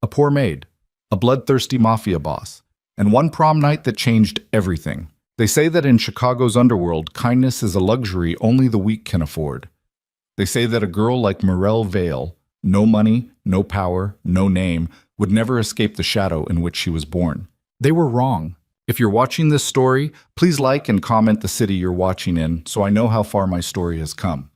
a poor maid, a bloodthirsty mafia boss, and one prom night that changed everything. They say that in Chicago's underworld, kindness is a luxury only the weak can afford. They say that a girl like Morel Vale, no money, no power, no name, would never escape the shadow in which she was born. They were wrong. If you're watching this story, please like and comment the city you're watching in so I know how far my story has come.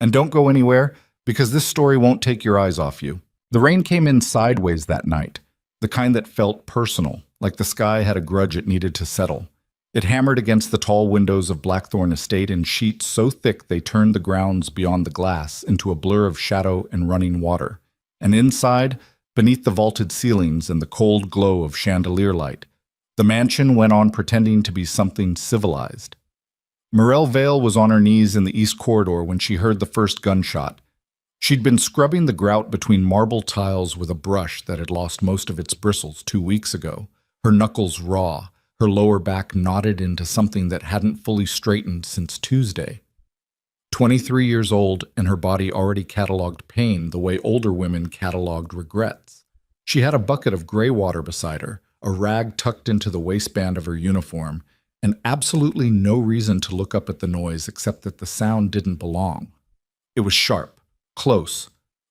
And don't go anywhere, because this story won't take your eyes off you. The rain came in sideways that night, the kind that felt personal, like the sky had a grudge it needed to settle. It hammered against the tall windows of Blackthorn Estate in sheets so thick they turned the grounds beyond the glass into a blur of shadow and running water. And inside, beneath the vaulted ceilings and the cold glow of chandelier light, the mansion went on pretending to be something civilized. Morel Vale was on her knees in the east corridor when she heard the first gunshot. She'd been scrubbing the grout between marble tiles with a brush that had lost most of its bristles 2 weeks ago, her knuckles raw, her lower back knotted into something that hadn't fully straightened since Tuesday. 23 years old, and her body already cataloged pain the way older women cataloged regrets. She had a bucket of gray water beside her, a rag tucked into the waistband of her uniform, and absolutely no reason to look up at the noise except that the sound didn't belong. It was sharp, close,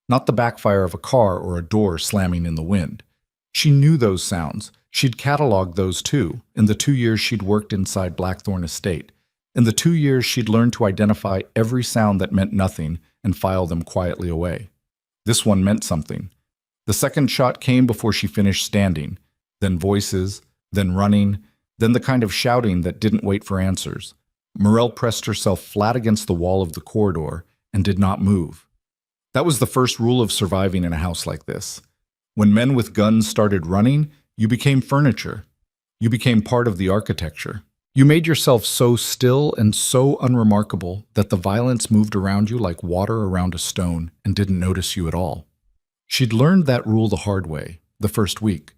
not the backfire of a car or a door slamming in the wind. She knew those sounds. She'd cataloged those too, in the 2 years she'd worked inside Blackthorn Estate. In the 2 years she'd learned to identify every sound that meant nothing and file them quietly away. This one meant something. The second shot came before she finished standing, then voices, then running, then the kind of shouting that didn't wait for answers. Morel pressed herself flat against the wall of the corridor and did not move. That was the first rule of surviving in a house like this. When men with guns started running, you became furniture. You became part of the architecture. You made yourself so still and so unremarkable that the violence moved around you like water around a stone and didn't notice you at all. She'd learned that rule the hard way, the first week.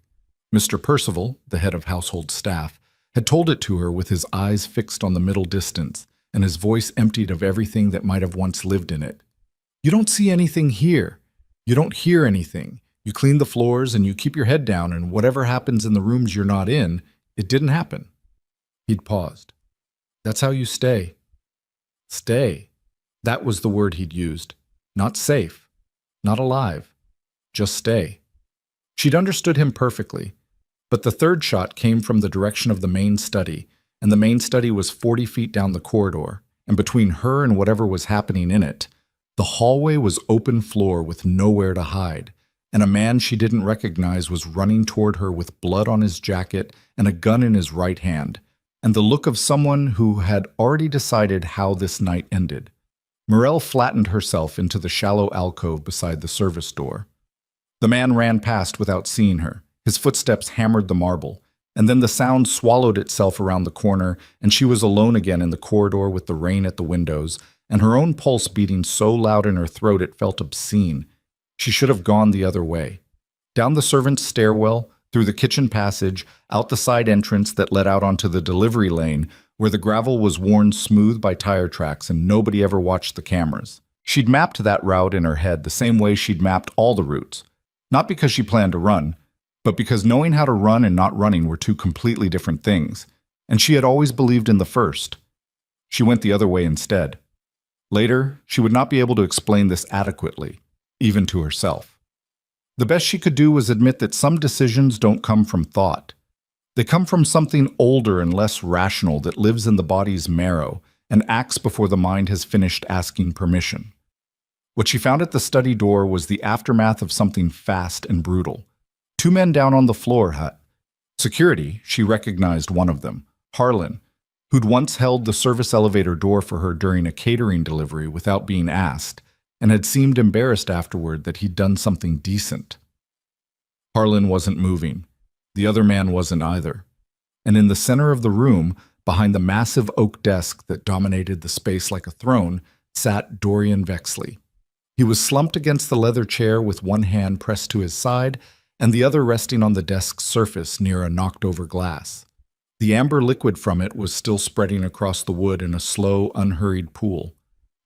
Mr. Percival, the head of household staff, had told it to her with his eyes fixed on the middle distance and his voice emptied of everything that might have once lived in it. You don't see anything here. You don't hear anything. You clean the floors and you keep your head down, and whatever happens in the rooms you're not in, it didn't happen. He'd paused. That's how you stay. Stay. That was the word he'd used. Not safe. Not alive. Just stay. She'd understood him perfectly. But the third shot came from the direction of the main study, and the main study was 40 feet down the corridor, and between her and whatever was happening in it, the hallway was open floor with nowhere to hide, and a man she didn't recognize was running toward her with blood on his jacket and a gun in his right hand, and the look of someone who had already decided how this night ended. Morel flattened herself into the shallow alcove beside the service door. The man ran past without seeing her. His footsteps hammered the marble, and then the sound swallowed itself around the corner, and she was alone again in the corridor with the rain at the windows, and her own pulse beating so loud in her throat it felt obscene. She should have gone the other way. Down the servants' stairwell, through the kitchen passage, out the side entrance that led out onto the delivery lane, where the gravel was worn smooth by tire tracks and nobody ever watched the cameras. She'd mapped that route in her head the same way she'd mapped all the routes. Not because she planned to run, but because knowing how to run and not running were two completely different things, and she had always believed in the first. She went the other way instead. Later, she would not be able to explain this adequately, even to herself. The best she could do was admit that some decisions don't come from thought. They come from something older and less rational that lives in the body's marrow and acts before the mind has finished asking permission. What she found at the study door was the aftermath of something fast and brutal. 2 men down on the floor. Security, she recognized one of them, Harlan, who'd once held the service elevator door for her during a catering delivery without being asked, and had seemed embarrassed afterward that he'd done something decent. Harlan wasn't moving. The other man wasn't either. And in the center of the room, behind the massive oak desk that dominated the space like a throne, sat Dorian Vexley. He was slumped against the leather chair with one hand pressed to his side and the other resting on the desk's surface near a knocked-over glass. The amber liquid from it was still spreading across the wood in a slow, unhurried pool.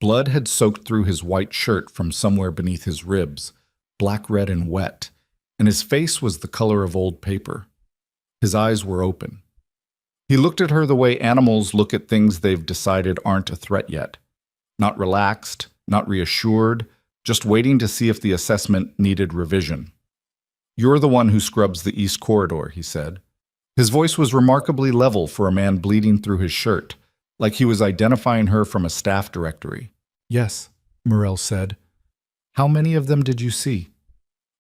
Blood had soaked through his white shirt from somewhere beneath his ribs, black-red and wet, and his face was the color of old paper. His eyes were open. He looked at her the way animals look at things they've decided aren't a threat yet. Not relaxed, not reassured, just waiting to see if the assessment needed revision. "You're the one who scrubs the East Corridor," he said. His voice was remarkably level for a man bleeding through his shirt, like he was identifying her from a staff directory. "Yes," Morel said. "How many of them did you see?"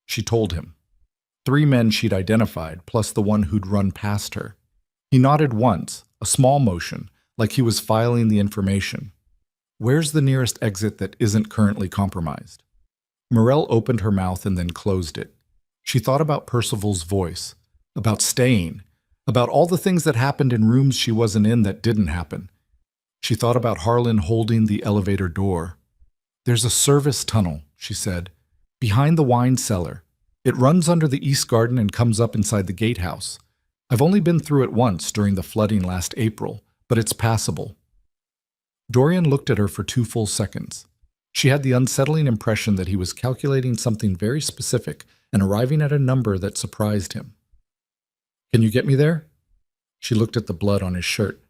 She told him. 3 men she'd identified, plus the one who'd run past her. He nodded once, a small motion, like he was filing the information. "Where's the nearest exit that isn't currently compromised?" Morel opened her mouth and then closed it. She thought about Percival's voice, about staying, about all the things that happened in rooms she wasn't in that didn't happen. She thought about Harlan holding the elevator door. "There's a service tunnel," she said, "behind the wine cellar. It runs under the east garden and comes up inside the gatehouse. I've only been through it once during the flooding last April, but it's passable." Dorian looked at her for 2 full seconds. She had the unsettling impression that he was calculating something very specific and arriving at a number that surprised him. "Can you get me there?" She looked at the blood on his shirt.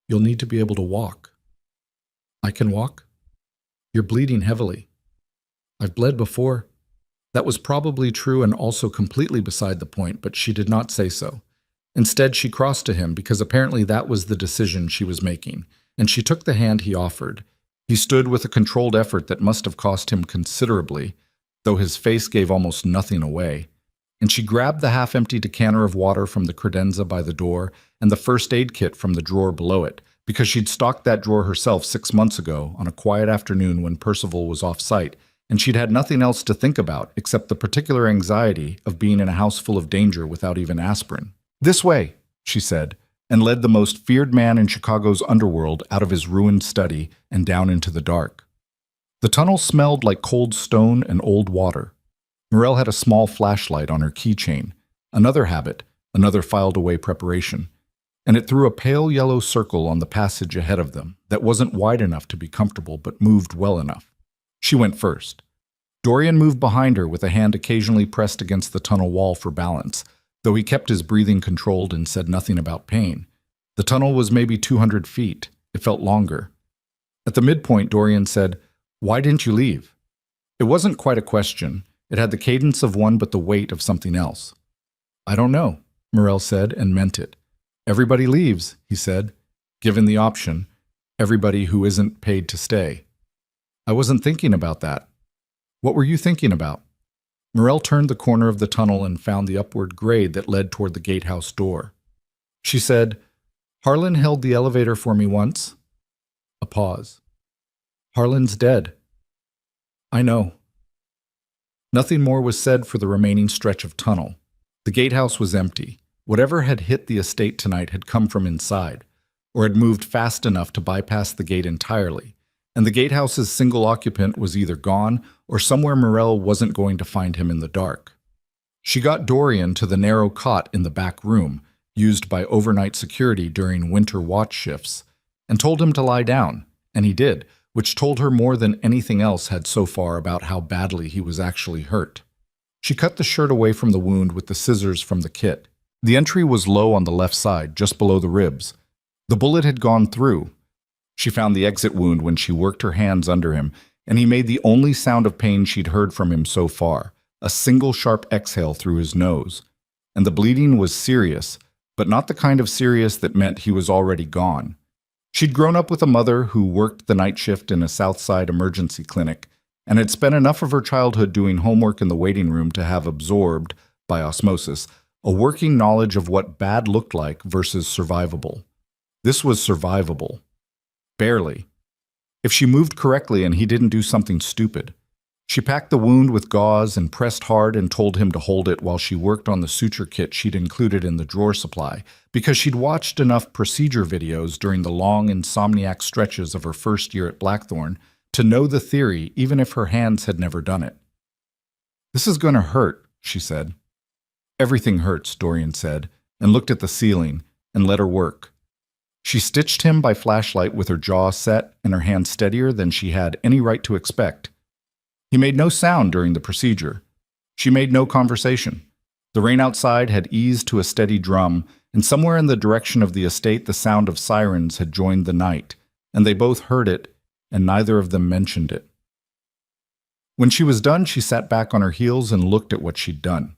"You'll need to be able to walk." "I can walk?" "You're bleeding heavily." "I've bled before." That was probably true and also completely beside the point, but she did not say so. Instead, she crossed to him because apparently that was the decision she was making, and she took the hand he offered. He stood with a controlled effort that must have cost him considerably, though his face gave almost nothing away, and she grabbed the half-empty decanter of water from the credenza by the door and the first aid kit from the drawer below it, because she'd stocked that drawer herself 6 months ago on a quiet afternoon when Percival was off-site, and she'd had nothing else to think about except the particular anxiety of being in a house full of danger without even aspirin. "This way," she said, and led the most feared man in Chicago's underworld out of his ruined study and down into the dark. The tunnel smelled like cold stone and old water. Morel had a small flashlight on her keychain, another habit, another filed-away preparation, and it threw a pale yellow circle on the passage ahead of them that wasn't wide enough to be comfortable but moved well enough. She went first. Dorian moved behind her with a hand occasionally pressed against the tunnel wall for balance, though he kept his breathing controlled and said nothing about pain. The tunnel was maybe 200 feet. It felt longer. At the midpoint, Dorian said, "Why didn't you leave?" It wasn't quite a question. It had the cadence of one but the weight of something else. "I don't know," Morel said, and meant it. "Everybody leaves," he said, given the option. "Everybody who isn't paid to stay." "I wasn't thinking about that." "What were you thinking about?" Morel turned the corner of the tunnel and found the upward grade that led toward the gatehouse door. She said, "Harlan held the elevator for me once." A pause. "Harlan's dead." "I know." Nothing more was said for the remaining stretch of tunnel. The gatehouse was empty. Whatever had hit the estate tonight had come from inside, or had moved fast enough to bypass the gate entirely, and the gatehouse's single occupant was either gone or somewhere Morel wasn't going to find him in the dark. She got Dorian to the narrow cot in the back room, used by overnight security during winter watch shifts, and told him to lie down, and he did, which told her more than anything else had so far about how badly he was actually hurt. She cut the shirt away from the wound with the scissors from the kit. The entry was low on the left side, just below the ribs. The bullet had gone through. She found the exit wound when she worked her hands under him, and he made the only sound of pain she'd heard from him so far, a single sharp exhale through his nose. And the bleeding was serious, but not the kind of serious that meant he was already gone. She'd grown up with a mother who worked the night shift in a South Side emergency clinic, and had spent enough of her childhood doing homework in the waiting room to have absorbed, by osmosis, a working knowledge of what bad looked like versus survivable. This was survivable. Barely. If she moved correctly and he didn't do something stupid. She packed the wound with gauze and pressed hard and told him to hold it while she worked on the suture kit she'd included in the drawer supply, because she'd watched enough procedure videos during the long insomniac stretches of her first year at Blackthorn to know the theory even if her hands had never done it. "This is going to hurt," she said. "Everything hurts," Dorian said, and looked at the ceiling, and let her work. She stitched him by flashlight with her jaw set and her hand steadier than she had any right to expect. He made no sound during the procedure. She made no conversation. The rain outside had eased to a steady drum, and somewhere in the direction of the estate the sound of sirens had joined the night, and they both heard it, and neither of them mentioned it. When she was done, she sat back on her heels and looked at what she'd done.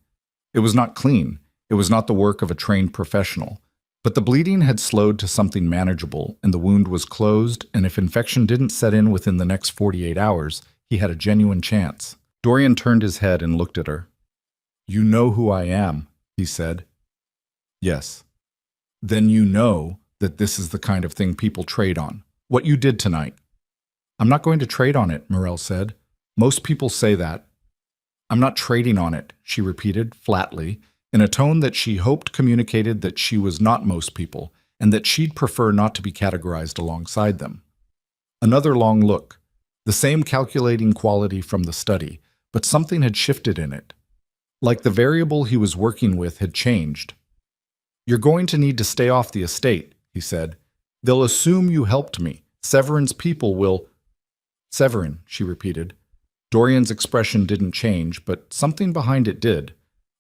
It was not clean. It was not the work of a trained professional. But the bleeding had slowed to something manageable, and the wound was closed, and if infection didn't set in within the next 48 hours, he had a genuine chance. Dorian turned his head and looked at her. "You know who I am," he said. "Yes." "Then you know that this is the kind of thing people trade on. What you did tonight." "I'm not going to trade on it," Morel said. "Most people say that." "I'm not trading on it," she repeated, flatly, in a tone that she hoped communicated that she was not most people, and that she'd prefer not to be categorized alongside them. Another long look, the same calculating quality from the study, but something had shifted in it. Like the variable he was working with had changed. "You're going to need to stay off the estate," he said. "They'll assume you helped me. Severin's people will—" "Severin," she repeated. Dorian's expression didn't change, but something behind it did.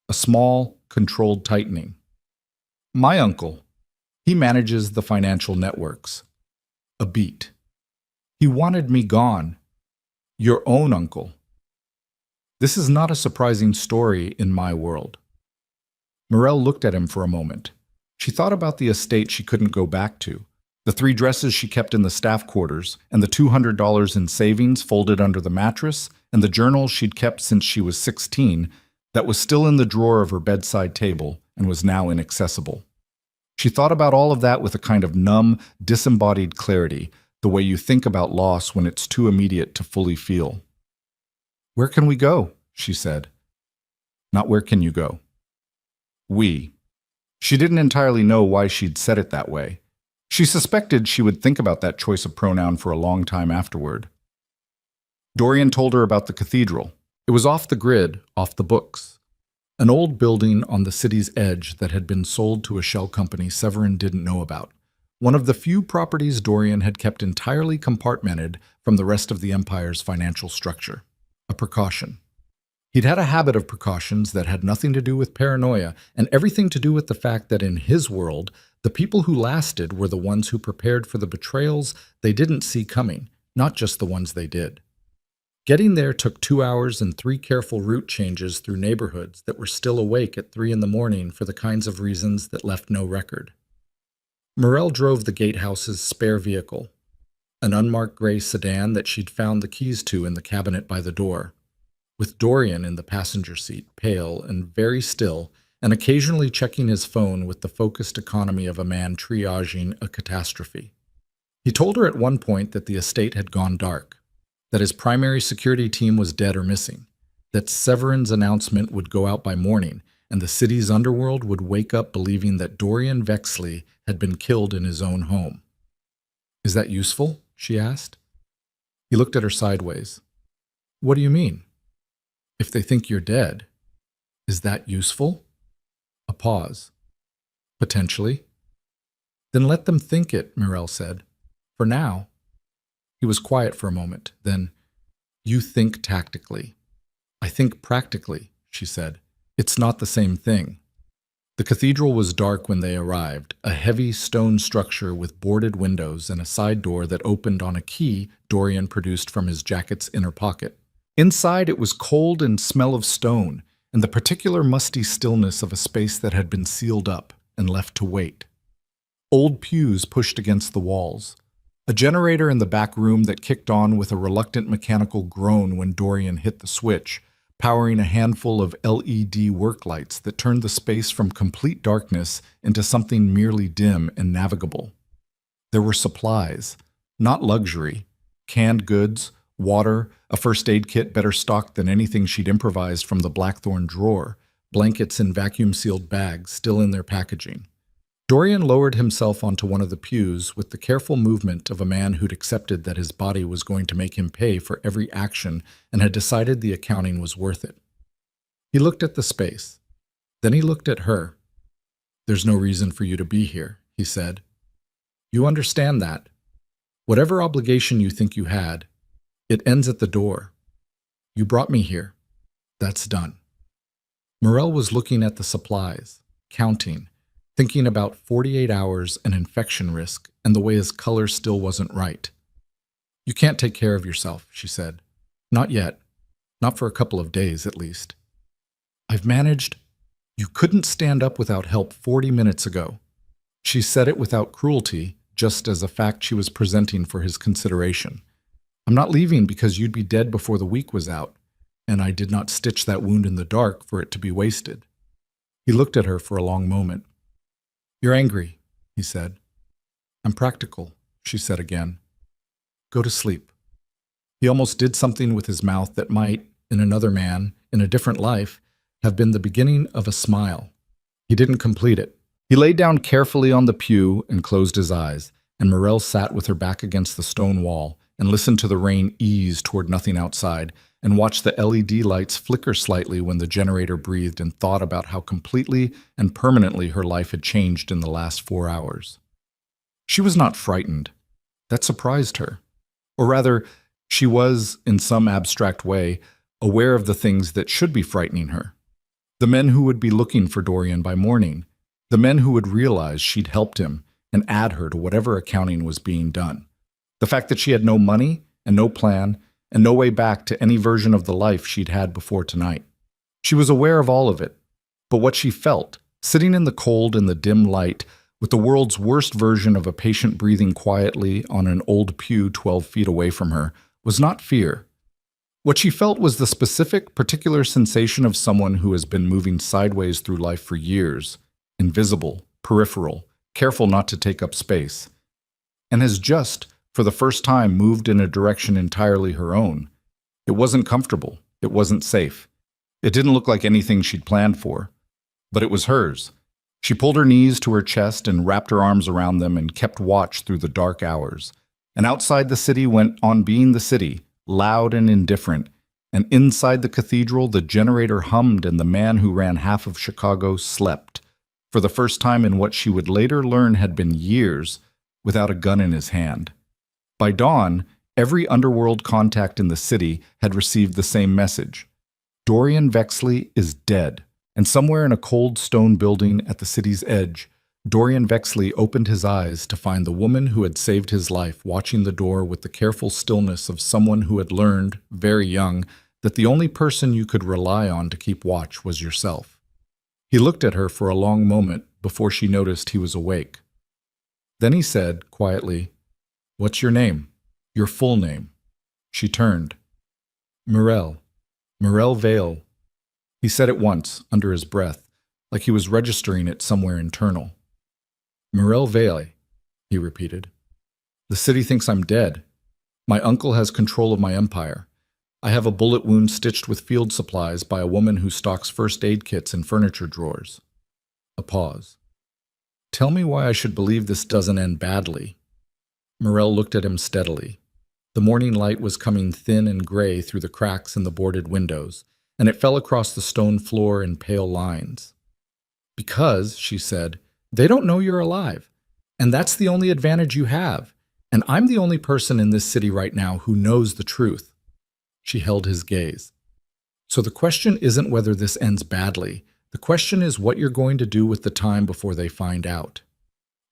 A small, controlled tightening. "My uncle. He manages the financial networks." A beat. "He wanted me gone." "Your own uncle." "This is not a surprising story in my world." Morel looked at him for a moment. She thought about the estate she couldn't go back to, the 3 dresses she kept in the staff quarters, and the $200 in savings folded under the mattress, and the journal she'd kept since she was 16 that was still in the drawer of her bedside table and was now inaccessible. She thought about all of that with a kind of numb, disembodied clarity, the way you think about loss when it's too immediate to fully feel. "Where can we go?" she said. Not where can you go. We. She didn't entirely know why she'd said it that way. She suspected she would think about that choice of pronoun for a long time afterward. Dorian told her about the cathedral. It was off the grid, off the books. An old building on the city's edge that had been sold to a shell company Severin didn't know about. One of the few properties Dorian had kept entirely compartmented from the rest of the Empire's financial structure. A precaution. He'd had a habit of precautions that had nothing to do with paranoia and everything to do with the fact that in his world, the people who lasted were the ones who prepared for the betrayals they didn't see coming, not just the ones they did. Getting there took 2 hours and 3 careful route changes through neighborhoods that were still awake at 3 in the morning for the kinds of reasons that left no record. Morel drove the gatehouse's spare vehicle, an unmarked gray sedan that she'd found the keys to in the cabinet by the door, with Dorian in the passenger seat, pale and very still, and occasionally checking his phone with the focused economy of a man triaging a catastrophe. He told her at one point that the estate had gone dark, that his primary security team was dead or missing, that Severin's announcement would go out by morning, and the city's underworld would wake up believing that Dorian Vexley had been killed in his own home. "Is that useful?" she asked. He looked at her sideways. "What do you mean?" "If they think you're dead, is that useful?" A pause. "Potentially." "Then let them think it," Morel said. "For now." He was quiet for a moment. Then, "You think tactically. I think practically," she said. "It's not the same thing." The cathedral was dark when they arrived, a heavy stone structure with boarded windows and a side door that opened on a key Dorian produced from his jacket's inner pocket. Inside it was cold and smell of stone, and the particular musty stillness of a space that had been sealed up and left to wait. Old pews pushed against the walls. A generator in the back room that kicked on with a reluctant mechanical groan when Dorian hit the switch, powering a handful of LED work lights that turned the space from complete darkness into something merely dim and navigable. There were supplies, not luxury, canned goods, water, a first aid kit better stocked than anything she'd improvised from the Blackthorn drawer, blankets in vacuum-sealed bags still in their packaging. Dorian lowered himself onto one of the pews with the careful movement of a man who'd accepted that his body was going to make him pay for every action and had decided the accounting was worth it. He looked at the space. Then he looked at her. "There's no reason for you to be here," he said. "You understand that. Whatever obligation you think you had, it ends at the door. You brought me here. That's done." Morel was looking at the supplies, counting, thinking about 48 hours and infection risk and the way his color still wasn't right. "You can't take care of yourself," she said. "Not yet. Not for a couple of days, at least." "I've managed." "You couldn't stand up without help 40 minutes ago." She said it without cruelty, just as a fact she was presenting for his consideration. "I'm not leaving because you'd be dead before the week was out, and I did not stitch that wound in the dark for it to be wasted." He looked at her for a long moment. "You're angry," he said. "I'm practical," she said again. "Go to sleep." He almost did something with his mouth that might, in another man, in a different life, have been the beginning of a smile. He didn't complete it. He lay down carefully on the pew and closed his eyes, and Morel sat with her back against the stone wall and listened to the rain ease toward nothing outside and watched the LED lights flicker slightly when the generator breathed and thought about how completely and permanently her life had changed in the last 4 hours. She was not frightened. That surprised her. Or rather, she was, in some abstract way, aware of the things that should be frightening her. The men who would be looking for Dorian by morning, the men who would realize she'd helped him and add her to whatever accounting was being done. The fact that she had no money and no plan and no way back to any version of the life she'd had before tonight. She was aware of all of it, but what she felt, sitting in the cold and the dim light, with the world's worst version of a patient breathing quietly on an old pew 12 feet away from her, was not fear. What she felt was the specific, particular sensation of someone who has been moving sideways through life for years, invisible, peripheral, careful not to take up space, and has just, for the first time, moved in a direction entirely her own. It wasn't comfortable. It wasn't safe. It didn't look like anything she'd planned for. But it was hers. She pulled her knees to her chest and wrapped her arms around them and kept watch through the dark hours. And outside the city went on being the city, loud and indifferent, and inside the cathedral the generator hummed and the man who ran half of Chicago slept, for the first time in what she would later learn had been years, without a gun in his hand. By dawn, every underworld contact in the city had received the same message. Dorian Vexley is dead, and somewhere in a cold stone building at the city's edge, Dorian Vexley opened his eyes to find the woman who had saved his life watching the door with the careful stillness of someone who had learned, very young, that the only person you could rely on to keep watch was yourself. He looked at her for a long moment before she noticed he was awake. Then he said, quietly, "What's your name? Your full name?" She turned. "Morel. Morel Vale." He said it once, under his breath, like he was registering it somewhere internal. "Morel Vale," he repeated. "The city thinks I'm dead. My uncle has control of my empire. I have a bullet wound stitched with field supplies by a woman who stocks first aid kits in furniture drawers." A pause. "Tell me why I should believe this doesn't end badly." Morel looked at him steadily. The morning light was coming thin and gray through the cracks in the boarded windows, and it fell across the stone floor in pale lines. "Because," she said, "they don't know you're alive, and that's the only advantage you have, and I'm the only person in this city right now who knows the truth." She held his gaze. "So the question isn't whether this ends badly. The question is what you're going to do with the time before they find out."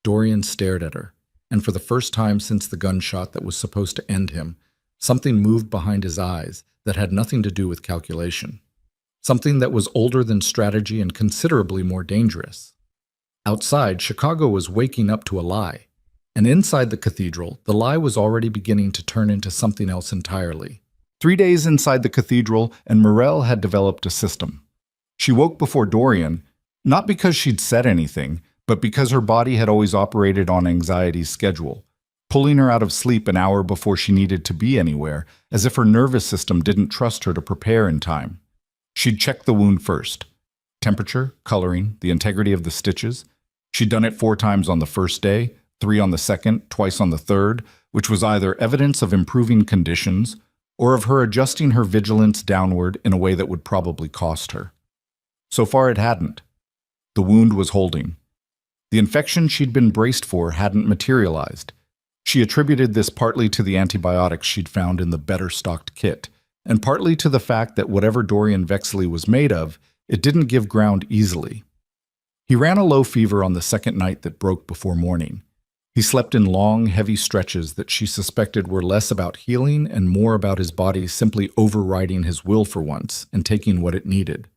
Dorian stared at her, and for the first time since the gunshot that was supposed to end him, something moved behind his eyes that had nothing to do with calculation. Something that was older than strategy and considerably more dangerous. Outside, Chicago was waking up to a lie, and inside the cathedral, the lie was already beginning to turn into something else entirely. 3 days inside the cathedral, and Morel had developed a system. She woke before Dorian, not because she'd said anything, but because her body had always operated on anxiety's schedule, pulling her out of sleep an hour before she needed to be anywhere, as if her nervous system didn't trust her to prepare in time. She'd checked the wound first. Temperature, coloring, the integrity of the stitches. She'd done it 4 times on the first day, 3 on the second, twice on the third, which was either evidence of improving conditions or of her adjusting her vigilance downward in a way that would probably cost her. So far it hadn't. The wound was holding. The infection she'd been braced for hadn't materialized. She attributed this partly to the antibiotics she'd found in the better-stocked kit, and partly to the fact that whatever Dorian Vexley was made of, it didn't give ground easily. He ran a low fever on the second night that broke before morning. He slept in long, heavy stretches that she suspected were less about healing and more about his body simply overriding his will for once and taking what it needed.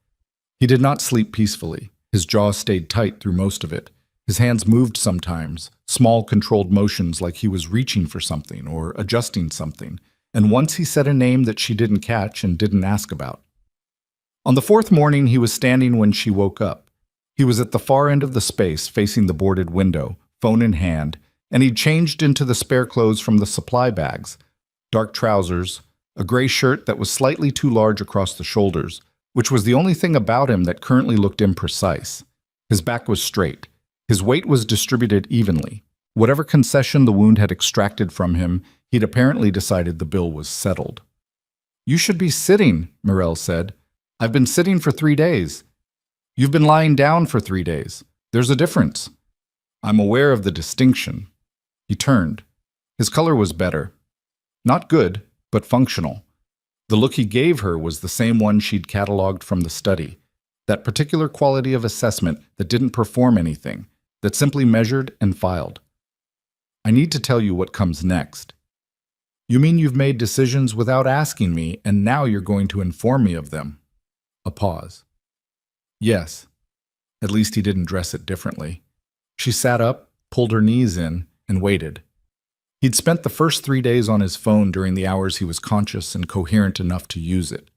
He did not sleep peacefully. His jaw stayed tight through most of it. His hands moved sometimes, small controlled motions like he was reaching for something or adjusting something, and once he said a name that she didn't catch and didn't ask about. On the fourth morning, he was standing when she woke up. He was at the far end of the space, facing the boarded window, phone in hand, and he'd changed into the spare clothes from the supply bags, dark trousers, a gray shirt that was slightly too large across the shoulders, which was the only thing about him that currently looked imprecise. His back was straight. His weight was distributed evenly. Whatever concession the wound had extracted from him, he'd apparently decided the bill was settled. "You should be sitting," Morel said. "I've been sitting for 3 days. You've been lying down for 3 days. There's a difference." "I'm aware of the distinction." He turned. His color was better. Not good, but functional. The look he gave her was the same one she'd cataloged from the study, that particular quality of assessment that didn't perform anything, that simply measured and filed. "I need to tell you what comes next." "You mean you've made decisions without asking me, and now you're going to inform me of them?" A pause. "Yes." At least he didn't dress it differently. She sat up, pulled her knees in, and waited. He'd spent the first 3 days on his phone during the hours he was conscious and coherent enough to use it.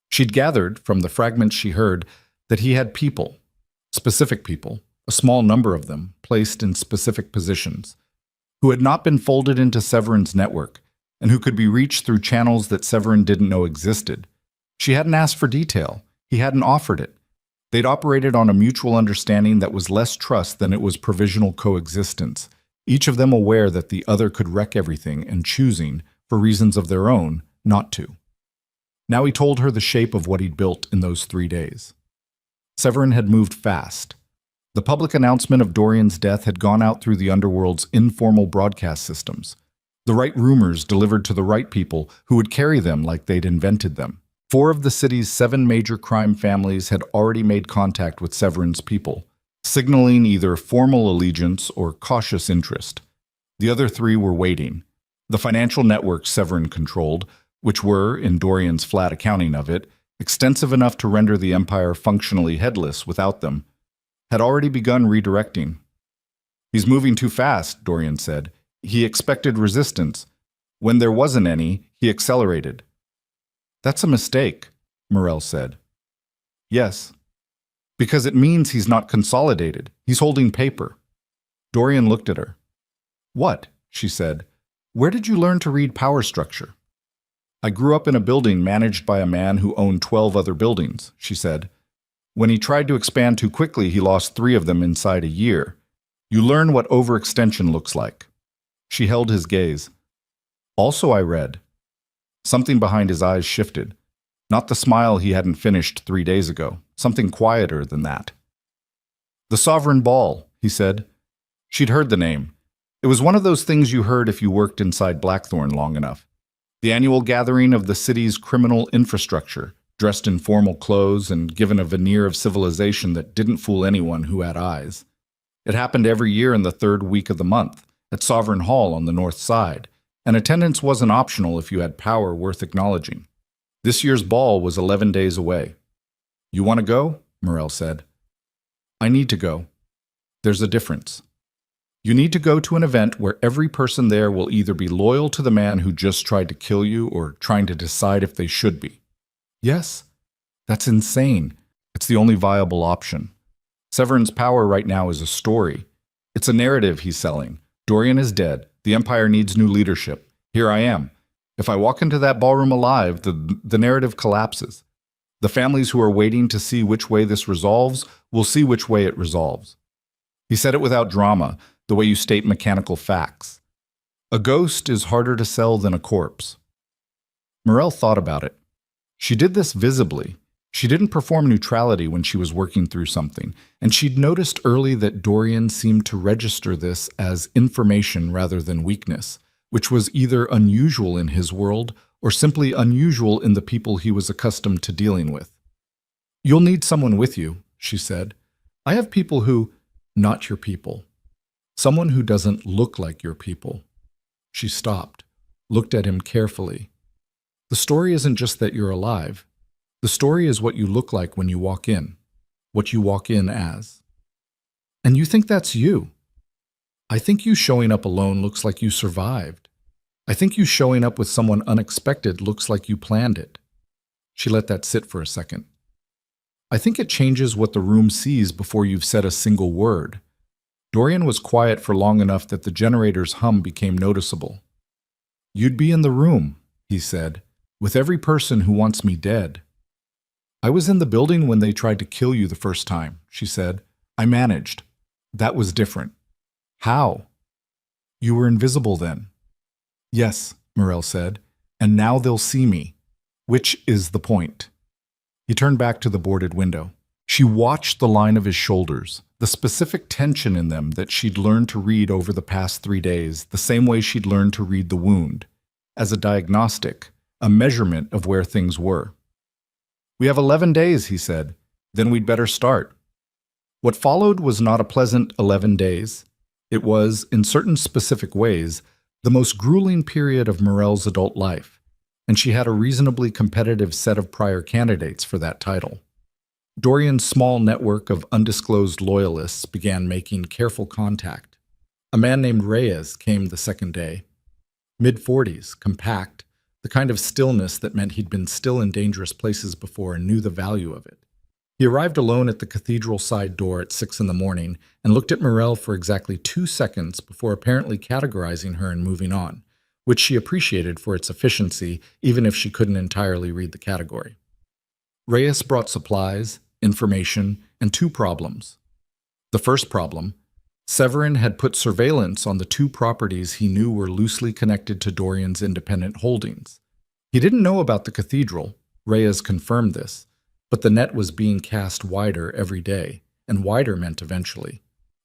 She'd gathered, from the fragments she heard, that he had people, specific people, a small number of them, placed in specific positions, who had not been folded into Severin's network, and who could be reached through channels that Severin didn't know existed. She hadn't asked for detail. He hadn't offered it. They'd operated on a mutual understanding that was less trust than it was provisional coexistence, each of them aware that the other could wreck everything and choosing, for reasons of their own, not to. Now he told her the shape of what he'd built in those 3 days. Severin had moved fast. The public announcement of Dorian's death had gone out through the underworld's informal broadcast systems. The right rumors delivered to the right people who would carry them like they'd invented them. 4 of the city's 7 major crime families had already made contact with Severin's people, signaling either formal allegiance or cautious interest. The other 3 were waiting. The financial networks Severin controlled, which were, in Dorian's flat accounting of it, extensive enough to render the empire functionally headless without them, had already begun redirecting. "He's moving too fast," Dorian said. "He expected resistance. When there wasn't any, he accelerated." "That's a mistake," Morel said. "Yes. Because it means he's not consolidated. He's holding paper." Dorian looked at her. "What?" she said. "Where did you learn to read power structure?" "I grew up in a building managed by a man who owned 12 other buildings," she said. "When he tried to expand too quickly, he lost 3 of them inside a year. You learn what overextension looks like." She held his gaze. "Also, I read." Something behind his eyes shifted. Not the smile he hadn't finished 3 days ago. Something quieter than that. "The Sovereign Ball," he said. She'd heard the name. It was one of those things you heard if you worked inside Blackthorn long enough. The annual gathering of the city's criminal infrastructure, dressed in formal clothes and given a veneer of civilization that didn't fool anyone who had eyes. It happened every year in the 3rd week of the month, at Sovereign Hall on the north side, and attendance wasn't optional if you had power worth acknowledging. This year's ball was 11 days away. "You want to go?" Morel said. "I need to go. There's a difference. You need to go to an event where every person there will either be loyal to the man who just tried to kill you or trying to decide if they should be." "Yes? That's insane. It's the only viable option. Severin's power right now is a story. It's a narrative he's selling. Dorian is dead. The Empire needs new leadership. Here I am. If I walk into that ballroom alive, the narrative collapses. The families who are waiting to see which way this resolves will see which way it resolves." He said it without drama, the way you state mechanical facts. A ghost is harder to sell than a corpse. Morel thought about it. She did this visibly. She didn't perform neutrality when she was working through something, and she'd noticed early that Dorian seemed to register this as information rather than weakness, which was either unusual in his world or simply unusual in the people he was accustomed to dealing with. You'll need someone with you, she said. I have people who, not your people. Someone who doesn't look like your people. She stopped, looked at him carefully. The story isn't just that you're alive. The story is what you look like when you walk in, what you walk in as. And you think that's you. I think you showing up alone looks like you survived. I think you showing up with someone unexpected looks like you planned it. She let that sit for a second. I think it changes what the room sees before you've said a single word. Dorian was quiet for long enough that the generator's hum became noticeable. You'd be in the room, he said, with every person who wants me dead. I was in the building when they tried to kill you the first time, she said. I managed. That was different. How? You were invisible then. Yes, Morel said, and now they'll see me. Which is the point. He turned back to the boarded window. She watched the line of his shoulders, the specific tension in them that she'd learned to read over the past 3 days, the same way she'd learned to read the wound, as a diagnostic, a measurement of where things were. We have 11 days, he said. Then we'd better start. What followed was not a pleasant 11 days. It was, in certain specific ways, the most grueling period of Morel's adult life, and she had a reasonably competitive set of prior candidates for that title. Dorian's small network of undisclosed loyalists began making careful contact. A man named Reyes came the second day. Mid-40s, compact, the kind of stillness that meant he'd been still in dangerous places before and knew the value of it. He arrived alone at the cathedral side door at 6 in the morning and looked at Morel for exactly 2 seconds before apparently categorizing her and moving on, which she appreciated for its efficiency even if she couldn't entirely read the category. Reyes brought supplies, information, and 2 problems. The first problem, Severin had put surveillance on the 2 properties he knew were loosely connected to Dorian's independent holdings. He didn't know about the cathedral, Reyes confirmed this, but the net was being cast wider every day, and wider meant eventually.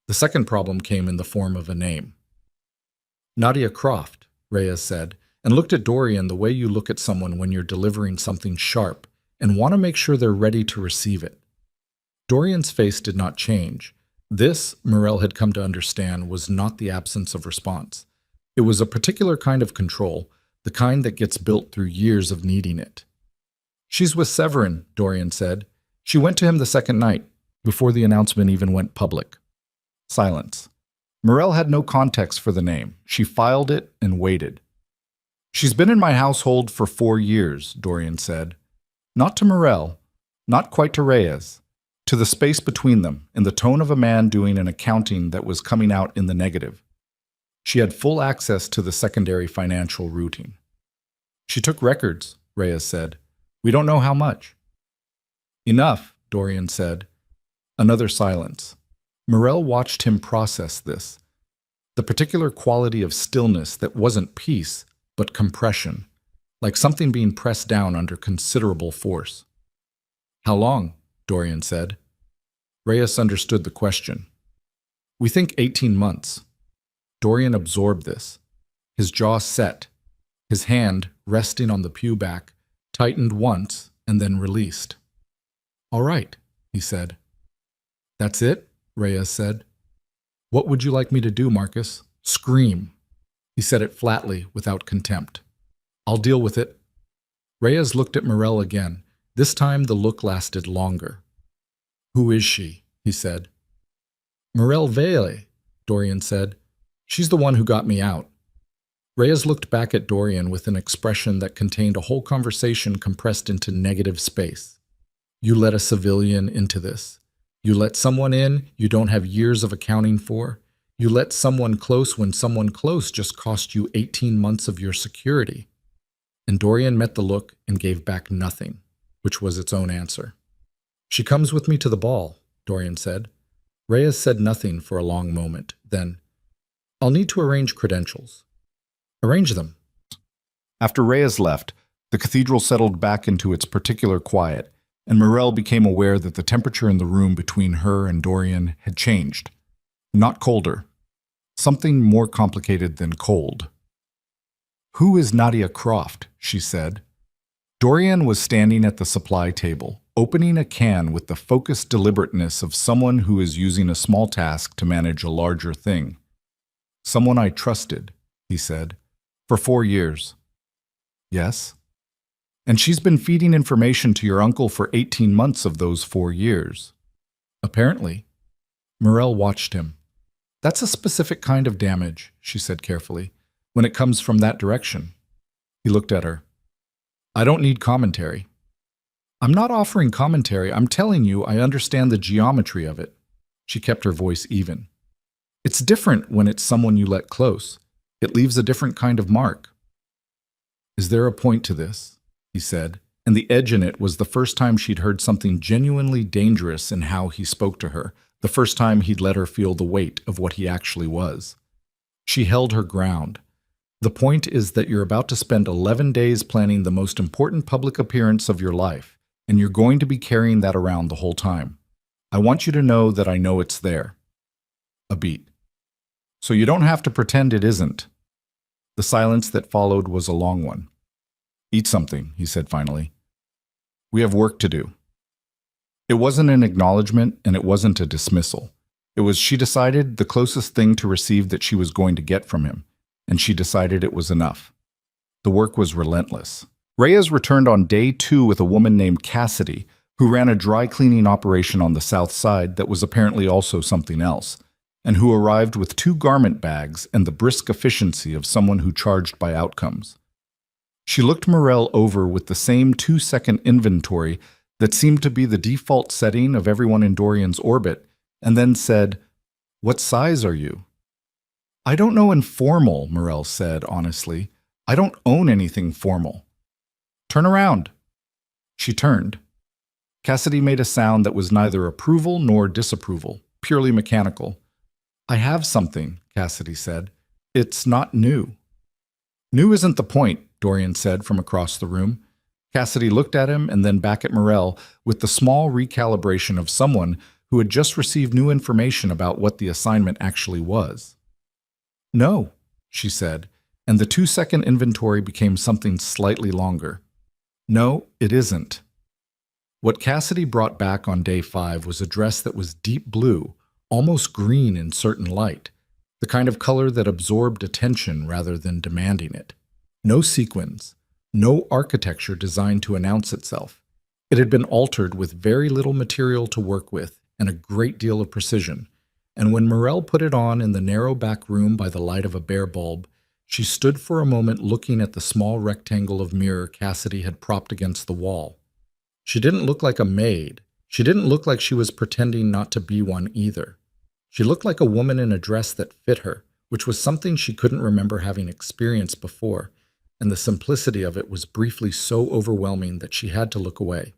The second problem came in the form of a name. Nadia Croft, Reyes said, and looked at Dorian the way you look at someone when you're delivering something sharp and want to make sure they're ready to receive it. Dorian's face did not change. This, Morel had come to understand, was not the absence of response. It was a particular kind of control, the kind that gets built through years of needing it. She's with Severin, Dorian said. She went to him the second night, before the announcement even went public. Silence. Morel had no context for the name. She filed it and waited. She's been in my household for 4 years, Dorian said. Not to Morel, not quite to Reyes, to the space between them, in the tone of a man doing an accounting that was coming out in the negative. She had full access to the secondary financial routing. She took records, Reyes said. We don't know how much. Enough, Dorian said. Another silence. Morel watched him process this. The particular quality of stillness that wasn't peace, but compression, like something being pressed down under considerable force. How long? Dorian said. Reyes understood the question. We think 18 months. Dorian absorbed this. His jaw set, his hand, resting on the pew back, tightened once and then released. All right, he said. That's it, Reyes said. What would you like me to do, Marcus? Scream. He said it flatly, without contempt. I'll deal with it. Reyes looked at Morel again. This time the look lasted longer. Who is she? He said. Morel Vele, Dorian said. She's the one who got me out. Reyes looked back at Dorian with an expression that contained a whole conversation compressed into negative space. You let a civilian into this. You let someone in you don't have years of accounting for. You let someone close when someone close just cost you 18 months of your security. And Dorian met the look and gave back nothing, which was its own answer. She comes with me to the ball, Dorian said. Reyes said nothing for a long moment. Then, I'll need to arrange credentials. Arrange them. After Reyes left, the cathedral settled back into its particular quiet, and Morel became aware that the temperature in the room between her and Dorian had changed. Not colder. Something more complicated than cold. Who is Nadia Croft? She said. Dorian was standing at the supply table, opening a can with the focused deliberateness of someone who is using a small task to manage a larger thing. "Someone I trusted," he said, "for 4 years." "Yes?" "And she's been feeding information to your uncle for 18 months of those 4 years." "Apparently." Morel watched him. "That's a specific kind of damage," she said carefully, "when it comes from that direction." He looked at her. "I don't need commentary." "I'm not offering commentary. I'm telling you I understand the geometry of it." She kept her voice even. "It's different when it's someone you let close. It leaves a different kind of mark." "Is there a point to this?" he said, and the edge in it was the first time she'd heard something genuinely dangerous in how he spoke to her, the first time he'd let her feel the weight of what he actually was. She held her ground. "The point is that you're about to spend 11 days planning the most important public appearance of your life, and you're going to be carrying that around the whole time. I want you to know that I know it's there." A beat. "So you don't have to pretend it isn't." The silence that followed was a long one. "Eat something," he said finally. "We have work to do." It wasn't an acknowledgement, and it wasn't a dismissal. It was, she decided, the closest thing to receive that she was going to get from him, and she decided it was enough. The work was relentless. Reyes returned on day 2 with a woman named Cassidy, who ran a dry cleaning operation on the south side that was apparently also something else, and who arrived with 2 garment bags and the brisk efficiency of someone who charged by outcomes. She looked Morel over with the same 2-second inventory that seemed to be the default setting of everyone in Dorian's orbit, and then said, "What size are you?" "I don't know informal," Morel said honestly. "I don't own anything formal." "Turn around." She turned. Cassidy made a sound that was neither approval nor disapproval, purely mechanical. "I have something," Cassidy said. "It's not new." "New isn't the point," Dorian said from across the room. Cassidy looked at him and then back at Morel with the small recalibration of someone who had just received new information about what the assignment actually was. "No," she said, and the 2-second inventory became something slightly longer. "No, it isn't." What Cassidy brought back on day 5 was a dress that was deep blue, almost green in certain light, the kind of color that absorbed attention rather than demanding it. No sequins, no architecture designed to announce itself. It had been altered with very little material to work with and a great deal of precision, and when Morel put it on in the narrow back room by the light of a bare bulb, she stood for a moment looking at the small rectangle of mirror Cassidy had propped against the wall. She didn't look like a maid. She didn't look like she was pretending not to be one either. She looked like a woman in a dress that fit her, which was something she couldn't remember having experienced before, and the simplicity of it was briefly so overwhelming that she had to look away.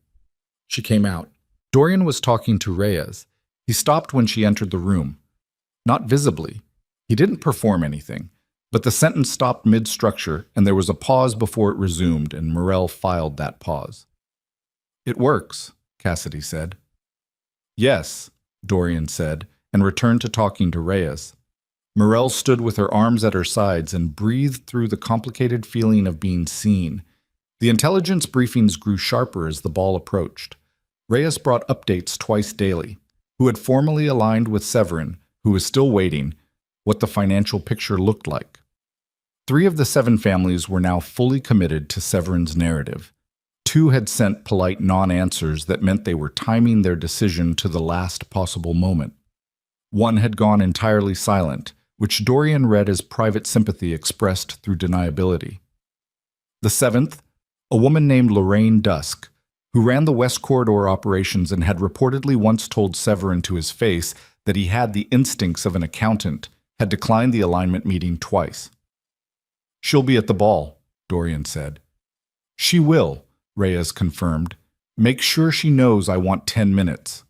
She came out. Dorian was talking to Reyes. He stopped when she entered the room. Not visibly. He didn't perform anything, but the sentence stopped mid-structure, and there was a pause before it resumed, and Morel filed that pause. "It works," Cassidy said. "Yes," Dorian said, and returned to talking to Reyes. Morel stood with her arms at her sides and breathed through the complicated feeling of being seen. The intelligence briefings grew sharper as the ball approached. Reyes brought updates twice daily. Who had formally aligned with Severin, who was still waiting, what the financial picture looked like. 3 of the 7 families were now fully committed to Severin's narrative. 2 had sent polite non-answers that meant they were timing their decision to the last possible moment. 1 had gone entirely silent, which Dorian read as private sympathy expressed through deniability. The 7th, a woman named Lorraine Dusk, who ran the West Corridor operations and had reportedly once told Severin to his face that he had the instincts of an accountant, had declined the alignment meeting twice. "She'll be at the ball," Dorian said. "She will," Reyes confirmed. "Make sure she knows I want 10 minutes.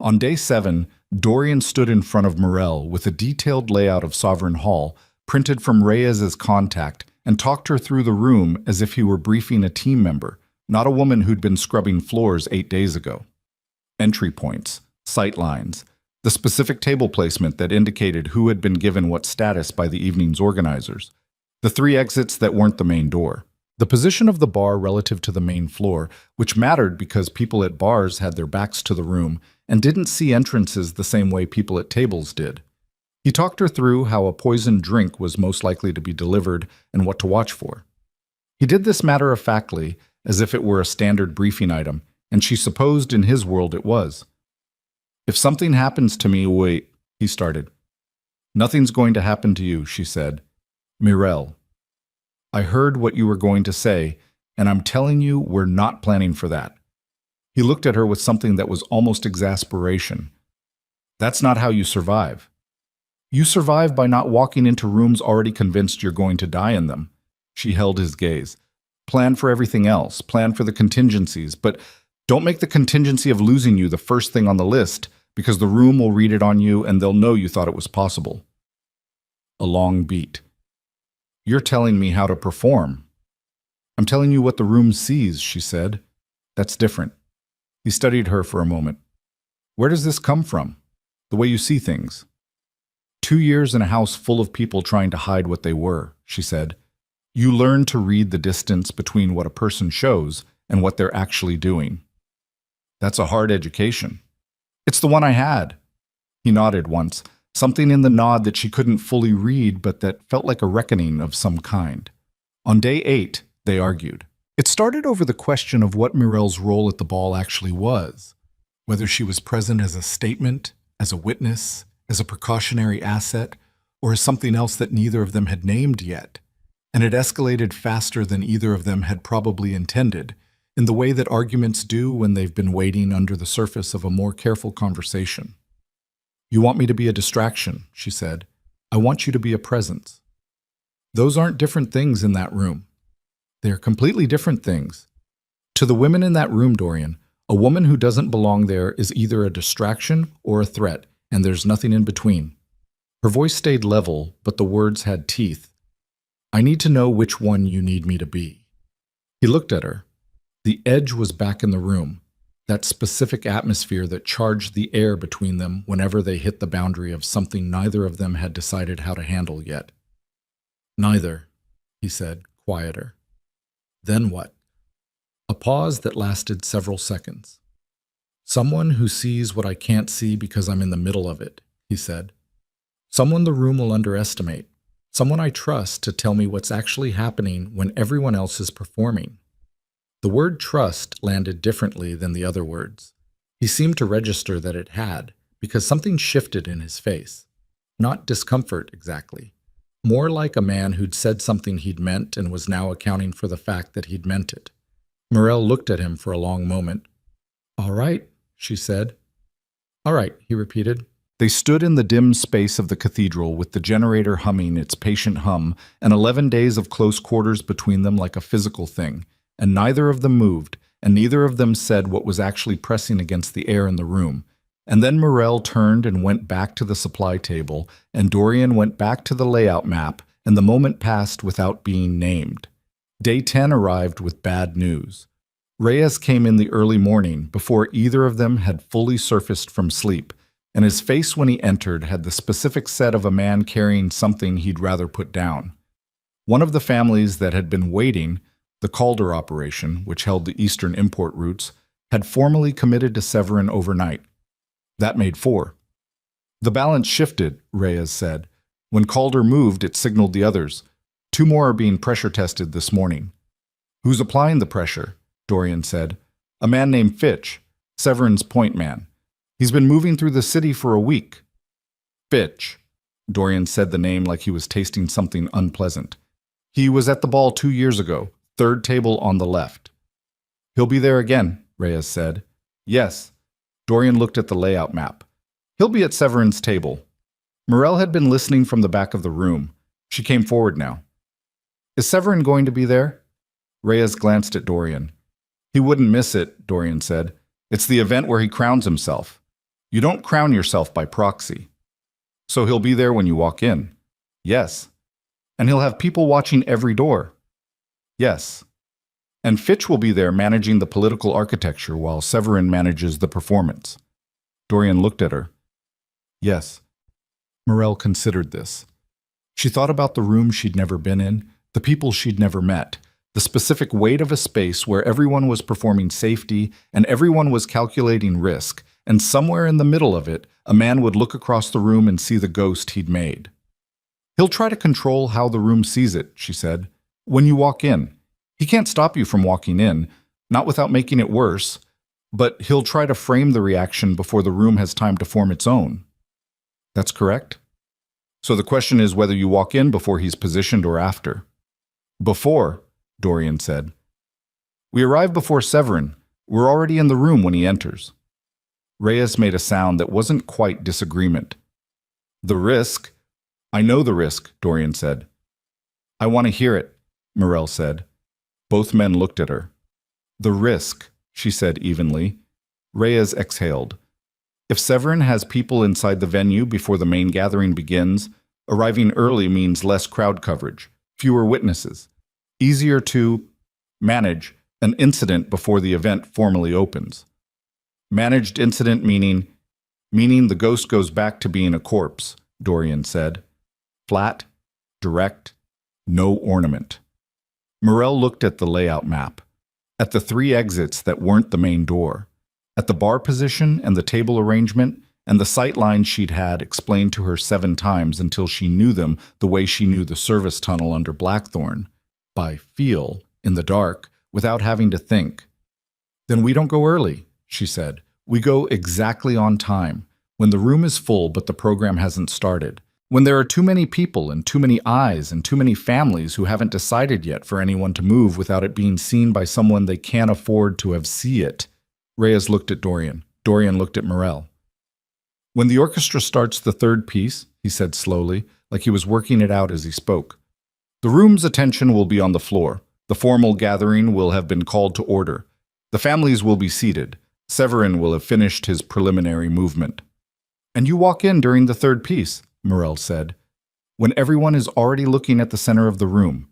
On day 7, Dorian stood in front of Morel with a detailed layout of Sovereign Hall, printed from Reyes's contact, and talked her through the room as if he were briefing a team member, not a woman who'd been scrubbing floors 8 days ago. Entry points, sight lines, the specific table placement that indicated who had been given what status by the evening's organizers, the 3 exits that weren't the main door. The position of the bar relative to the main floor, which mattered because people at bars had their backs to the room and didn't see entrances the same way people at tables did. He talked her through how a poisoned drink was most likely to be delivered and what to watch for. He did this matter-of-factly, as if it were a standard briefing item, and she supposed in his world it was. If something happens to me, wait, he started. Nothing's going to happen to you, she said. Mirel, I heard what you were going to say, and I'm telling you we're not planning for that. He looked at her with something that was almost exasperation. That's not how you survive. You survive by not walking into rooms already convinced you're going to die in them. She held his gaze. Plan for everything else. Plan for the contingencies, but don't make the contingency of losing you the first thing on the list, because the room will read it on you and they'll know you thought it was possible. A long beat. You're telling me how to perform. I'm telling you what the room sees, she said. That's different. He studied her for a moment. Where does this come from? The way you see things. 2 years in a house full of people trying to hide what they were, she said. You learn to read the distance between what a person shows and what they're actually doing. That's a hard education. It's the one I had. He nodded once, something in the nod that she couldn't fully read but that felt like a reckoning of some kind. On day 8, they argued. It started over the question of what Mirel's role at the ball actually was, whether she was present as a statement, as a witness, as a precautionary asset, or as something else that neither of them had named yet. And it escalated faster than either of them had probably intended, in the way that arguments do when they've been waiting under the surface of a more careful conversation. You want me to be a distraction, she said. I want you to be a presence. Those aren't different things in that room. They are completely different things. To the women in that room, Dorian, a woman who doesn't belong there is either a distraction or a threat, and there's nothing in between. Her voice stayed level, but the words had teeth. I need to know which one you need me to be. He looked at her. The edge was back in the room, that specific atmosphere that charged the air between them whenever they hit the boundary of something neither of them had decided how to handle yet. Neither, he said, quieter. Then what? A pause that lasted several seconds. Someone who sees what I can't see because I'm in the middle of it, he said. Someone the room will underestimate. Someone I trust to tell me what's actually happening when everyone else is performing. The word trust landed differently than the other words. He seemed to register that it had, because something shifted in his face. Not discomfort, exactly. More like a man who'd said something he'd meant and was now accounting for the fact that he'd meant it. Morel looked at him for a long moment. All right, she said. All right, he repeated. They stood in the dim space of the cathedral with the generator humming its patient hum and 11 days of close quarters between them like a physical thing, and neither of them moved, and neither of them said what was actually pressing against the air in the room. And then Morel turned and went back to the supply table, and Dorian went back to the layout map, and the moment passed without being named. Day 10 arrived with bad news. Reyes came in the early morning, before either of them had fully surfaced from sleep, and his face when he entered had the specific set of a man carrying something he'd rather put down. One of the families that had been waiting, the Calder operation, which held the eastern import routes, had formally committed to Severin overnight. That made 4. The balance shifted, Reyes said. When Calder moved, it signaled the others. 2 more are being pressure tested this morning. Who's applying the pressure? Dorian said. A man named Fitch, Severin's point man. He's been moving through the city for a week. Fitch. Dorian said the name like he was tasting something unpleasant. He was at the ball 2 years ago, 3rd table on the left. He'll be there again, Reyes said. Yes. Dorian looked at the layout map. He'll be at Severin's table. Morel had been listening from the back of the room. She came forward now. Is Severin going to be there? Reyes glanced at Dorian. He wouldn't miss it, Dorian said. It's the event where he crowns himself. You don't crown yourself by proxy. So he'll be there when you walk in. Yes. And he'll have people watching every door. Yes. And Fitch will be there managing the political architecture while Severin manages the performance. Dorian looked at her. Yes. Morel considered this. She thought about the room she'd never been in, the people she'd never met, The specific weight of a space where everyone was performing safety and everyone was calculating risk, and somewhere in the middle of it, a man would look across the room and see the ghost he'd made. He'll try to control how the room sees it, she said. When you walk in, he can't stop you from walking in, not without making it worse, but he'll try to frame the reaction before the room has time to form its own. That's correct? So the question is whether you walk in before he's positioned or after. Before, Dorian said. We arrive before Severin. We're already in the room when he enters. Reyes made a sound that wasn't quite disagreement. The risk? I know the risk, Dorian said. I want to hear it, Morel said. Both men looked at her. The risk, she said evenly. Reyes exhaled. If Severin has people inside the venue before the main gathering begins, arriving early means less crowd coverage, fewer witnesses, easier to manage an incident before the event formally opens. Managed incident meaning the ghost goes back to being a corpse, Dorian said. Flat, direct, no ornament. Morel looked at the layout map, at the 3 exits that weren't the main door, at the bar position and the table arrangement and the sight lines she'd had explained to her 7 times until she knew them the way she knew the service tunnel under Blackthorn, by feel, in the dark, without having to think. Then we don't go early, she said. We go exactly on time, when the room is full but the program hasn't started, when there are too many people and too many eyes and too many families who haven't decided yet for anyone to move without it being seen by someone they can't afford to have see it. Reyes looked at Dorian. Dorian looked at Morel. When the orchestra starts the 3rd piece, he said slowly, like he was working it out as he spoke, the room's attention will be on the floor. The formal gathering will have been called to order. The families will be seated. Severin will have finished his preliminary movement. And you walk in during the 3rd piece, Morel said, when everyone is already looking at the center of the room,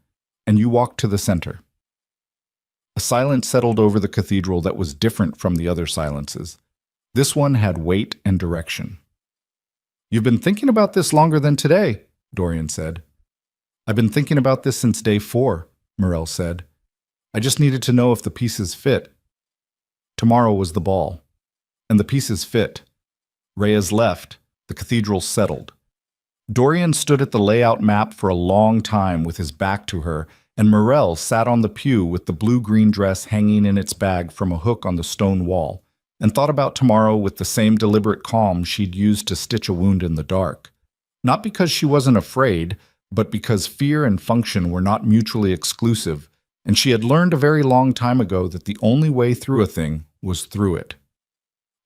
and you walk to the center. A silence settled over the cathedral that was different from the other silences. This one had weight and direction. You've been thinking about this longer than today, Dorian said. I've been thinking about this since day 4, Morel said. I just needed to know if the pieces fit. Tomorrow was the ball, and the pieces fit. Reyes left. The cathedral settled. Dorian stood at the layout map for a long time with his back to her, and Morel sat on the pew with the blue-green dress hanging in its bag from a hook on the stone wall, and thought about tomorrow with the same deliberate calm she'd used to stitch a wound in the dark. Not because she wasn't afraid, but because fear and function were not mutually exclusive, and she had learned a very long time ago that the only way through a thing was through it.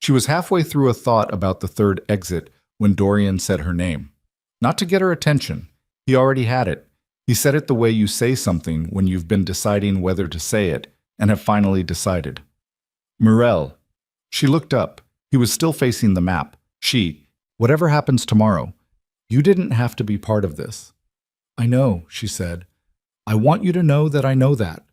She was halfway through a thought about the 3rd exit when Dorian said her name. Not to get her attention. He already had it. He said it the way you say something when you've been deciding whether to say it and have finally decided. Morel. She looked up. He was still facing the map. Whatever happens tomorrow, you didn't have to be part of this. I know, she said. I want you to know that I know that.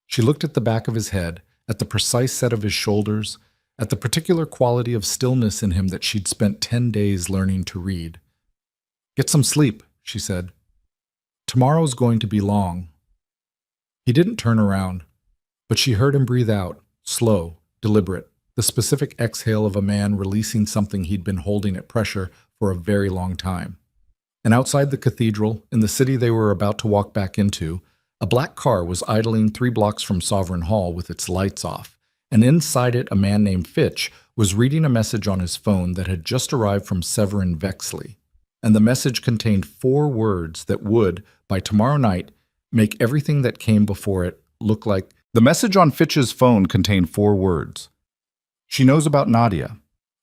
She looked at the back of his head, at the precise set of his shoulders, at the particular quality of stillness in him that she'd spent 10 days learning to read. Get some sleep, she said. Tomorrow's going to be long. He didn't turn around, but she heard him breathe out, slow, deliberate, the specific exhale of a man releasing something he'd been holding at pressure for a very long time. And outside the cathedral, in the city they were about to walk back into, a black car was idling 3 blocks from Sovereign Hall with its lights off, and inside it a man named Fitch was reading a message on his phone that had just arrived from Severin Vexley. And the message contained 4 words that would, by tomorrow night, make everything that came before it look like... The message on Fitch's phone contained 4 words. She knows about Nadia.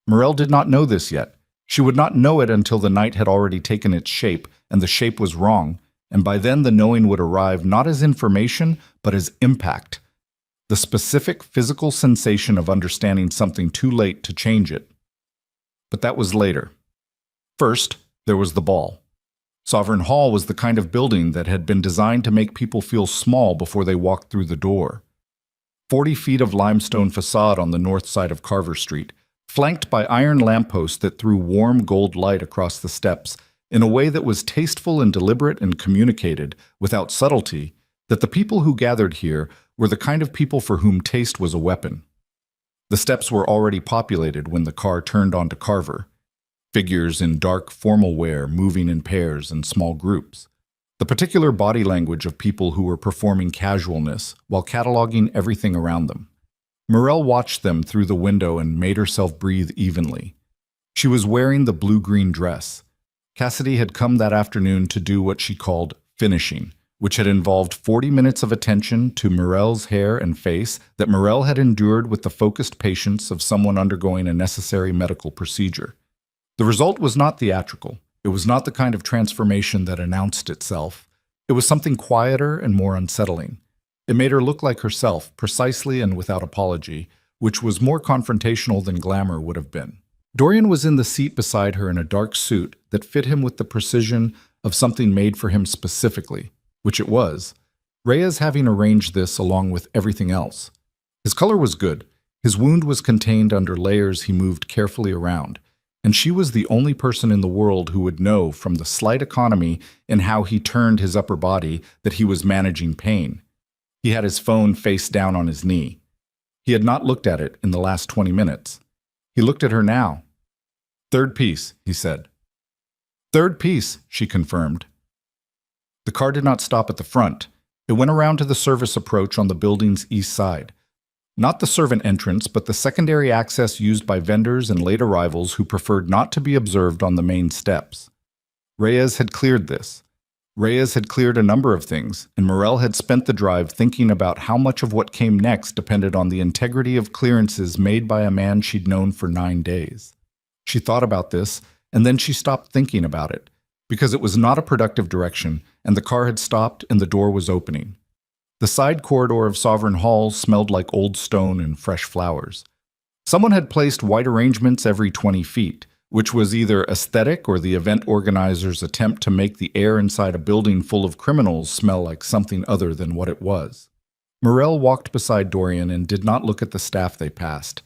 Morel did not know this yet. She would not know it until the night had already taken its shape, and the shape was wrong, and by then the knowing would arrive not as information, but as impact. The specific physical sensation of understanding something too late to change it. But that was later. First, there was the ball. Sovereign Hall was the kind of building that had been designed to make people feel small before they walked through the door. 40 feet of limestone facade on the north side of Carver Street, flanked by iron lampposts that threw warm gold light across the steps in a way that was tasteful and deliberate and communicated, without subtlety, that the people who gathered here were the kind of people for whom taste was a weapon. The steps were already populated when the car turned onto Carver, figures in dark formal wear moving in pairs and small groups. The particular body language of people who were performing casualness while cataloging everything around them. Morel watched them through the window and made herself breathe evenly. She was wearing the blue-green dress. Cassidy had come that afternoon to do what she called finishing, which had involved 40 minutes of attention to Morel's hair and face that Morel had endured with the focused patience of someone undergoing a necessary medical procedure. The result was not theatrical. It was not the kind of transformation that announced itself. It was something quieter and more unsettling. It made her look like herself, precisely and without apology, which was more confrontational than glamour would have been. Dorian was in the seat beside her in a dark suit that fit him with the precision of something made for him specifically, which it was, Reyes having arranged this along with everything else. His color was good. His wound was contained under layers he moved carefully around, and she was the only person in the world who would know from the slight economy in how he turned his upper body that he was managing pain. He had his phone face down on his knee. He had not looked at it in the last 20 minutes. He looked at her now. "Third piece," he said. "Third piece," she confirmed. The car did not stop at the front. It went around to the service approach on the building's east side. Not the servant entrance, but the secondary access used by vendors and late arrivals who preferred not to be observed on the main steps. Reyes had cleared this. Reyes had cleared a number of things, and Morel had spent the drive thinking about how much of what came next depended on the integrity of clearances made by a man she'd known for 9 days. She thought about this, and then she stopped thinking about it, because it was not a productive direction, and the car had stopped and the door was opening. The side corridor of Sovereign Hall smelled like old stone and fresh flowers. Someone had placed white arrangements every 20 feet, which was either aesthetic or the event organizer's attempt to make the air inside a building full of criminals smell like something other than what it was. Morel walked beside Dorian and did not look at the staff they passed,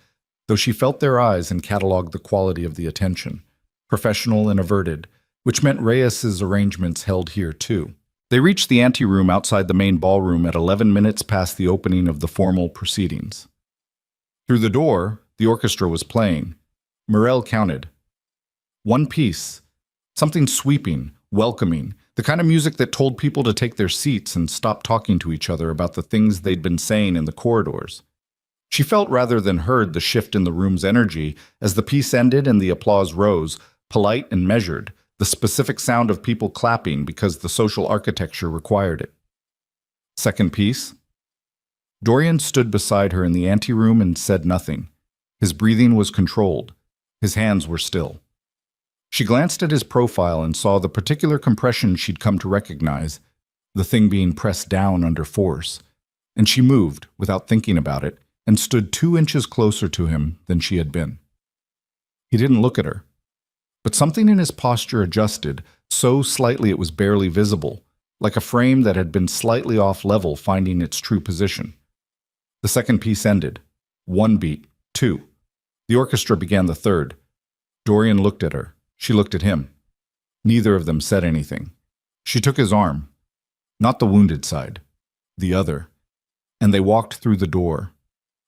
though she felt their eyes and cataloged the quality of the attention, professional and averted, which meant Reyes's arrangements held here too. They reached the anteroom outside the main ballroom at 11 minutes past the opening of the formal proceedings. Through the door, the orchestra was playing. Morel counted. 1 piece. Something sweeping, welcoming, the kind of music that told people to take their seats and stop talking to each other about the things they'd been saying in the corridors. She felt rather than heard the shift in the room's energy as the piece ended and the applause rose, polite and measured, the specific sound of people clapping because the social architecture required it. Second piece. Dorian stood beside her in the anteroom and said nothing. His breathing was controlled. His hands were still. She glanced at his profile and saw the particular compression she'd come to recognize, the thing being pressed down under force, and she moved, without thinking about it, and stood 2 inches closer to him than she had been. He didn't look at her, but something in his posture adjusted, so slightly it was barely visible, like a frame that had been slightly off level finding its true position. The second piece ended. 1 beat, 2. The orchestra began the third. Dorian looked at her. She looked at him. Neither of them said anything. She took his arm. Not the wounded side. The other. And they walked through the door.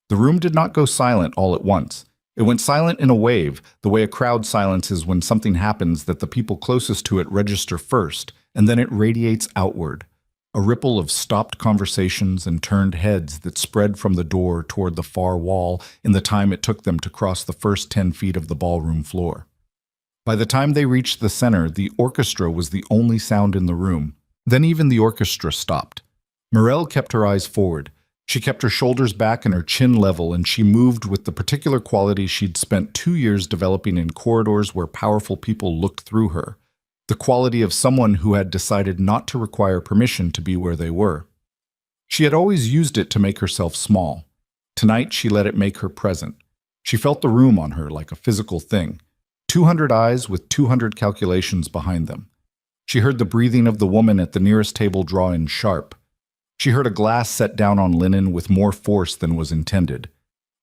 The room did not go silent all at once. It went silent in a wave, the way a crowd silences when something happens that the people closest to it register first, and then it radiates outward. A ripple of stopped conversations and turned heads that spread from the door toward the far wall in the time it took them to cross the first 10 feet of the ballroom floor. By the time they reached the center, the orchestra was the only sound in the room. Then even the orchestra stopped. Morel kept her eyes forward. She kept her shoulders back and her chin level, and she moved with the particular quality she'd spent 2 years developing in corridors where powerful people looked through her, the quality of someone who had decided not to require permission to be where they were. She had always used it to make herself small. Tonight she let it make her present. She felt the room on her like a physical thing. 200 eyes with 200 calculations behind them. She heard the breathing of the woman at the nearest table draw in sharp. She heard a glass set down on linen with more force than was intended.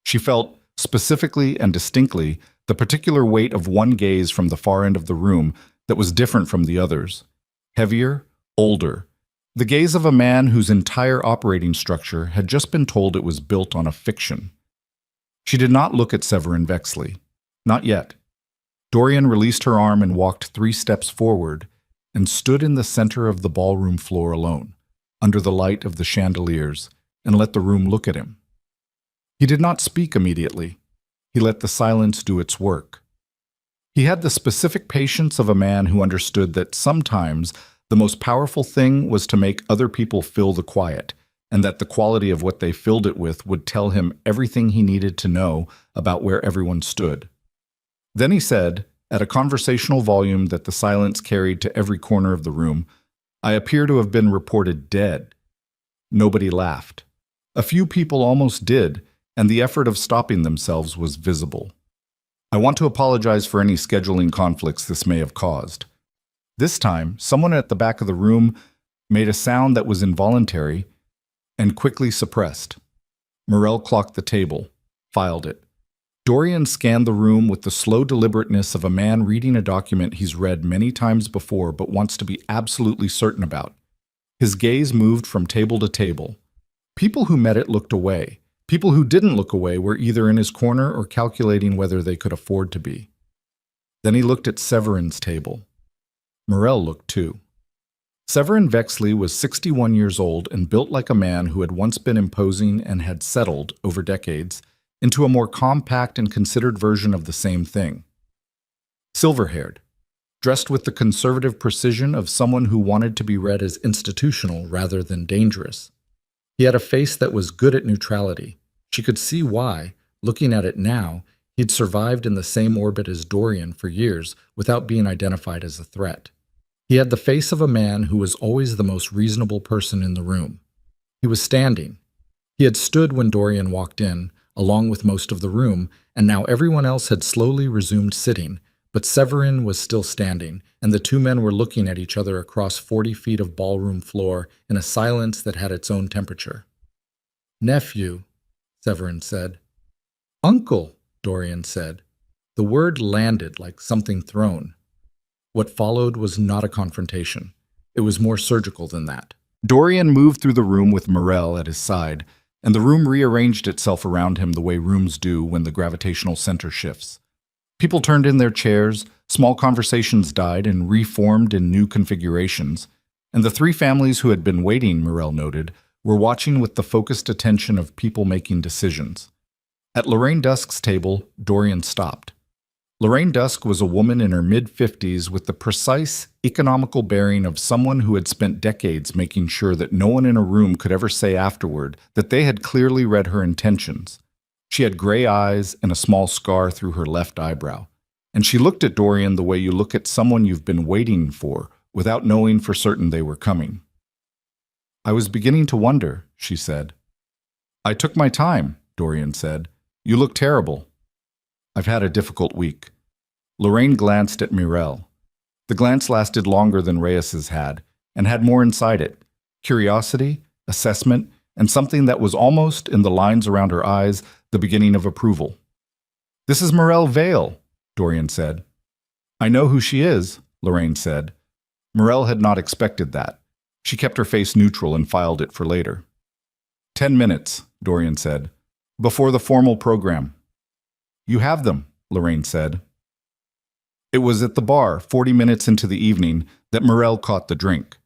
She felt, specifically and distinctly, the particular weight of one gaze from the far end of the room that was different from the others. Heavier, older. The gaze of a man whose entire operating structure had just been told it was built on a fiction. She did not look at Severin Vexley. Not yet. Dorian released her arm and walked 3 steps forward and stood in the center of the ballroom floor alone, under the light of the chandeliers, and let the room look at him. He did not speak immediately. He let the silence do its work. He had the specific patience of a man who understood that sometimes the most powerful thing was to make other people fill the quiet, and that the quality of what they filled it with would tell him everything he needed to know about where everyone stood. Then he said, at a conversational volume that the silence carried to every corner of the room, "I appear to have been reported dead." Nobody laughed. A few people almost did, and the effort of stopping themselves was visible. "I want to apologize for any scheduling conflicts this may have caused." This time, someone at the back of the room made a sound that was involuntary and quickly suppressed. Morel clocked the table, filed it. Dorian scanned the room with the slow deliberateness of a man reading a document he's read many times before but wants to be absolutely certain about. His gaze moved from table to table. People who met it looked away. People who didn't look away were either in his corner or calculating whether they could afford to be. Then he looked at Severin's table. Morel looked too. Severin Vexley was 61 years old and built like a man who had once been imposing and had settled, over decades, into a more compact and considered version of the same thing. Silver-haired, dressed with the conservative precision of someone who wanted to be read as institutional rather than dangerous. He had a face that was good at neutrality. She could see why, looking at it now, he'd survived in the same orbit as Dorian for years without being identified as a threat. He had the face of a man who was always the most reasonable person in the room. He was standing. He had stood when Dorian walked in, along with most of the room, and now everyone else had slowly resumed sitting, but Severin was still standing, and the 2 men were looking at each other across 40 feet of ballroom floor in a silence that had its own temperature. "Nephew," Severin said. "Uncle," Dorian said. The word landed like something thrown. What followed was not a confrontation. It was more surgical than that. Dorian moved through the room with Morel at his side, and the room rearranged itself around him the way rooms do when the gravitational center shifts. People turned in their chairs, small conversations died and reformed in new configurations, and the 3 families who had been waiting, Morel noted, were watching with the focused attention of people making decisions. At Lorraine Dusk's table, Dorian stopped. Lorraine Dusk was a woman in her mid-50s with the precise, economical bearing of someone who had spent decades making sure that no one in a room could ever say afterward that they had clearly read her intentions. She had gray eyes and a small scar through her left eyebrow, and she looked at Dorian the way you look at someone you've been waiting for without knowing for certain they were coming. "I was beginning to wonder," she said. "I took my time," Dorian said. "You look terrible." "I've had a difficult week." Lorraine glanced at Morel. The glance lasted longer than Reyes's had, and had more inside it: curiosity, assessment, and something that was almost, in the lines around her eyes, the beginning of approval. "This is Morel Vale," Dorian said. "I know who she is," Lorraine said. Morel had not expected that. She kept her face neutral and filed it for later. 10 minutes, Dorian said, before the formal program. "You have them," Lorraine said. It was at the bar, 40 minutes into the evening, that Morel caught the drink.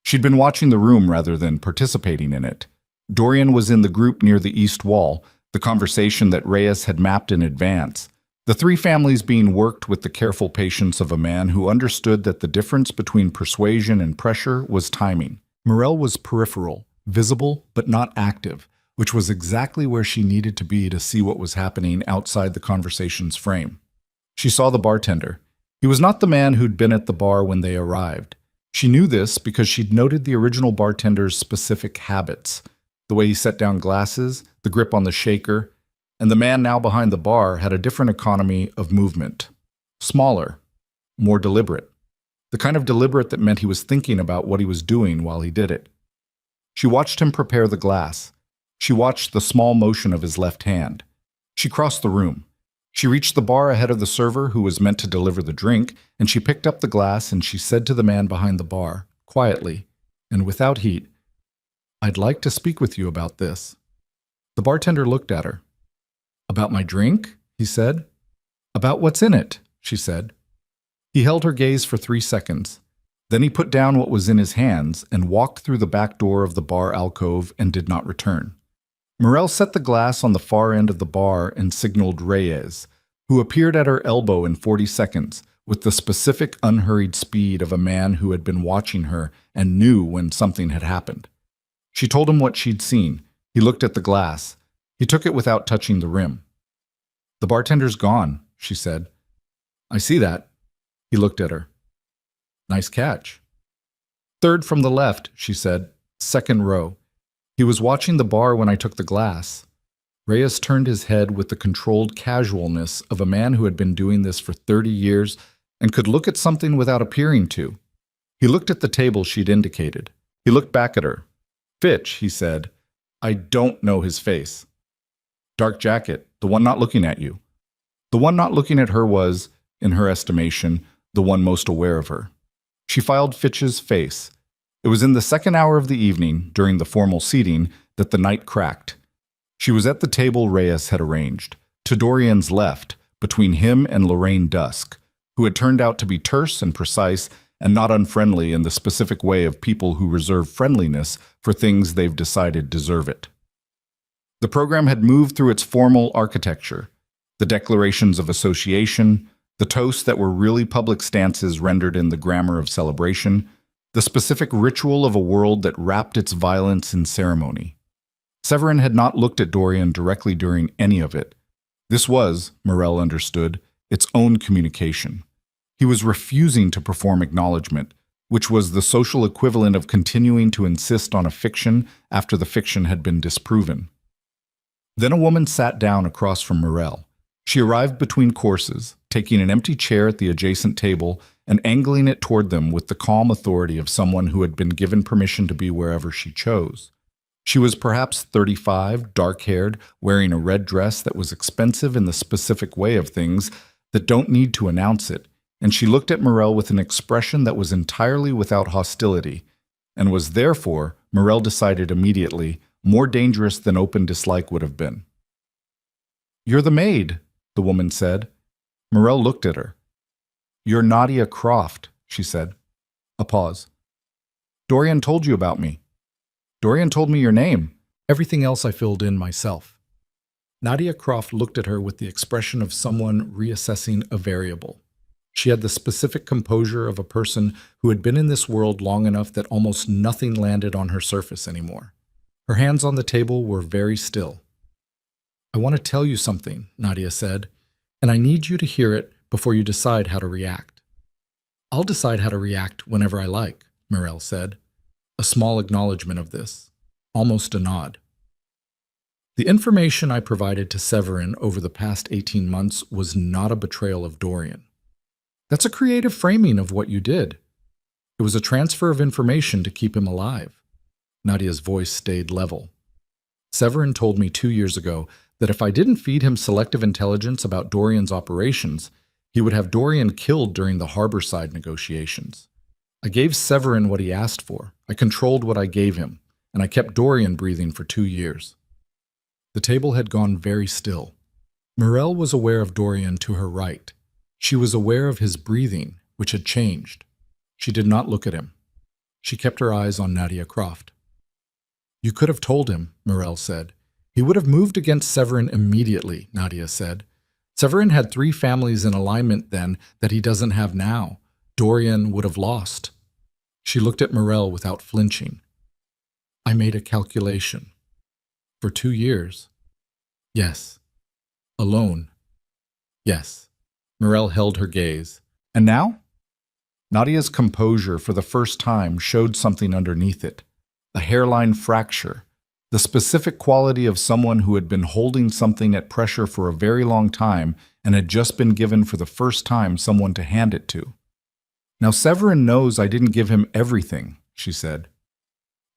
She'd been watching the room rather than participating in it. Dorian was in the group near the east wall, the conversation that Reyes had mapped in advance. The 3 families being worked with the careful patience of a man who understood that the difference between persuasion and pressure was timing. Morel was peripheral, visible but not active, which was exactly where she needed to be to see what was happening outside the conversation's frame. She saw the bartender. He was not the man who'd been at the bar when they arrived. She knew this because she'd noted the original bartender's specific habits, the way he set down glasses, the grip on the shaker, and the man now behind the bar had a different economy of movement. Smaller, more deliberate. The kind of deliberate that meant he was thinking about what he was doing while he did it. She watched him prepare the glass. She watched the small motion of his left hand. She crossed the room. She reached the bar ahead of the server who was meant to deliver the drink, and she picked up the glass and she said to the man behind the bar, quietly, and without heat, "I'd like to speak with you about this." The bartender looked at her. "About my drink?" he said. "About what's in it," she said. He held her gaze for 3 seconds. Then he put down what was in his hands and walked through the back door of the bar alcove and did not return. Morel set the glass on the far end of the bar and signaled Reyes, who appeared at her elbow in 40 seconds, with the specific unhurried speed of a man who had been watching her and knew when something had happened. She told him what she'd seen. He looked at the glass. He took it without touching the rim. "The bartender's gone," she said. "I see that." He looked at her. "Nice catch." "Third from the left," she said. "Second row. He was watching the bar when I took the glass." Reyes turned his head with the controlled casualness of a man who had been doing this for 30 years and could look at something without appearing to. He looked at the table she'd indicated. He looked back at her. "Fitch," he said. "I don't know his face." "Dark jacket, the one not looking at you." The one not looking at her was, in her estimation, the one most aware of her. She filed Fitch's face. It was in the second hour of the evening, during the formal seating, that the night cracked. She was at the table Reyes had arranged, to Dorian's left, between him and Lorraine Dusk, who had turned out to be terse and precise and not unfriendly in the specific way of people who reserve friendliness for things they've decided deserve it. The program had moved through its formal architecture, the declarations of association, the toasts that were really public stances rendered in the grammar of celebration, the specific ritual of a world that wrapped its violence in ceremony. Severin had not looked at Dorian directly during any of it. This was, Morel understood, its own communication. He was refusing to perform acknowledgement, which was the social equivalent of continuing to insist on a fiction after the fiction had been disproven. Then a woman sat down across from Morel. She arrived between courses, taking an empty chair at the adjacent table and angling it toward them with the calm authority of someone who had been given permission to be wherever she chose. She was perhaps 35, dark-haired, wearing a red dress that was expensive in the specific way of things that don't need to announce it, and she looked at Morel with an expression that was entirely without hostility, and was therefore, Morel decided immediately, more dangerous than open dislike would have been. "You're the maid," the woman said. Morel looked at her. "You're Nadia Croft," she said. A pause. "Dorian told you about me." "Dorian told me your name. Everything else I filled in myself." Nadia Croft looked at her with the expression of someone reassessing a variable. She had the specific composure of a person who had been in this world long enough that almost nothing landed on her surface anymore. Her hands on the table were very still. "I want to tell you something," Nadia said, "and I need you to hear it before you decide how to react." "I'll decide how to react whenever I like," Morel said. A small acknowledgement of this, almost a nod. "The information I provided to Severin over the past 18 months was not a betrayal of Dorian. That's a creative framing of what you did. It was a transfer of information to keep him alive." Nadia's voice stayed level. "Severin told me 2 years ago that if I didn't feed him selective intelligence about Dorian's operations, he would have Dorian killed during the Harborside negotiations. I gave Severin what he asked for. I controlled what I gave him, and I kept Dorian breathing for 2 years." The table had gone very still. Morel was aware of Dorian to her right. She was aware of his breathing, which had changed. She did not look at him. She kept her eyes on Nadia Croft. "You could have told him," Morel said. "He would have moved against Severin immediately," Nadia said. "Severin had 3 families in alignment then that he doesn't have now. Dorian would have lost." She looked at Morel without flinching. "I made a calculation. For 2 years. Yes. Alone. Yes." Morel held her gaze. "And now?" Nadia's composure for the first time showed something underneath it. A hairline fracture. The specific quality of someone who had been holding something at pressure for a very long time and had just been given for the first time someone to hand it to. "Now Severin knows I didn't give him everything," she said.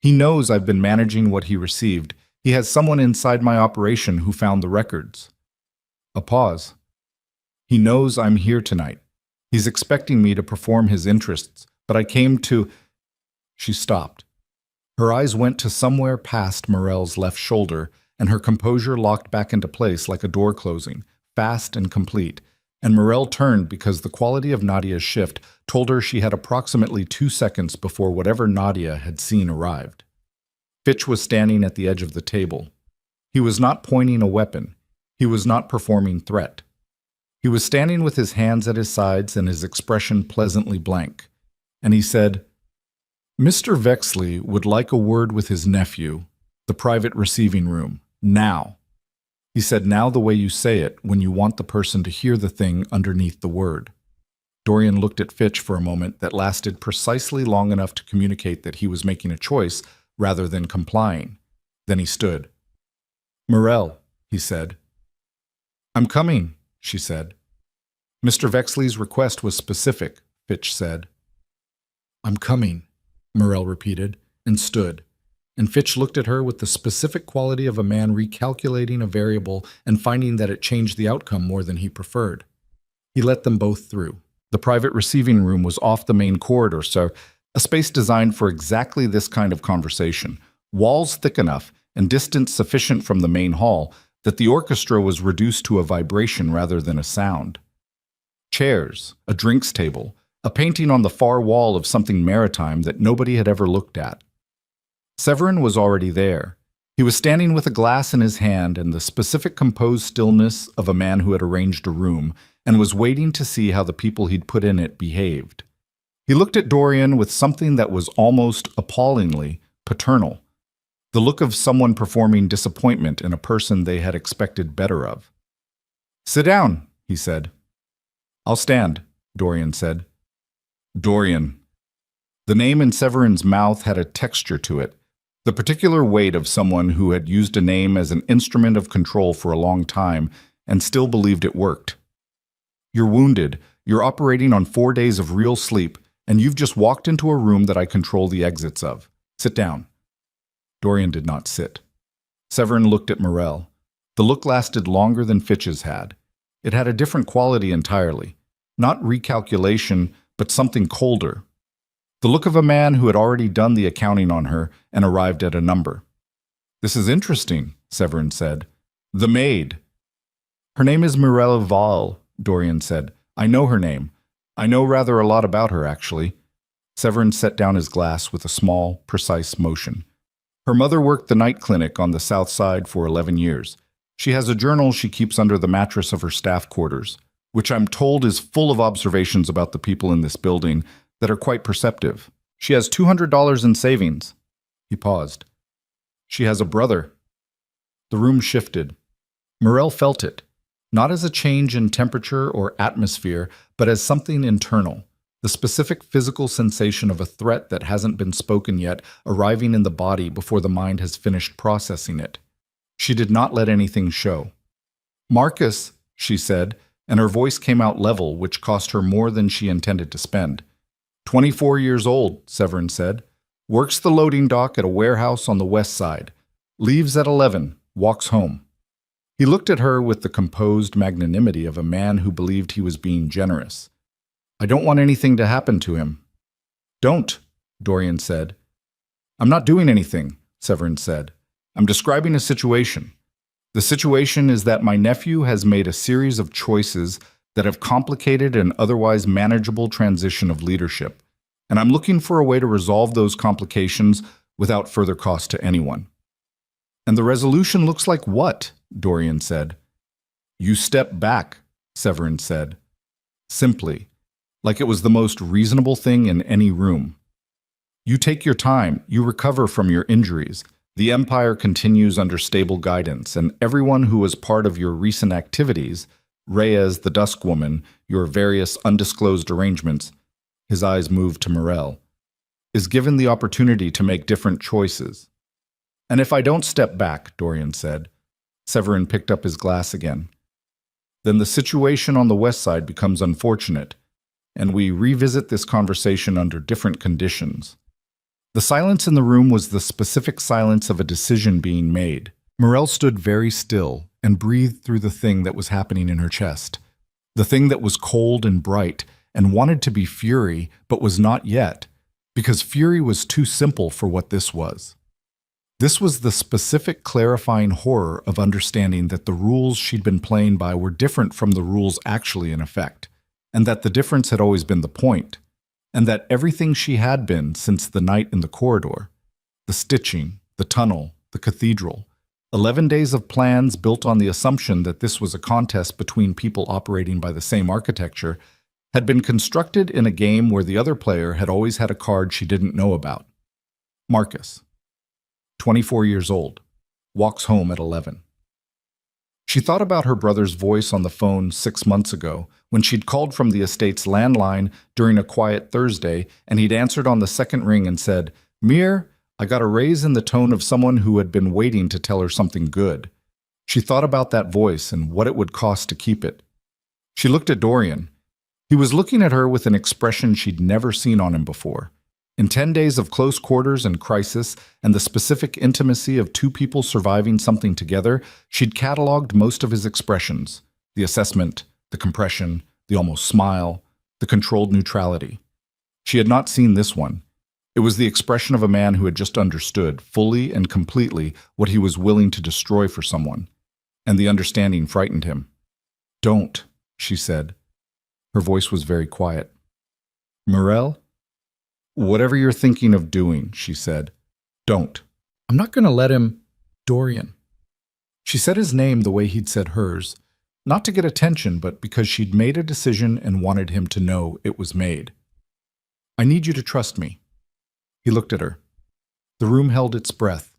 "He knows I've been managing what he received. He has someone inside my operation who found the records." A pause. "He knows I'm here tonight. He's expecting me to perform his interests, but I came to—" She stopped. Her eyes went to somewhere past Morel's left shoulder, and her composure locked back into place like a door closing, fast and complete. And Morel turned because the quality of Nadia's shift told her she had approximately 2 seconds before whatever Nadia had seen arrived. Fitch was standing at the edge of the table. He was not pointing a weapon. He was not performing threat. He was standing with his hands at his sides and his expression pleasantly blank. And he said, "Mr. Vexley would like a word with his nephew, the private receiving room, now." He said now the way you say it when you want the person to hear the thing underneath the word. Dorian looked at Fitch for a moment that lasted precisely long enough to communicate that he was making a choice rather than complying. Then he stood. "Morel," he said. "I'm coming," she said. "Mr. Vexley's request was specific," Fitch said. "I'm coming," Morel repeated, and stood. And Fitch looked at her with the specific quality of a man recalculating a variable and finding that it changed the outcome more than he preferred. He let them both through. The private receiving room was off the main corridor, so a space designed for exactly this kind of conversation. Walls thick enough and distance sufficient from the main hall that the orchestra was reduced to a vibration rather than a sound. Chairs, a drinks table, a painting on the far wall of something maritime that nobody had ever looked at. Severin was already there. He was standing with a glass in his hand and the specific composed stillness of a man who had arranged a room and was waiting to see how the people he'd put in it behaved. He looked at Dorian with something that was almost appallingly paternal, the look of someone performing disappointment in a person they had expected better of. "Sit down," he said. "I'll stand," Dorian said. Dorian. The name in Severin's mouth had a texture to it, the particular weight of someone who had used a name as an instrument of control for a long time and still believed it worked. "You're wounded, you're operating on 4 days of real sleep, and you've just walked into a room that I control the exits of. Sit down." Dorian did not sit. Severin looked at Morel. The look lasted longer than Fitch's had. It had a different quality entirely. Not recalculation, but something colder. The look of a man who had already done the accounting on her and arrived at a number. "This is interesting," Severin said. "The maid." "Her name is Mirella Val," Dorian said. "I know her name. I know rather a lot about her, actually." Severin set down his glass with a small, precise motion. "Her mother worked the night clinic on the south side for 11 years. She has a journal she keeps under the mattress of her staff quarters, which I'm told is full of observations about the people in this building that are quite perceptive. She has $200 in savings." He paused. "She has a brother." The room shifted. Morel felt it, not as a change in temperature or atmosphere, but as something internal, the specific physical sensation of a threat that hasn't been spoken yet arriving in the body before the mind has finished processing it. She did not let anything show. "Marcus," she said, and her voice came out level, which cost her more than she intended to spend. 24 years old, Severin said. "Works the loading dock at a warehouse on the west side. Leaves at 11, walks home." He looked at her with the composed magnanimity of a man who believed he was being generous. "I don't want anything to happen to him." "Don't," Dorian said. "I'm not doing anything," Severin said. "I'm describing a situation. The situation is that my nephew has made a series of choices that have complicated an otherwise manageable transition of leadership, and I'm looking for a way to resolve those complications without further cost to anyone." "And the resolution looks like what?" Dorian said. "You step back," Severin said. Simply, like it was the most reasonable thing in any room. "You take your time, you recover from your injuries. The Empire continues under stable guidance, and everyone who was part of your recent activities, Reyes the Dusk Woman, your various undisclosed arrangements," his eyes moved to Morel, "is given the opportunity to make different choices." "And if I don't step back," Dorian said. Severin picked up his glass again. "Then the situation on the west side becomes unfortunate, and we revisit this conversation under different conditions." The silence in the room was the specific silence of a decision being made. Morel stood very still and breathed through the thing that was happening in her chest. The thing that was cold and bright and wanted to be fury, but was not yet. because fury was too simple for what this was. This was the specific clarifying horror of understanding that the rules she'd been playing by were different from the rules actually in effect, and that the difference had always been the point, and that everything she had been since the night in the corridor, the stitching, the tunnel, the cathedral, 11 days of plans built on the assumption that this was a contest between people operating by the same architecture, had been constructed in a game where the other player had always had a card she didn't know about. Marcus, 24 years old, walks home at 11. She thought about her brother's voice on the phone 6 months ago when she'd called from the estate's landline during a quiet Thursday and he'd answered on the second ring and said, "Mir, I got a raise," in the tone of someone who had been waiting to tell her something good. She thought about that voice and what it would cost to keep it. She looked at Dorian. He was looking at her with an expression she'd never seen on him before. In 10 days of close quarters and crisis and the specific intimacy of two people surviving something together, she'd cataloged most of his expressions: the assessment, the compression, the almost smile, the controlled neutrality. She had not seen this one. It was the expression of a man who had just understood, fully and completely, what he was willing to destroy for someone. And the understanding frightened him. "Don't," she said. Her voice was very quiet. "Morel? Whatever you're thinking of doing," she said. "Don't. I'm not going to let him—" "Dorian." She said his name the way he'd said hers, not to get attention, but because she'd made a decision and wanted him to know it was made. "I need you to trust me." He looked at her. The room held its breath.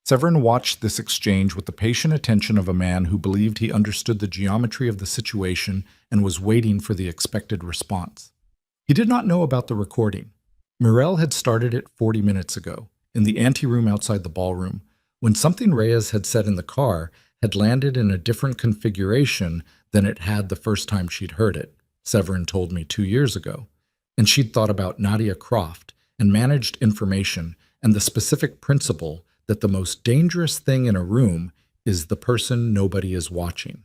Severin watched this exchange with the patient attention of a man who believed he understood the geometry of the situation and was waiting for the expected response. He did not know about the recording. Morel had started it 40 minutes ago, in the anteroom outside the ballroom, when something Reyes had said in the car had landed in a different configuration than it had the first time she'd heard it, Severin told me 2 years ago, and she'd thought about Nadia Croft and managed information and the specific principle that the most dangerous thing in a room is the person nobody is watching.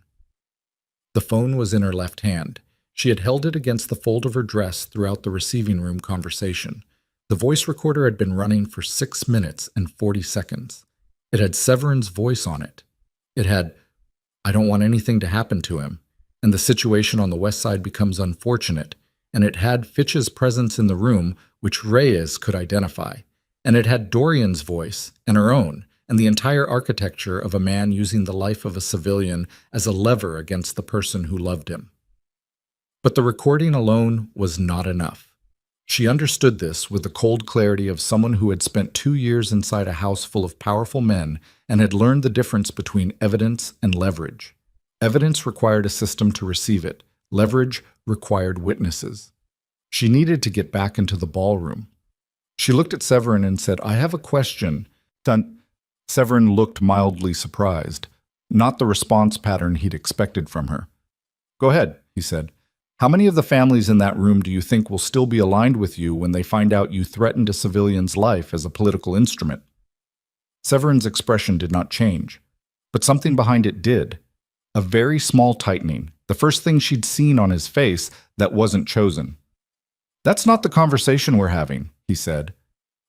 The phone was in her left hand. She had held it against the fold of her dress throughout the receiving room conversation. The voice recorder had been running for 6 minutes and 40 seconds. It had Severin's voice on it. It had, "I don't want anything to happen to him, and the situation on the west side becomes unfortunate," and it had Fitch's presence in the room, which Reyes could identify, and it had Dorian's voice and her own, and the entire architecture of a man using the life of a civilian as a lever against the person who loved him. But the recording alone was not enough. She understood this with the cold clarity of someone who had spent 2 years inside a house full of powerful men and had learned the difference between evidence and leverage. Evidence required a system to receive it. Leverage required witnesses. She needed to get back into the ballroom. She looked at Severin and said, "I have a question." Severin looked mildly surprised, not the response pattern he'd expected from her. "Go ahead," he said. "How many of the families in that room do you think will still be aligned with you when they find out you threatened a civilian's life as a political instrument?" Severin's expression did not change, but something behind it did. A very small tightening, the first thing she'd seen on his face that wasn't chosen. "That's not the conversation we're having," he said.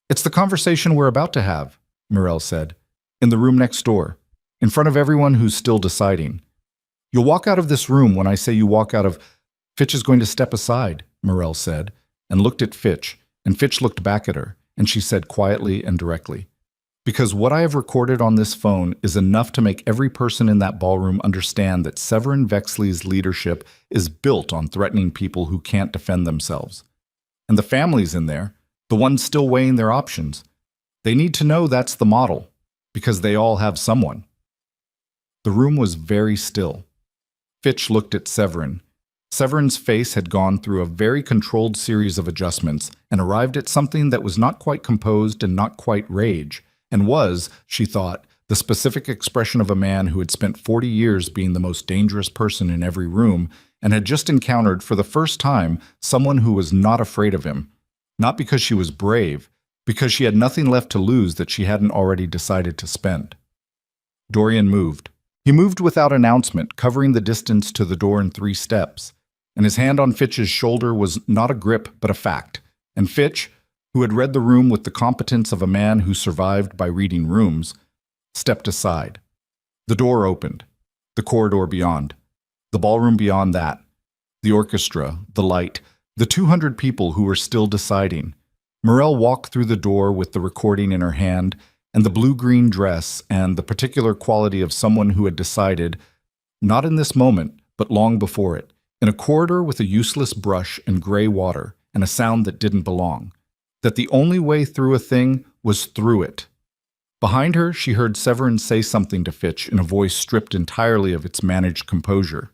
"It's the conversation we're about to have," Morel said, "in the room next door, in front of everyone who's still deciding. You'll walk out of this room when I say you walk out of—" "Fitch is going to step aside," Morel said, and looked at Fitch, and Fitch looked back at her, and she said quietly and directly, "Because what I have recorded on this phone is enough to make every person in that ballroom understand that Severin Vexley's leadership is built on threatening people who can't defend themselves. And the families in there, the ones still weighing their options, they need to know that's the model, because they all have someone." The room was very still. Fitch looked at Severin. Severin's face had gone through a very controlled series of adjustments and arrived at something that was not quite composed and not quite rage, and was, she thought, the specific expression of a man who had spent 40 years being the most dangerous person in every room and had just encountered for the first time someone who was not afraid of him, not because she was brave, because she had nothing left to lose that she hadn't already decided to spend. Dorian moved. He moved without announcement, covering the distance to the door in 3 steps, and his hand on Fitch's shoulder was not a grip but a fact, and Fitch, who had read the room with the competence of a man who survived by reading rooms, stepped aside. The door opened. The corridor beyond. The ballroom beyond that. The orchestra, the light, the 200 people who were still deciding. Morel walked through the door with the recording in her hand and the blue-green dress and the particular quality of someone who had decided, not in this moment, but long before it, in a corridor with a useless brush and gray water and a sound that didn't belong, that the only way through a thing was through it. Behind her, she heard Severin say something to Fitch in a voice stripped entirely of its managed composure.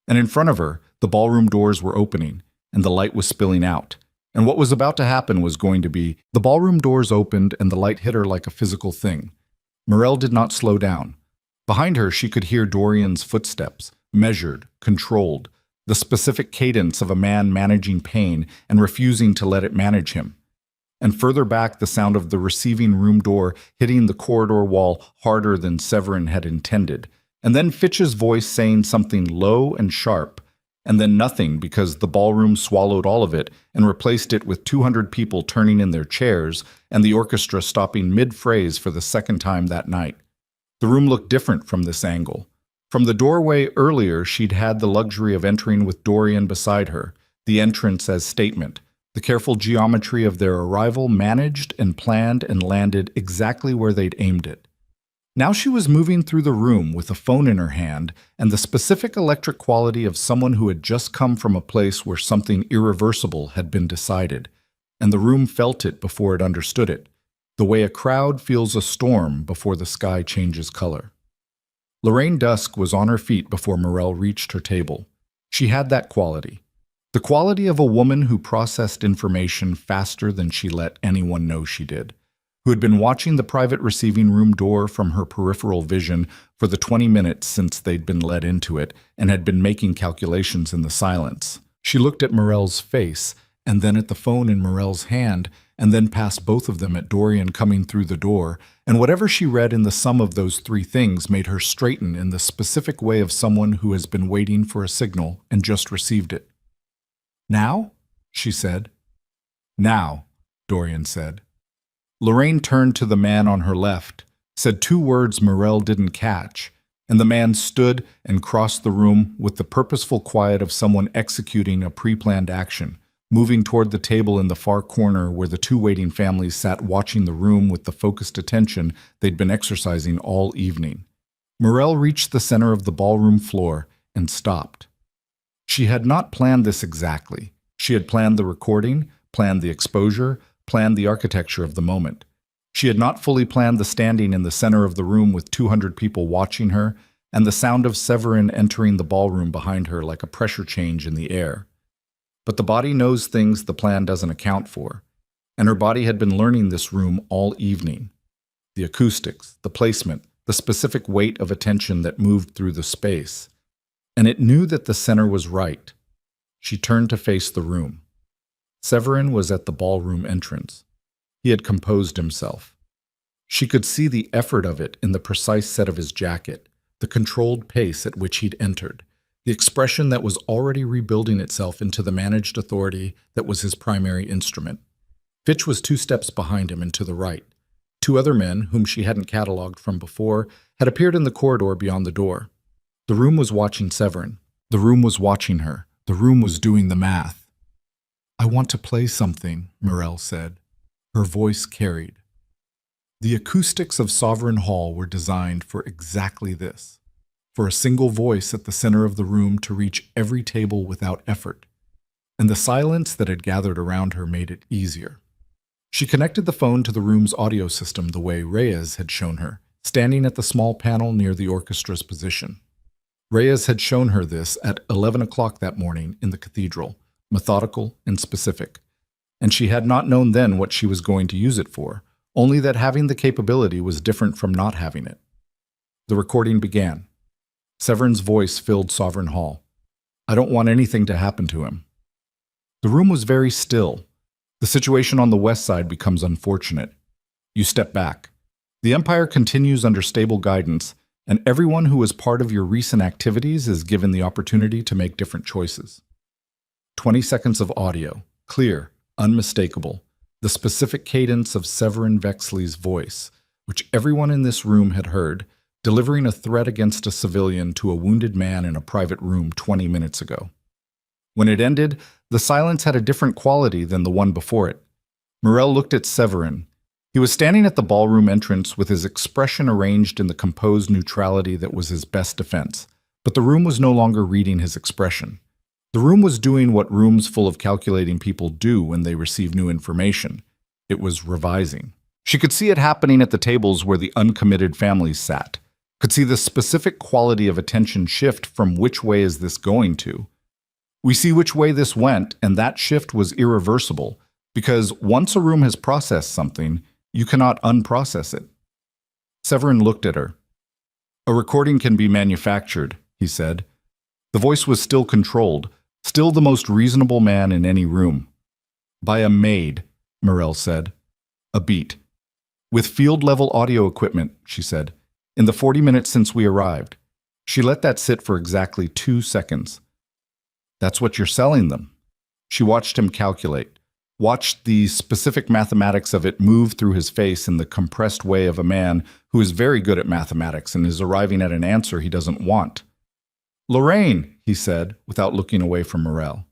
And in front of her, the ballroom doors were opening, and the light was spilling out. And what was about to happen was going to be, the ballroom doors opened and the light hit her like a physical thing. Morel did not slow down. Behind her, she could hear Dorian's footsteps, measured, controlled, the specific cadence of a man managing pain and refusing to let it manage him. And further back, the sound of the receiving room door hitting the corridor wall harder than Severin had intended. And then Fitch's voice saying something low and sharp, and then nothing because the ballroom swallowed all of it and replaced it with 200 people turning in their chairs and the orchestra stopping mid-phrase for the second time that night. The room looked different from this angle. From the doorway earlier, she'd had the luxury of entering with Dorian beside her, the entrance as statement. The careful geometry of their arrival managed and planned and landed exactly where they'd aimed it. Now she was moving through the room with a phone in her hand and the specific electric quality of someone who had just come from a place where something irreversible had been decided, and the room felt it before it understood it, the way a crowd feels a storm before the sky changes color. Lorraine Dusk was on her feet before Morel reached her table. She had that quality. The quality of a woman who processed information faster than she let anyone know she did, who had been watching the private receiving room door from her peripheral vision for the 20 minutes since they'd been led into it and had been making calculations in the silence. She looked at Morel's face, and then at the phone in Morel's hand, and then past both of them at Dorian coming through the door, and whatever she read in the sum of those three things made her straighten in the specific way of someone who has been waiting for a signal and just received it. "Now?" she said. "Now," Dorian said. Lorraine turned to the man on her left, said two words Morel didn't catch, and the man stood and crossed the room with the purposeful quiet of someone executing a pre-planned action, moving toward the table in the far corner where the two waiting families sat watching the room with the focused attention they'd been exercising all evening. Morel reached the center of the ballroom floor and stopped. She had not planned this exactly. She had planned the recording, planned the exposure, planned the architecture of the moment. She had not fully planned the standing in the center of the room with 200 people watching her, and the sound of Severin entering the ballroom behind her like a pressure change in the air. But the body knows things the plan doesn't account for, and her body had been learning this room all evening. The acoustics, the placement, the specific weight of attention that moved through the space. And it knew that the center was right. She turned to face the room. Severin was at the ballroom entrance. He had composed himself. She could see the effort of it in the precise set of his jacket, the controlled pace at which he'd entered, the expression that was already rebuilding itself into the managed authority that was his primary instrument. Fitch was 2 steps behind him and to the right. 2 other men, whom she hadn't catalogued from before, had appeared in the corridor beyond the door. The room was watching Severin. The room was watching her. The room was doing the math. "I want to play something," Morel said. Her voice carried. The acoustics of Sovereign Hall were designed for exactly this, for a single voice at the center of the room to reach every table without effort, and the silence that had gathered around her made it easier. She connected the phone to the room's audio system the way Reyes had shown her, standing at the small panel near the orchestra's position. Reyes had shown her this at 11 o'clock that morning in the cathedral, methodical and specific, and she had not known then what she was going to use it for, only that having the capability was different from not having it. The recording began. Severin's voice filled Sovereign Hall. "I don't want anything to happen to him." The room was very still. The situation on the west side becomes unfortunate. You step back. The Empire continues under stable guidance, and everyone who was part of your recent activities is given the opportunity to make different choices. 20 seconds of audio, clear, unmistakable. the specific cadence of Severin Vexley's voice, which everyone in this room had heard, delivering a threat against a civilian to a wounded man in a private room 20 minutes ago. When it ended, the silence had a different quality than the one before it. Morel looked at Severin. He was standing at the ballroom entrance with his expression arranged in the composed neutrality that was his best defense, but the room was no longer reading his expression. The room was doing what rooms full of calculating people do when they receive new information. It was revising. She could see it happening at the tables where the uncommitted families sat, could see the specific quality of attention shift from which way is this going to. We see which way this went, and that shift was irreversible, because once a room has processed something, you cannot unprocess it. Severin looked at her. "A recording can be manufactured," he said. The voice was still controlled, still the most reasonable man in any room. "By a maid," Morel said. "A beat. With field-level audio equipment," she said, "in the 40 minutes since we arrived." She let that sit for exactly 2 seconds. "That's what you're selling them." She watched him calculate, watched the specific mathematics of it move through his face in the compressed way of a man who is very good at mathematics and is arriving at an answer he doesn't want. "Lorraine," he said, without looking away from Morel.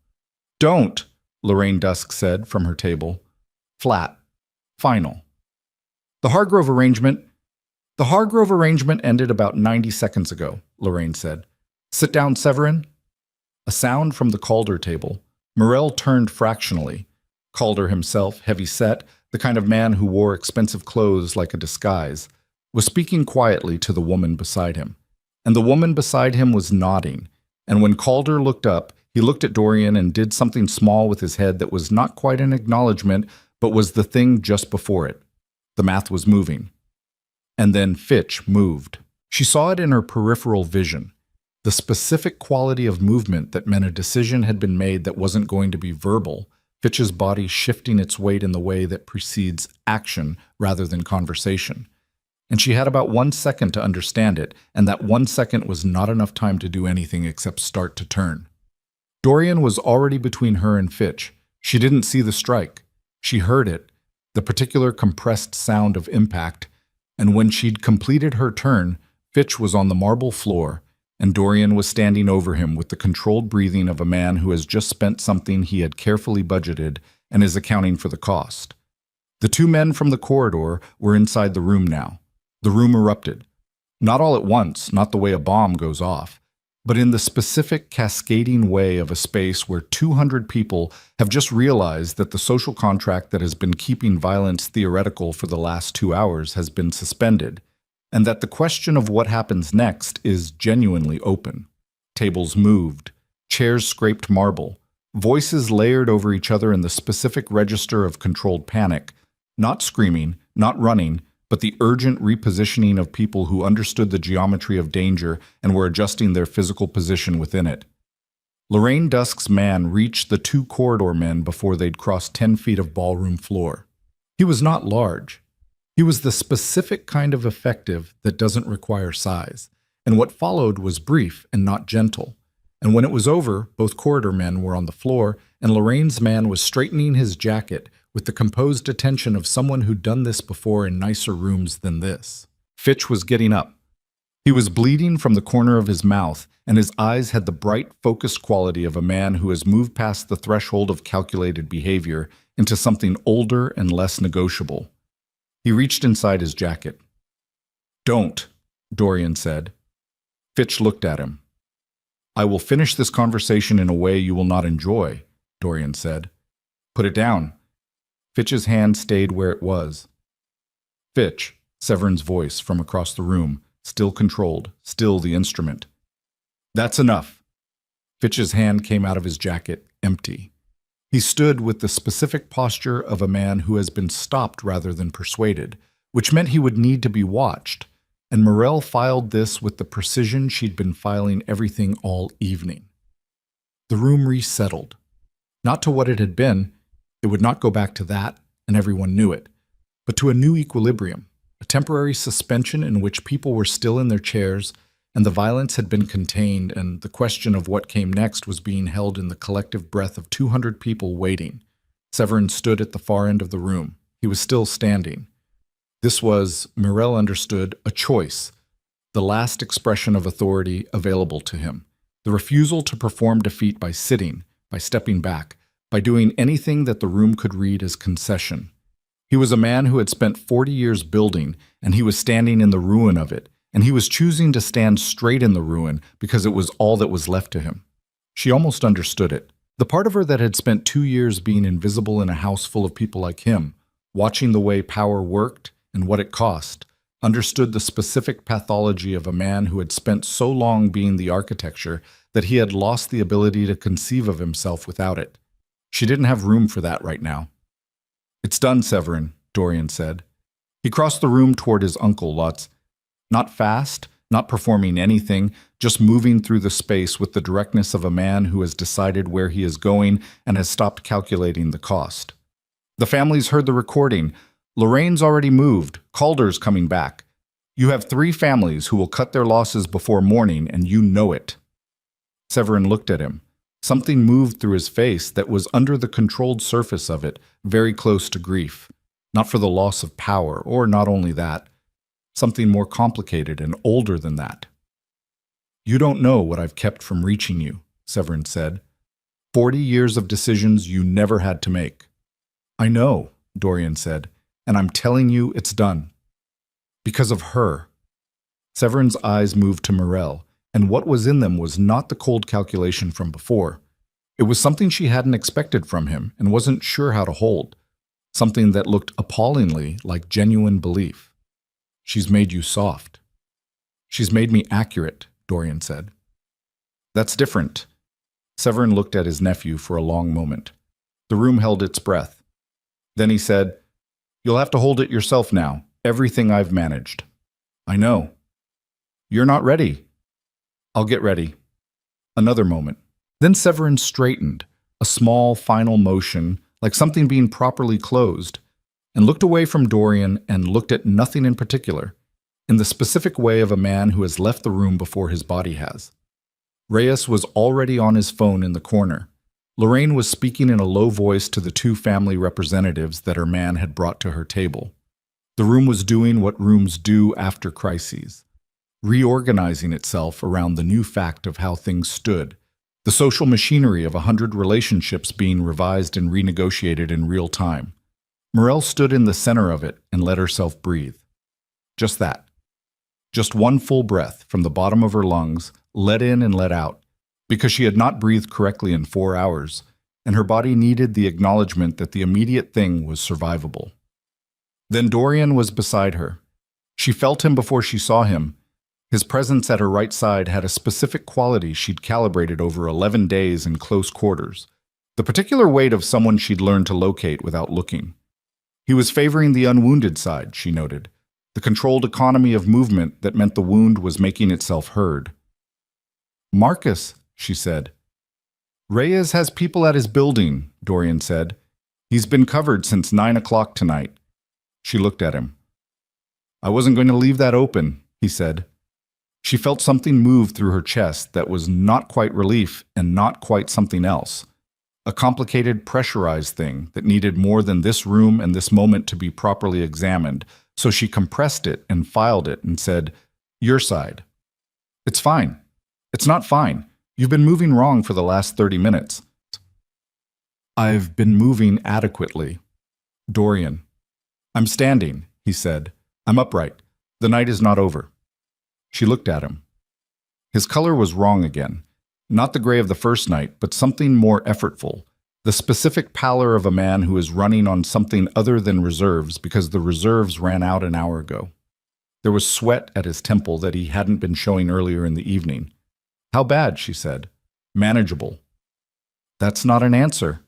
"Don't," Lorraine Dusk said from her table. Flat. Final. The Hargrove arrangement ended about 90 seconds ago, Lorraine said. "Sit down, Severin." A sound from the Calder table. Morel turned fractionally. Calder himself, heavy-set, the kind of man who wore expensive clothes like a disguise, was speaking quietly to the woman beside him. And the woman beside him was nodding, and when Calder looked up, he looked at Dorian and did something small with his head that was not quite an acknowledgement, but was the thing just before it. The math was moving. And then Fitch moved. She saw it in her peripheral vision, the specific quality of movement that meant a decision had been made that wasn't going to be verbal, Fitch's body shifting its weight in the way that precedes action rather than conversation. And she had about 1 second to understand it, and that 1 second was not enough time to do anything except start to turn. Dorian was already between her and Fitch. She didn't see the strike. She heard it, the particular compressed sound of impact, and when she'd completed her turn, Fitch was on the marble floor, and Dorian was standing over him with the controlled breathing of a man who has just spent something he had carefully budgeted and is accounting for the cost. The 2 men from the corridor were inside the room now. The room erupted. Not all at once, not the way a bomb goes off, but in the specific cascading way of a space where 200 people have just realized that the social contract that has been keeping violence theoretical for the last 2 hours has been suspended, and that the question of what happens next is genuinely open. Tables moved, chairs scraped marble, voices layered over each other in the specific register of controlled panic, not screaming, not running, but the urgent repositioning of people who understood the geometry of danger and were adjusting their physical position within it. Lorraine Dusk's man reached the 2 corridor men before they'd crossed 10 feet of ballroom floor. He was not large. He was the specific kind of effective that doesn't require size, and what followed was brief and not gentle. And when it was over, both corridor men were on the floor, and Lorraine's man was straightening his jacket with the composed attention of someone who'd done this before in nicer rooms than this. Fitch was getting up. He was bleeding from the corner of his mouth, and his eyes had the bright, focused quality of a man who has moved past the threshold of calculated behavior into something older and less negotiable. He reached inside his jacket. "Don't," Dorian said. Fitch looked at him. "I will finish this conversation in a way you will not enjoy," Dorian said. "Put it down." Fitch's hand stayed where it was. "Fitch," Severin's voice from across the room, still controlled, still the instrument. "That's enough." Fitch's hand came out of his jacket, empty. He stood with the specific posture of a man who has been stopped rather than persuaded, which meant he would need to be watched, and Morel filed this with the precision she'd been filing everything all evening. The room resettled. Not to what it had been. It would not go back to that, and everyone knew it, but to a new equilibrium, a temporary suspension in which people were still in their chairs, and the violence had been contained, and the question of what came next was being held in the collective breath of 200 people waiting, Severin stood at the far end of the room. He was still standing. This was, Morel understood, a choice, the last expression of authority available to him. The refusal to perform defeat by sitting, by stepping back, by doing anything that the room could read as concession. He was a man who had spent 40 years building, and he was standing in the ruin of it, and he was choosing to stand straight in the ruin because it was all that was left to him. She almost understood it. The part of her that had spent 2 years being invisible in a house full of people like him, watching the way power worked and what it cost, understood the specific pathology of a man who had spent so long being the architecture that he had lost the ability to conceive of himself without it. She didn't have room for that right now. "It's done, Severin," Dorian said. He crossed the room toward his uncle, Lutz. Not fast, not performing anything, just moving through the space with the directness of a man who has decided where he is going and has stopped calculating the cost. "The family's heard the recording. Lorraine's already moved. Calder's coming back. You have 3 families who will cut their losses before morning, and you know it." Severin looked at him. Something moved through his face that was under the controlled surface of it, very close to grief. Not for the loss of power, or not only that. Something more complicated and older than that. "You don't know what I've kept from reaching you," Severin said. 40 years of decisions you never had to make." "I know," Dorian said, "and I'm telling you it's done. Because of her." Severin's eyes moved to Morel, and what was in them was not the cold calculation from before. It was something she hadn't expected from him and wasn't sure how to hold. Something that looked appallingly like genuine belief. "She's made you soft." "She's made me accurate," Dorian said. "That's different." Severin looked at his nephew for a long moment. The room held its breath. Then he said, "You'll have to hold it yourself now. Everything I've managed." "I know." "You're not ready." "I'll get ready." Another moment. Then Severin straightened, a small, final motion, like something being properly closed, and looked away from Dorian and looked at nothing in particular, in the specific way of a man who has left the room before his body has. Reyes was already on his phone in the corner. Lorraine was speaking in a low voice to the 2 family representatives that her man had brought to her table. The room was doing what rooms do after crises, reorganizing itself around the new fact of how things stood, the social machinery of 100 relationships being revised and renegotiated in real time. Morel stood in the center of it and let herself breathe. Just that. Just one full breath from the bottom of her lungs, let in and let out, because she had not breathed correctly in 4 hours, and her body needed the acknowledgement that the immediate thing was survivable. Then Dorian was beside her. She felt him before she saw him. His presence at her right side had a specific quality she'd calibrated over 11 days in close quarters, the particular weight of someone she'd learned to locate without looking. He was favoring the unwounded side, she noted, the controlled economy of movement that meant the wound was making itself heard. "Marcus," she said. "Reyes has people at his building," Dorian said. "He's been covered since 9 o'clock tonight." She looked at him. "I wasn't going to leave that open," he said. She felt something move through her chest that was not quite relief and not quite something else. A complicated, pressurized thing that needed more than this room and this moment to be properly examined, so she compressed it and filed it and said, "Your side." "It's fine." "It's not fine. You've been moving wrong for the last 30 minutes. "I've been moving adequately." "Dorian." "I'm standing," he said. "I'm upright. The night is not over." She looked at him. His color was wrong again. Not the gray of the first night, but something more effortful. The specific pallor of a man who is running on something other than reserves because the reserves ran out an hour ago. There was sweat at his temple that he hadn't been showing earlier in the evening. "How bad?" she said. "Manageable." "That's not an answer."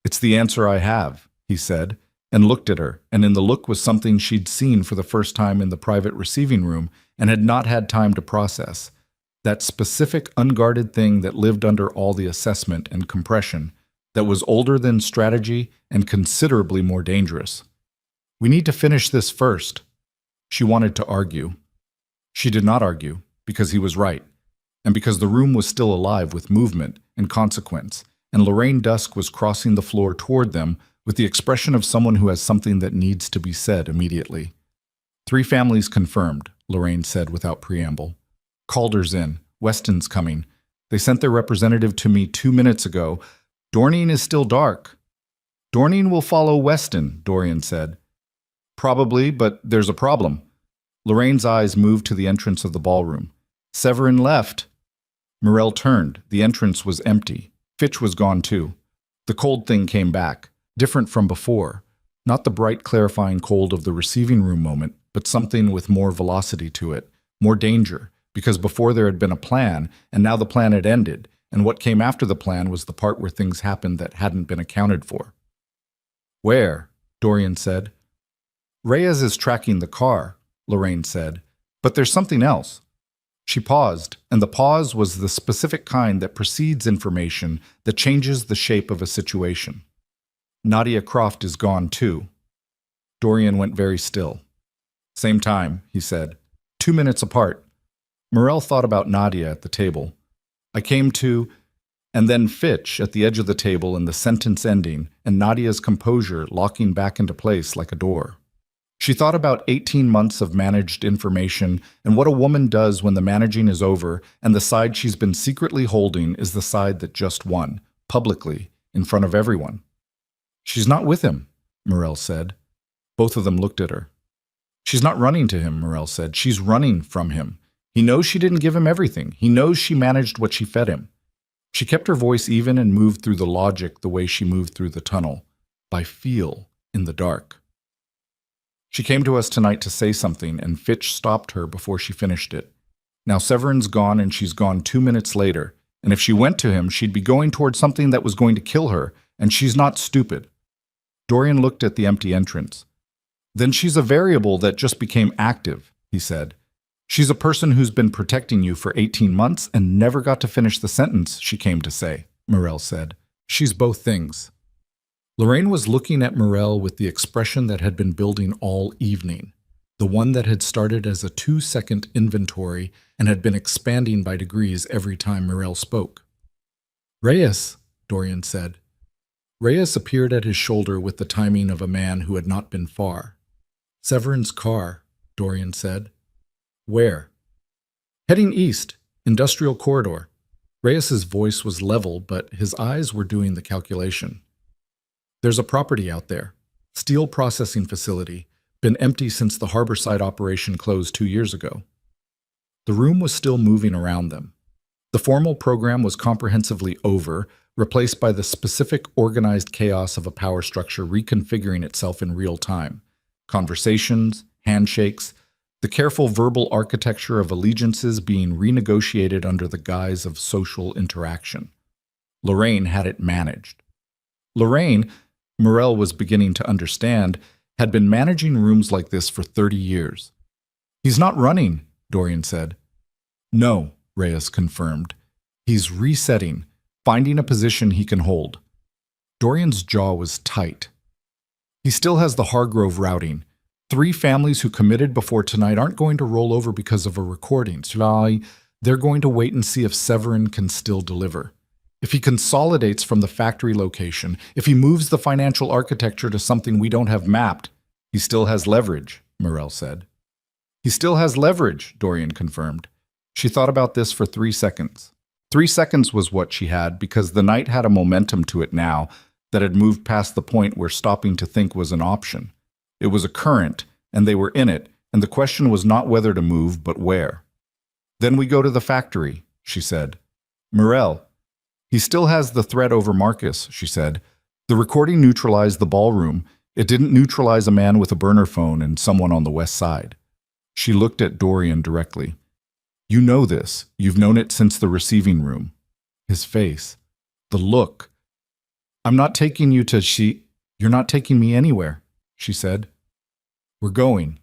"It's the answer I have," he said, and looked at her, and in the look was something she'd seen for the first time in the private receiving room and had not had time to process. That specific, unguarded thing that lived under all the assessment and compression, that was older than strategy and considerably more dangerous. "We need to finish this first." She wanted to argue. She did not argue, because he was right, and because the room was still alive with movement and consequence, and Lorraine Dusk was crossing the floor toward them with the expression of someone who has something that needs to be said immediately. 3 families confirmed, Lorraine said without preamble. Calder's in. Weston's coming. They sent their representative to me 2 minutes ago. Dorning is still dark. Dorning will follow Weston, Dorian said. Probably, but there's a problem. Lorraine's eyes moved to the entrance of the ballroom. Severin left. Morel turned. The entrance was empty. Fitch was gone too. The cold thing came back, different from before. Not the bright, clarifying cold of the receiving room moment, but something with more velocity to it, more danger, because before there had been a plan, and now the plan had ended, and what came after the plan was the part where things happened that hadn't been accounted for. Where? Dorian said. Reyes is tracking the car, Lorraine said, but there's something else. She paused, and the pause was the specific kind that precedes information that changes the shape of a situation. Nadia Croft is gone too. Dorian went very still. Same time, he said. 2 minutes apart. Morel thought about Nadia at the table. I came to, and then Fitch at the edge of the table and the sentence ending, and Nadia's composure locking back into place like a door. She thought about 18 months of managed information and what a woman does when the managing is over and the side she's been secretly holding is the side that just won, publicly, in front of everyone. She's not with him, Morel said. Both of them looked at her. She's not running to him, Morel said. She's running from him. He knows she didn't give him everything. He knows she managed what she fed him. She kept her voice even and moved through the logic the way she moved through the tunnel, by feel in the dark. She came to us tonight to say something, and Fitch stopped her before she finished it. Now Severin's gone, and she's gone 2 minutes later, and if she went to him, she'd be going toward something that was going to kill her, and she's not stupid. Dorian looked at the empty entrance. Then she's a variable that just became active, he said. She's a person who's been protecting you for 18 months and never got to finish the sentence she came to say, Morel said. She's both things. Lorraine was looking at Morel with the expression that had been building all evening, the one that had started as a 2-second inventory and had been expanding by degrees every time Morel spoke. Reyes, Dorian said. Reyes appeared at his shoulder with the timing of a man who had not been far. Severin's car, Dorian said. Where? Heading east, industrial corridor. Reyes's voice was level, but his eyes were doing the calculation. There's a property out there, steel processing facility, been empty since the harborside operation closed 2 years ago. The room was still moving around them. The formal program was comprehensively over, replaced by the specific organized chaos of a power structure reconfiguring itself in real time. Conversations, handshakes, the careful verbal architecture of allegiances being renegotiated under the guise of social interaction. Lorraine had it managed. Lorraine, Morel was beginning to understand, had been managing rooms like this for 30 years. He's not running, Dorian said. No, Reyes confirmed. He's resetting, finding a position he can hold. Dorian's jaw was tight. He still has the Hargrove routing. 3 families who committed before tonight aren't going to roll over because of a recording. They're going to wait and see if Severin can still deliver. If he consolidates from the factory location, if he moves the financial architecture to something we don't have mapped, he still has leverage, Morel said. He still has leverage, Dorian confirmed. She thought about this for 3 seconds. 3 seconds was what she had because the night had a momentum to it now that had moved past the point where stopping to think was an option. It was a current, and they were in it, and the question was not whether to move, but where. Then we go to the factory, she said. Morel. He still has the threat over Marcus, she said. The recording neutralized the ballroom. It didn't neutralize a man with a burner phone and someone on the west side. She looked at Dorian directly. You know this. You've known it since the receiving room. His face. The look. I'm not taking you to You're not taking me anywhere, she said. We're going.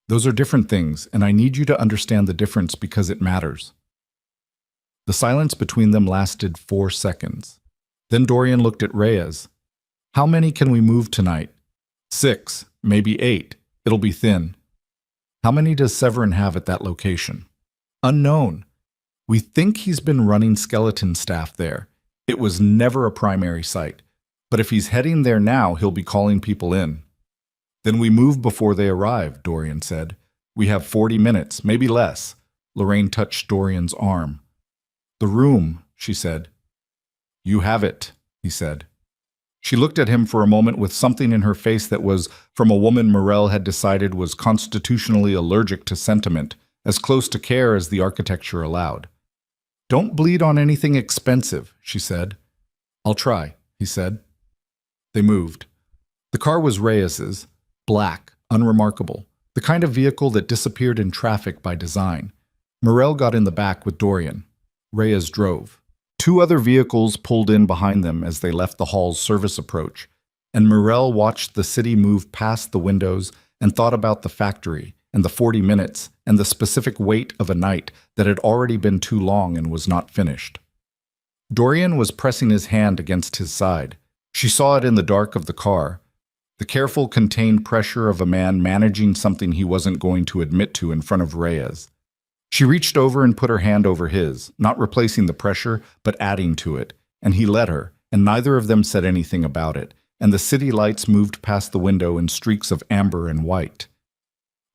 Those are different things, and I need you to understand the difference because it matters. The silence between them lasted 4 seconds. Then Dorian looked at Reyes. How many can we move tonight? 6, maybe 8. It'll be thin. How many does Severin have at that location? Unknown. We think he's been running skeleton staff there. It was never a primary site. But if he's heading there now, he'll be calling people in. Then we move before they arrive, Dorian said. We have 40 minutes, maybe less. Lorraine touched Dorian's arm. The room, she said. You have it, he said. She looked at him for a moment with something in her face that was from a woman Morel had decided was constitutionally allergic to sentiment, as close to care as the architecture allowed. Don't bleed on anything expensive, she said. I'll try, he said. They moved. The car was Reyes's, black, unremarkable, the kind of vehicle that disappeared in traffic by design. Morel got in the back with Dorian. Reyes drove. Two other vehicles pulled in behind them as they left the hall's service approach, and Morel watched the city move past the windows and thought about the factory and the 40 minutes and the specific weight of a night that had already been too long and was not finished. Dorian was pressing his hand against his side. She saw it in the dark of the car, the careful, contained pressure of a man managing something he wasn't going to admit to in front of Reyes. She reached over and put her hand over his, not replacing the pressure, but adding to it, and he let her, and neither of them said anything about it, and the city lights moved past the window in streaks of amber and white.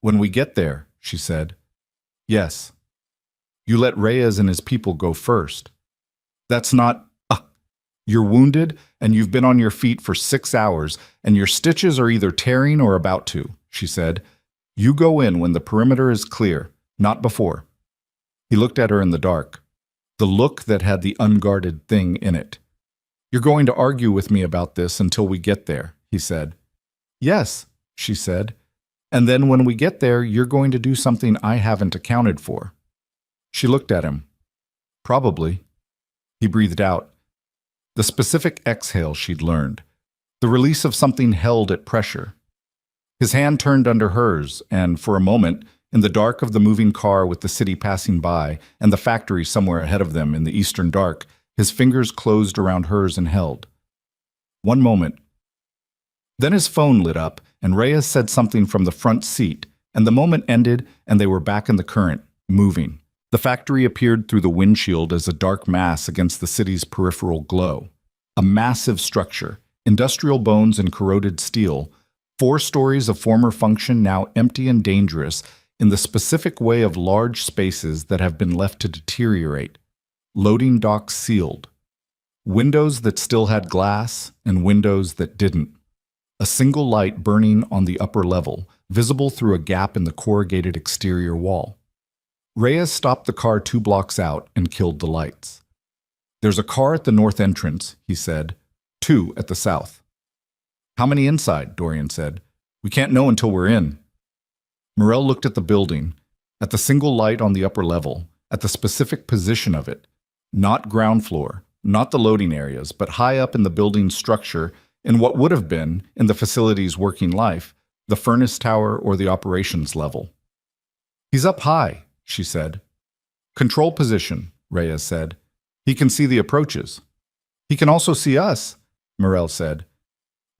When we get there, she said. Yes. You let Reyes and his people go first. That's not... You're wounded, and you've been on your feet for 6 hours, and your stitches are either tearing or about to, she said. You go in when the perimeter is clear, not before. He looked at her in the dark, the look that had the unguarded thing in it. You're going to argue with me about this until we get there, he said. Yes, she said. And then when we get there, you're going to do something I haven't accounted for. She looked at him. Probably. He breathed out. The specific exhale she'd learned. The release of something held at pressure. His hand turned under hers, and for a moment, in the dark of the moving car with the city passing by and the factory somewhere ahead of them in the eastern dark, his fingers closed around hers and held. One moment. Then his phone lit up, and Reyes said something from the front seat, and the moment ended, and they were back in the current, moving. The factory appeared through the windshield as a dark mass against the city's peripheral glow. A massive structure, industrial bones and corroded steel, 4 stories of former function now empty and dangerous in the specific way of large spaces that have been left to deteriorate. Loading docks sealed. Windows that still had glass and windows that didn't. A single light burning on the upper level, visible through a gap in the corrugated exterior wall. Reyes stopped the car 2 blocks out and killed the lights. There's a car at the north entrance, he said. 2 at the south. How many inside? Dorian said. We can't know until we're in. Morel looked at the building, at the single light on the upper level, at the specific position of it. Not ground floor, not the loading areas, but high up in the building's structure, in what would have been, in the facility's working life, the furnace tower or the operations level. He's up high, she said. Control position, Reyes said. He can see the approaches. He can also see us, Morel said.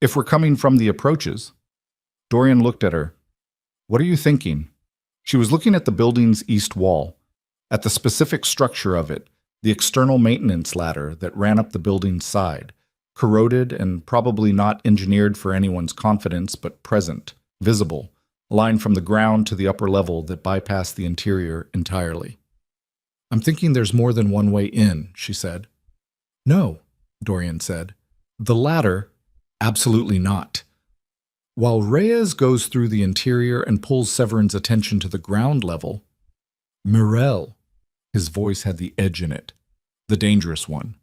If we're coming from the approaches. Dorian looked at her. What are you thinking? She was looking at the building's east wall, at the specific structure of it, the external maintenance ladder that ran up the building's side, corroded and probably not engineered for anyone's confidence, but present, visible, a line from the ground to the upper level that bypassed the interior entirely. I'm thinking there's more than one way in, she said. No, Dorian said. The ladder, absolutely not. While Reyes goes through the interior and pulls Severin's attention to the ground level, Morel, his voice had the edge in it, the dangerous one.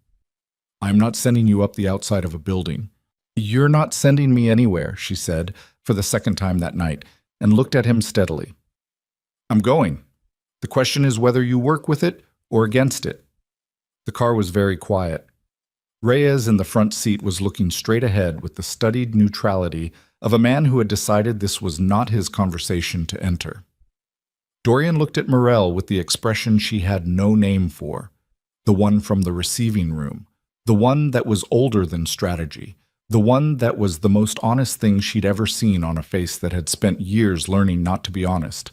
I'm not sending you up the outside of a building. You're not sending me anywhere, she said, for the second time that night, and looked at him steadily. I'm going. The question is whether you work with it or against it. The car was very quiet. Reyes in the front seat was looking straight ahead with the studied neutrality of a man who had decided this was not his conversation to enter. Dorian looked at Morel with the expression she had no name for, the one from the receiving room, the one that was older than strategy, the one that was the most honest thing she'd ever seen on a face that had spent years learning not to be honest.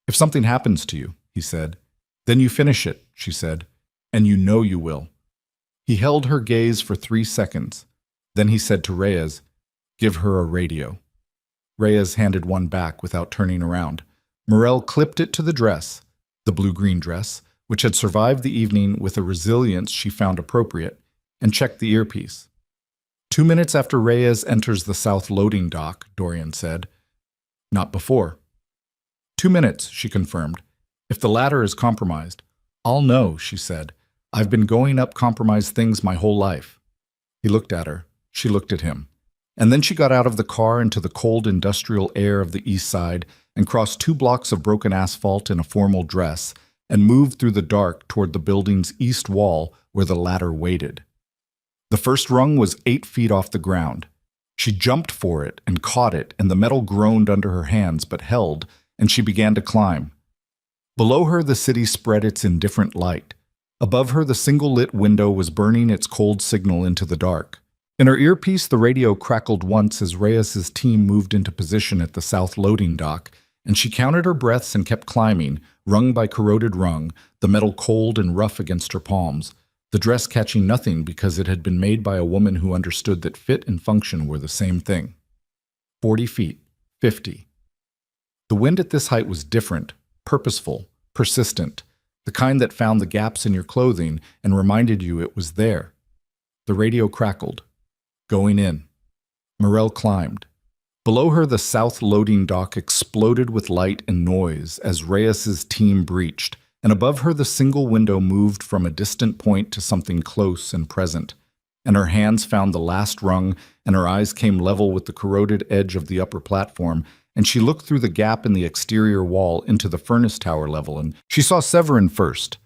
If something happens to you, he said, then you finish it, she said, and you know you will. He held her gaze for 3 seconds. Then he said to Reyes, "Give her a radio." Reyes handed one back without turning around. Morel clipped it to the dress, the blue-green dress, which had survived the evening with a resilience she found appropriate, and checked the earpiece. 2 minutes after Reyes enters the south loading dock, Dorian said. Not before. 2 minutes, she confirmed. If the ladder is compromised, I'll know, she said. I've been going up compromised things my whole life. He looked at her. She looked at him. And then she got out of the car into the cold industrial air of the east side and crossed 2 blocks of broken asphalt in a formal dress and moved through the dark toward the building's east wall where the ladder waited. The first rung was 8 feet off the ground. She jumped for it and caught it, and the metal groaned under her hands but held, and she began to climb. Below her, the city spread its indifferent light. Above her, the single-lit window was burning its cold signal into the dark. In her earpiece, the radio crackled once as Reyes's team moved into position at the south loading dock, and she counted her breaths and kept climbing, rung by corroded rung, the metal cold and rough against her palms, the dress catching nothing because it had been made by a woman who understood that fit and function were the same thing. 40 feet, 50. The wind at this height was different, purposeful, persistent, the kind that found the gaps in your clothing and reminded you it was there. The radio crackled. Going in. Morel climbed. Below her, the south loading dock exploded with light and noise as Reyes's team breached, and above her the single window moved from a distant point to something close and present, and her hands found the last rung, and her eyes came level with the corroded edge of the upper platform, and she looked through the gap in the exterior wall into the furnace tower level, and she saw Severin first.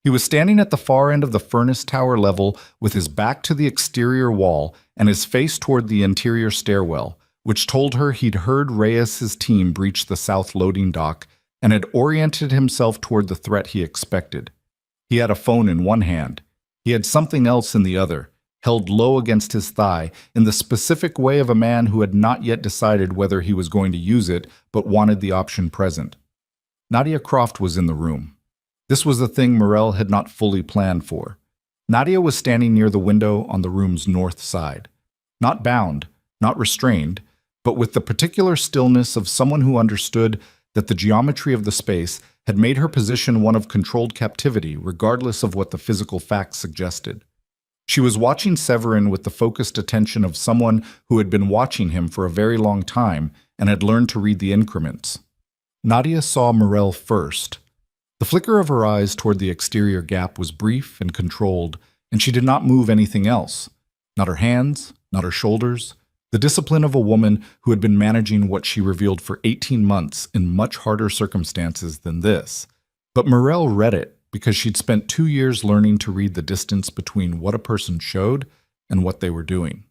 He was standing at the far end of the furnace tower level with his back to the exterior wall and his face toward the interior stairwell, which told her he'd heard Reyes's team breach the south loading dock and had oriented himself toward the threat he expected. He had a phone in one hand. He had something else in the other, held low against his thigh in the specific way of a man who had not yet decided whether he was going to use it but wanted the option present. Nadia Croft was in the room. This was the thing Morel had not fully planned for. Nadia was standing near the window on the room's north side. Not bound, not restrained, but with the particular stillness of someone who understood that the geometry of the space had made her position one of controlled captivity, regardless of what the physical facts suggested. She was watching Severin with the focused attention of someone who had been watching him for a very long time and had learned to read the increments. Nadia saw Morel first. The flicker of her eyes toward the exterior gap was brief and controlled, and she did not move anything else. Not her hands, not her shoulders. The discipline of a woman who had been managing what she revealed for 18 months in much harder circumstances than this. But Morel read it because she'd spent 2 years learning to read the distance between what a person showed and what they were doing.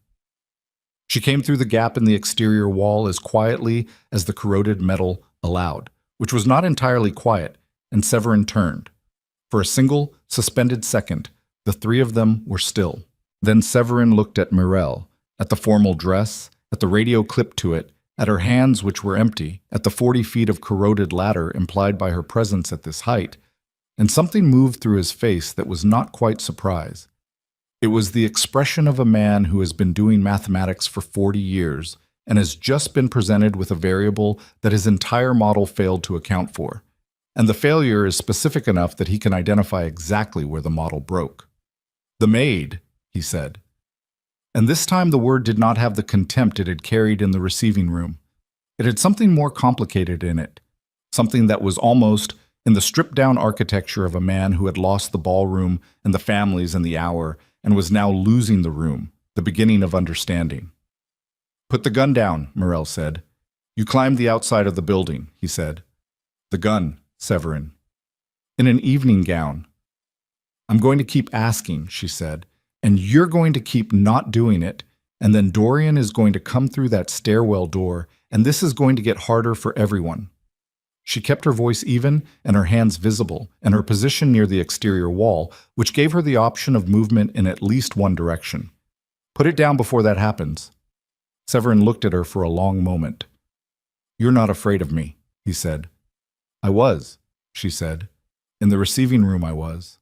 She came through the gap in the exterior wall as quietly as the corroded metal allowed, which was not entirely quiet, and Severin turned. For a single, suspended second, the 3 of them were still. Then Severin looked at Morel, at the formal dress, at the radio clipped to it, at her hands which were empty, at the 40 feet of corroded ladder implied by her presence at this height, and something moved through his face that was not quite surprise. It was the expression of a man who has been doing mathematics for 40 years and has just been presented with a variable that his entire model failed to account for. And the failure is specific enough that he can identify exactly where the model broke. "The Maid," he said. And this time the word did not have the contempt it had carried in the receiving room. It had something more complicated in it, something that was almost in the stripped-down architecture of a man who had lost the ballroom and the families and the hour and was now losing the room, the beginning of understanding. "Put the gun down," Morel said. "You climbed the outside of the building," he said. "The gun, Severin." "In an evening gown." "I'm going to keep asking," she said, "and you're going to keep not doing it, and then Dorian is going to come through that stairwell door, and this is going to get harder for everyone." She kept her voice even and her hands visible, and her position near the exterior wall, which gave her the option of movement in at least one direction. "Put it down before that happens." Severin looked at her for a long moment. "You're not afraid of me," he said. "I was," she said. "In the receiving room I was.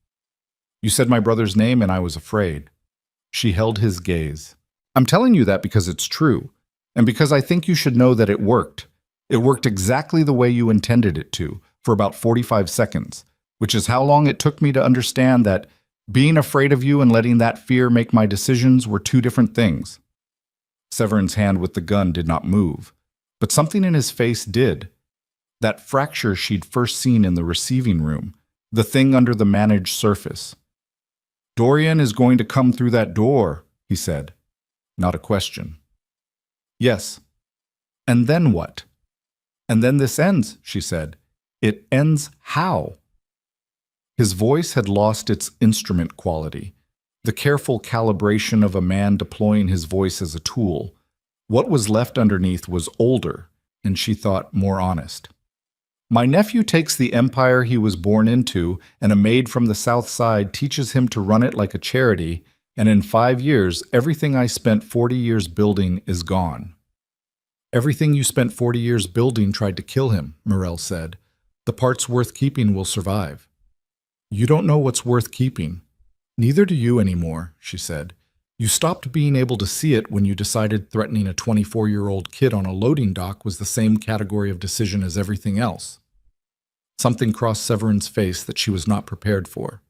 You said my brother's name and I was afraid. She held his gaze. I'm telling you that because it's true, and because I think you should know that it worked. It worked exactly the way you intended it to, for about 45 seconds, which is how long it took me to understand that being afraid of you and letting that fear make my decisions were two different things. Severin's hand with the gun did not move, but something in his face did. That fracture she'd first seen in the receiving room, the thing under the managed surface. Dorian is going to come through that door, he said. Not a question. Yes. And then what? And then this ends, she said. It ends how? His voice had lost its instrument quality, the careful calibration of a man deploying his voice as a tool. What was left underneath was older, and she thought more honest. My nephew takes the empire he was born into, and a maid from the South Side teaches him to run it like a charity, and in 5 years, everything I spent 40 years building is gone. Everything you spent 40 years building tried to kill him, Morel said. The parts worth keeping will survive. You don't know what's worth keeping. Neither do you anymore, she said. You stopped being able to see it when you decided threatening a 24-year-old kid on a loading dock was the same category of decision as everything else. Something crossed Severin's face that she was not prepared for.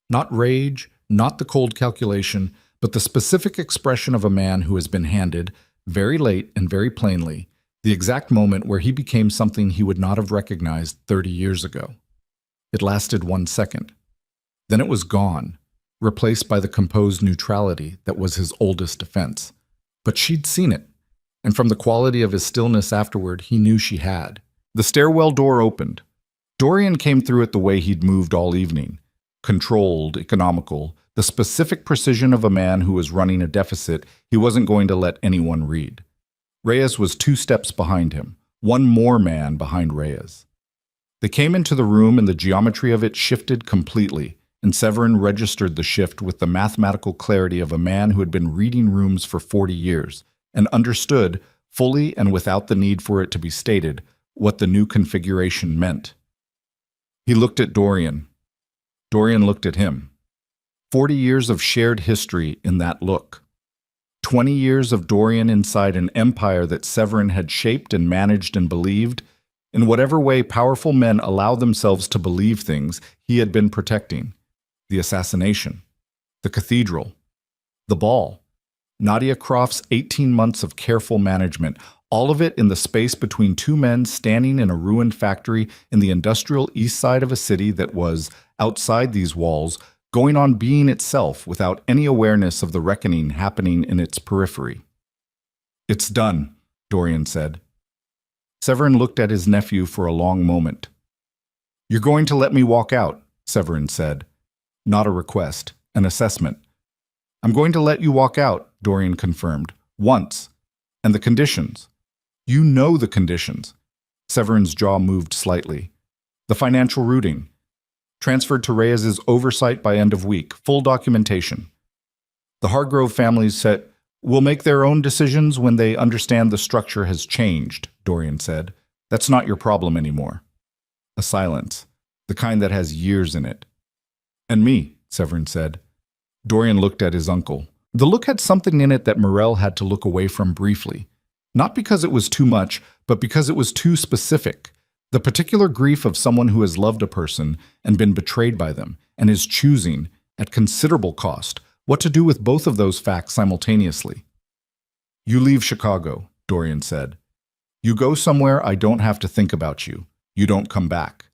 Not rage, not the cold calculation, but the specific expression of a man who has been handed, very late and very plainly, the exact moment where he became something he would not have recognized 30 years ago. It lasted 1 second. Then it was gone, replaced by the composed neutrality that was his oldest defense. But she'd seen it, and from the quality of his stillness afterward, he knew she had. The stairwell door opened. Dorian came through it the way he'd moved all evening. Controlled, economical, the specific precision of a man who was running a deficit he wasn't going to let anyone read. Reyes was 2 steps behind him, one more man behind Reyes. They came into the room and the geometry of it shifted completely, and Severin registered the shift with the mathematical clarity of a man who had been reading rooms for 40 years and understood, fully and without the need for it to be stated, what the new configuration meant. He looked at Dorian. Dorian looked at him. 40 years of shared history in that look. 20 years of Dorian inside an empire that Severin had shaped and managed and believed, in whatever way powerful men allow themselves to believe things he had been protecting. The assassination, the cathedral, the ball, Nadia Croft's 18 months of careful management, all of it in the space between 2 men standing in a ruined factory in the industrial east side of a city that was, outside these walls, going on being itself without any awareness of the reckoning happening in its periphery. It's done, Dorian said. Severin looked at his nephew for a long moment. You're going to let me walk out, Severin said. Not a request, an assessment. I'm going to let you walk out, Dorian confirmed. Once. And the conditions. You know the conditions. Severin's jaw moved slightly. The financial routing. Transferred to Reyes's oversight by end of week. Full documentation. The Hargrove families said, will make their own decisions when they understand the structure has changed, Dorian said. That's not your problem anymore. A silence. The kind that has years in it. And me, Severin said. Dorian looked at his uncle. The look had something in it that Morel had to look away from briefly. Not because it was too much, but because it was too specific. The particular grief of someone who has loved a person and been betrayed by them, and is choosing, at considerable cost, what to do with both of those facts simultaneously. You leave Chicago, Dorian said. You go somewhere I don't have to think about you. You don't come back.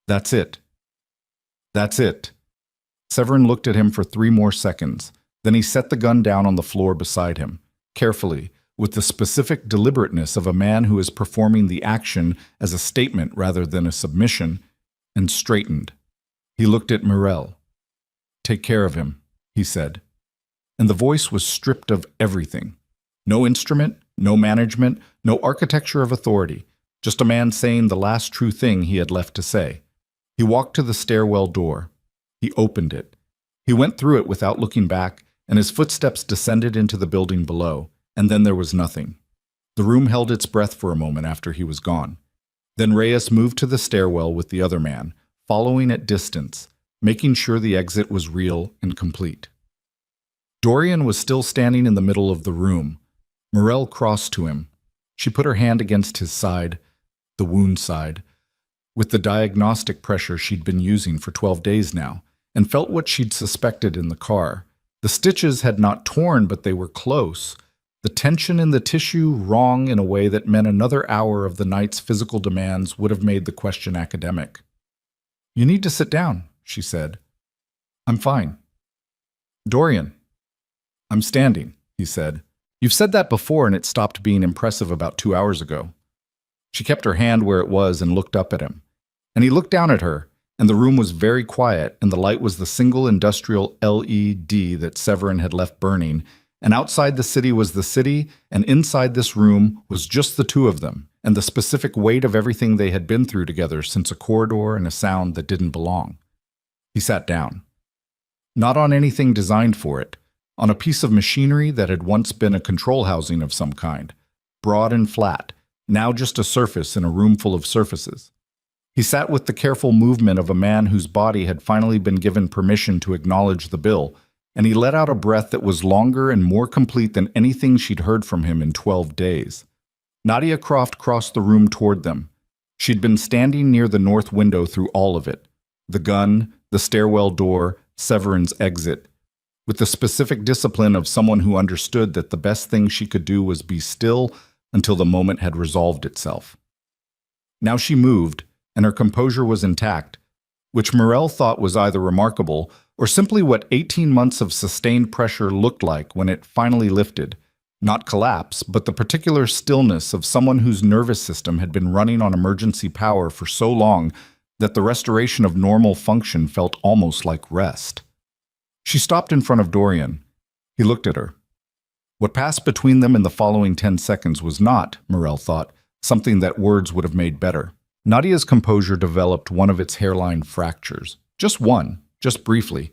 That's it. That's it. Severin looked at him for 3 more seconds. Then he set the gun down on the floor beside him, carefully, with the specific deliberateness of a man who is performing the action as a statement rather than a submission, and straightened. He looked at Morel. Take care of him, he said. And the voice was stripped of everything. No instrument, no management, no architecture of authority, just a man saying the last true thing he had left to say. He walked to the stairwell door. He opened it. He went through it without looking back, and his footsteps descended into the building below, and then there was nothing. The room held its breath for a moment after he was gone. Then Reyes moved to the stairwell with the other man, following at distance, making sure the exit was real and complete. Dorian was still standing in the middle of the room. Morel crossed to him. She put her hand against his side, the wound side, with the diagnostic pressure she'd been using for 12 days now, and felt what she'd suspected in the car. The stitches had not torn, but they were close. The tension in the tissue wrong in a way that meant another hour of the night's physical demands would have made the question academic. "You need to sit down," she said. "I'm fine." "Dorian." "I'm standing," he said. "You've said that before and it stopped being impressive about 2 hours ago." She kept her hand where it was and looked up at him. And he looked down at her, and the room was very quiet, and the light was the single industrial LED that Severin had left burning, and outside the city was the city, and inside this room was just the two of them, and the specific weight of everything they had been through together since a corridor and a sound that didn't belong. He sat down. Not on anything designed for it, on a piece of machinery that had once been a control housing of some kind, broad and flat, now just a surface in a room full of surfaces. He sat with the careful movement of a man whose body had finally been given permission to acknowledge the bill, and he let out a breath that was longer and more complete than anything she'd heard from him in 12 days. Nadia Croft crossed the room toward them. She'd been standing near the north window through all of it. The gun, the stairwell door, Severin's exit. With the specific discipline of someone who understood that the best thing she could do was be still until the moment had resolved itself. Now she moved, and her composure was intact, which Morel thought was either remarkable or simply what 18 months of sustained pressure looked like when it finally lifted. Not collapse, but the particular stillness of someone whose nervous system had been running on emergency power for so long that the restoration of normal function felt almost like rest. She stopped in front of Dorian. He looked at her. What passed between them in the following 10 seconds was not, Morel thought, something that words would have made better. Nadia's composure developed one of its hairline fractures. Just one, just briefly.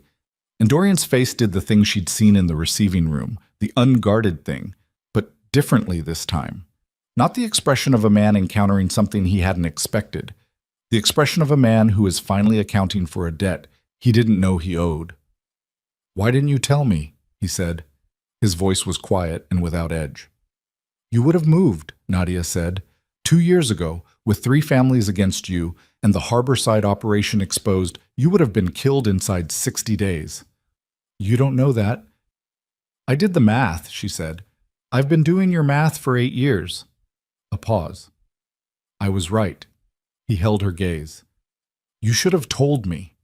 And Dorian's face did the thing she'd seen in the receiving room, the unguarded thing, but differently this time. Not the expression of a man encountering something he hadn't expected. The expression of a man who is finally accounting for a debt he didn't know he owed. "Why didn't you tell me?" he said. His voice was quiet and without edge. "You would have moved," Nadia said. 2 years ago, with 3 families against you and the Harborside operation exposed, you would have been killed inside 60 days. "You don't know that." "I did the math," she said. "I've been doing your math for 8 years. A pause. "I was right." He held her gaze. "You should have told me."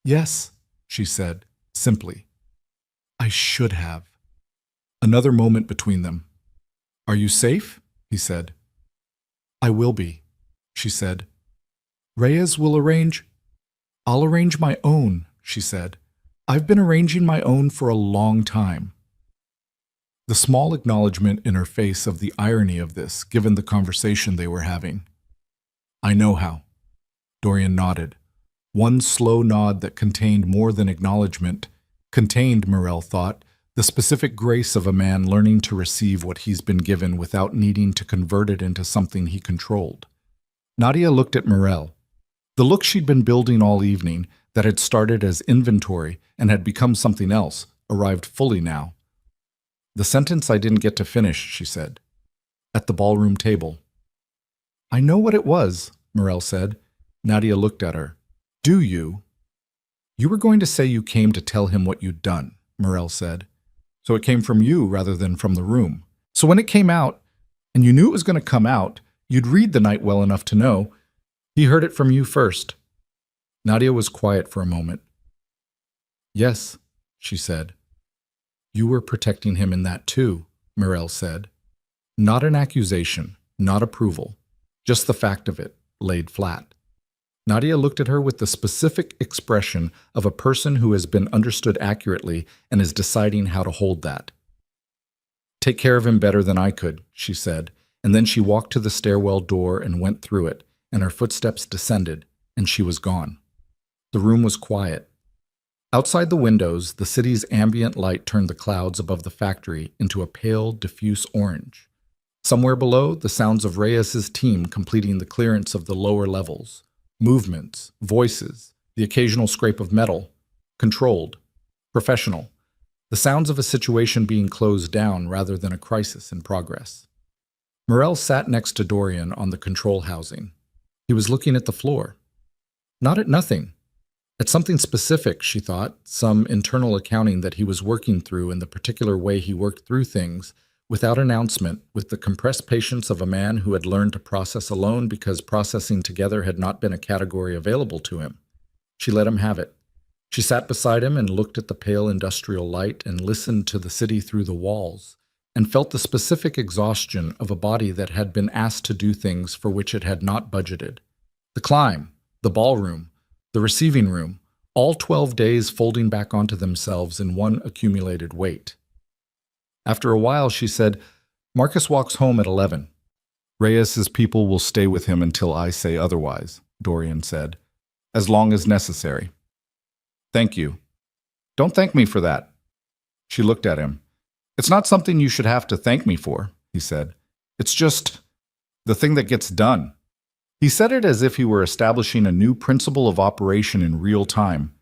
"Yes," she said, simply. "I should have." Another moment between them. "Are you safe?" he said. "I will be," she said. "Reyes will arrange—" "I'll arrange my own," she said. "I've been arranging my own for a long time." The small acknowledgement in her face of the irony of this, given the conversation they were having. "I know how." Dorian nodded. One slow nod that contained more than acknowledgement, contained, Morel thought, the specific grace of a man learning to receive what he's been given without needing to convert it into something he controlled. Nadia looked at Morel. The look she'd been building all evening, that had started as inventory and had become something else, arrived fully now. "The sentence I didn't get to finish," she said. "At the ballroom table." "I know what it was," Morel said. Nadia looked at her. "Do you?" "You were going to say you came to tell him what you'd done," Morel said. "So it came from you rather than from the room. So when it came out, and you knew it was going to come out, you'd read the night well enough to know. He heard it from you first." Nadia was quiet for a moment. "Yes," she said. "You were protecting him in that too," Morel said. Not an accusation, not approval, just the fact of it, laid flat. Nadia looked at her with the specific expression of a person who has been understood accurately and is deciding how to hold that. "Take care of him better than I could," she said, and then she walked to the stairwell door and went through it, and her footsteps descended, and she was gone. The room was quiet. Outside the windows, the city's ambient light turned the clouds above the factory into a pale, diffuse orange. Somewhere below, the sounds of Reyes's team completing the clearance of the lower levels. Movements, voices, the occasional scrape of metal. Controlled. Professional. The sounds of a situation being closed down rather than a crisis in progress. Morel sat next to Dorian on the control housing. He was looking at the floor. Not at nothing. At something specific, she thought, some internal accounting that he was working through in the particular way he worked through things, without announcement, with the compressed patience of a man who had learned to process alone because processing together had not been a category available to him. She let him have it. She sat beside him and looked at the pale industrial light and listened to the city through the walls, and felt the specific exhaustion of a body that had been asked to do things for which it had not budgeted. The climb, the ballroom, the receiving room, all 12 days folding back onto themselves in one accumulated weight. After a while, she said, "Marcus walks home at 11. Reyes's people will stay with him until I say otherwise," Dorian said, "as long as necessary." "Thank you." "Don't thank me for that." She looked at him. "It's not something you should have to thank me for," he said. "It's just the thing that gets done." He said it as if he were establishing a new principle of operation in real time,